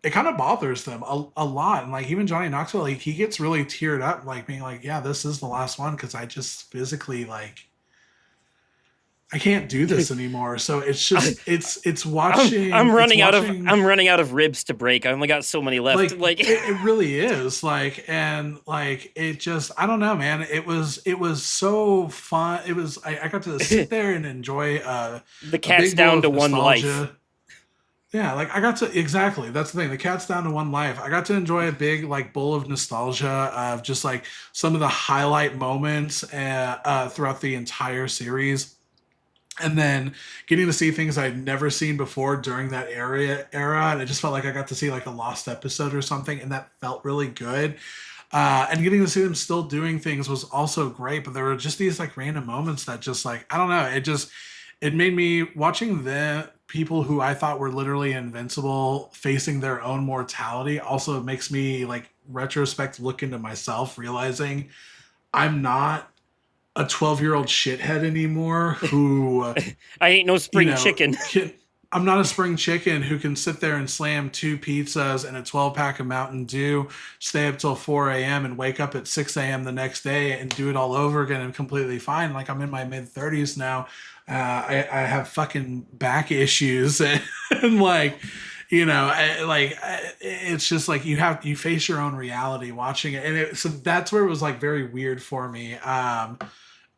it kind of bothers them a lot. And like even Johnny Knoxville, like he gets really teared up, like being like, yeah, this is the last one because I just physically like I can't do this anymore. So it's just it's watching. I'm running out of ribs to break. I only got so many left. Like it really is like, and like it just I don't know, man. It was so fun. I got to sit there and enjoy the a cat's big bowl down of to one nostalgia. life. Yeah, like I got to exactly. That's the thing. The cat's down to one life. I got to enjoy a big like bowl of nostalgia of just like some of the highlight moments throughout the entire series, and then getting to see things I'd never seen before during that era, and it just felt like I got to see like a lost episode or something, and that felt really good. And getting to see them still doing things was also great, but there were just these like random moments that just like I don't know, it made me watching the people who I thought were literally invincible facing their own mortality also makes me like retrospect look into myself, realizing I'm not a 12-year-old shithead anymore who I ain't no you spring know, chicken. I'm not a spring chicken who can sit there and slam two pizzas and a 12-pack of Mountain Dew, stay up till 4 a.m. and wake up at 6 a.m. the next day and do it all over again and completely fine. Like I'm in my mid 30s now. I have fucking back issues and like, it's just like you face your own reality watching it. And so that's where it was like very weird for me.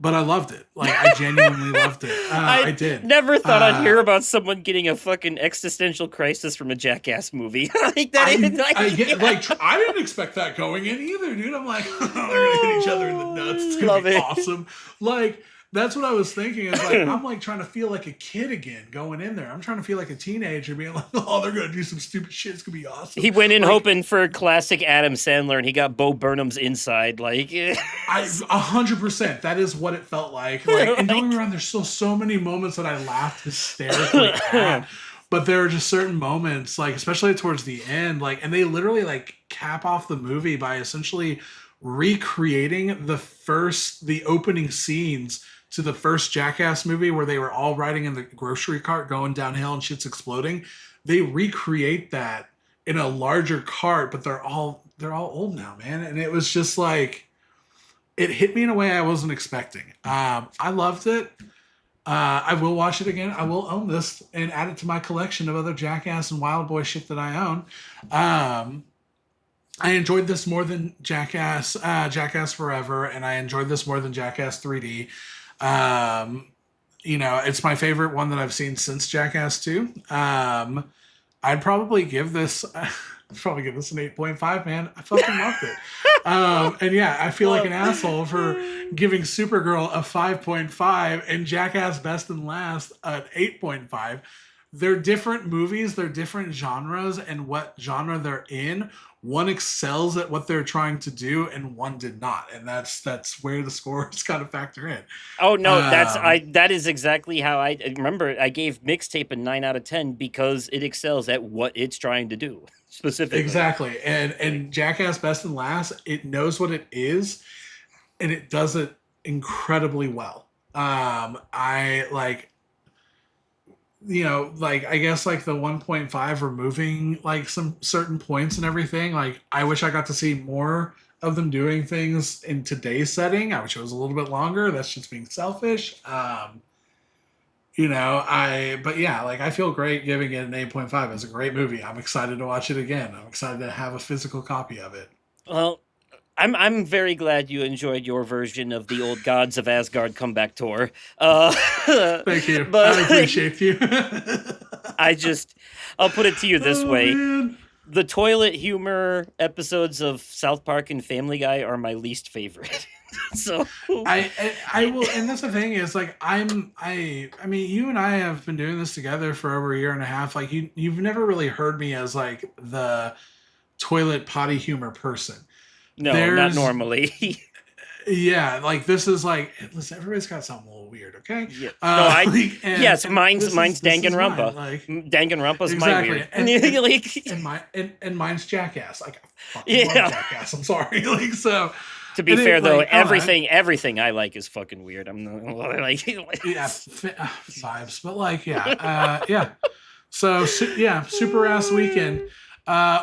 But I loved it. Like I genuinely loved it. I I did. never thought I'd hear Uh, about someone getting a fucking existential crisis from a Jackass movie. Like that is I get like, like I didn't expect that going in either, dude. I'm like, they're gonna hit each other in the nuts. It's gonna love be it. awesome. Like that's what I was thinking. Is like I'm like trying to feel like a kid again going in there. I'm trying to feel like a teenager, being like, oh, they're gonna do some stupid shit. It's gonna be awesome. He went in Like hoping for classic Adam Sandler, and he got Bo Burnham's inside. Like, I 100%. That is what it felt like. Like, and don't get me like wrong, there's still so many moments that I laughed hysterically at. But there are just certain moments, like especially towards the end, like, and they literally like cap off the movie by essentially recreating the opening scenes to the first Jackass movie where they were all riding in the grocery cart going downhill and shit's exploding. They recreate that in a larger cart, but they're all old now, man. And it was just like it hit me in a way I wasn't expecting. I loved it. I will watch it again. I will own this and add it to my collection of other Jackass and Wild Boy shit that I own. I enjoyed this more than Jackass Forever, and I enjoyed this more than Jackass 3D. It's my favorite one that I've seen since Jackass 2. I'd probably give this. Probably give this an 8.5, man. I fucking loved it. And yeah, I feel like an asshole for giving Supergirl a 5.5 and Jackass Best and Last at 8.5. they're different movies, they're different genres, and what genre they're in. One excels at what they're trying to do, and one did not, and that's where the scores kind of factor in. Oh no, Um, that is exactly how I remember. I gave Mixtape a 9 out of 10 because it excels at what it's trying to do specifically. exactly, and Like, Jackass Best and Last, it knows what it is, and it does it incredibly well. I like, like, I guess like the 1.5 removing like some certain points and everything. Like, I wish I got to see more of them doing things in today's setting. I wish it was a little bit longer. That's just being selfish. But yeah, like, I feel great giving it an 8.5. It's a great movie. I'm excited to watch it again. I'm excited to have a physical copy of it. well, I'm very glad you enjoyed your version of the old Gods of Asgard comeback tour. Uh, Thank you. but I appreciate you. I just I'll put it to you this Oh way. man. The toilet humor episodes of South Park and Family Guy are my least favorite. So I will, and that's the thing is, like, I mean, you and I have been doing this together for over a year and a half. Like, you've never really heard me as like the toilet potty humor person. no, not There's normally. Yeah, like, this is like, listen, everybody's got something a little weird, okay? Yeah. No, Like, yes, and mine's this is mine. Danganronpa. Like, Danganronpa's my exactly, weird. Like, and mine's Jackass. Like, I fucking love yeah. Jackass. I'm sorry. Like, so, To be and fair it, though, like, I don't know. everything I like is fucking weird. I'm not like Yeah, vibes, but like, yeah, yeah. So, yeah, super ass weekend.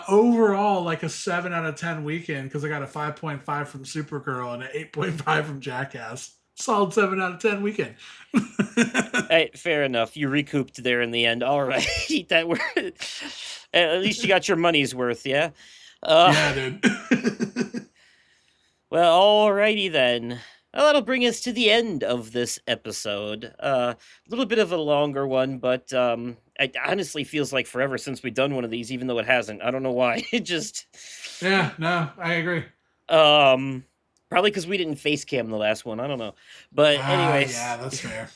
Overall, like a 7 out of 10 weekend, because I got a 5.5 from Supergirl and an 8.5 from Jackass. Solid 7 out of 10 weekend. Hey, fair enough. You recouped there in the end. All right, that were at least you got your money's worth. Yeah. Uh, Yeah, dude. well, alrighty then. Well, that'll bring us to the end of this episode. A little bit of a longer one, but it honestly feels like forever since we've done one of these, even though it hasn't. I don't know why. It just Yeah, no, I agree. um probably because we didn't face cam the last one. I don't know, but Yeah, anyways. that's fair.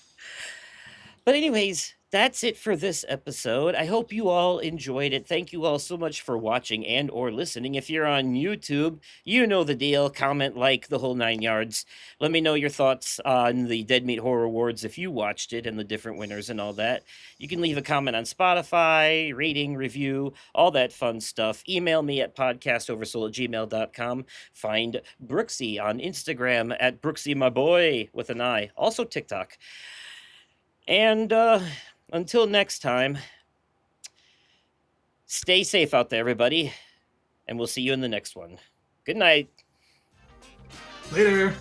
But anyways, that's it for this episode. I hope you all enjoyed it. Thank you all so much for watching and or listening. If you're on YouTube, you know the deal. Comment, like, the whole 9 yards. Let me know your thoughts on the Dead Meat Horror Awards if you watched it and the different winners and all that. You can leave a comment on Spotify, rating, review, all that fun stuff. Email me at podcastoversoul@gmail.com. Find Brooksy on Instagram at Brooksy my boy with an I. Also TikTok. And until next time, stay safe out there, everybody, and we'll see you in the next one. Good night. Later.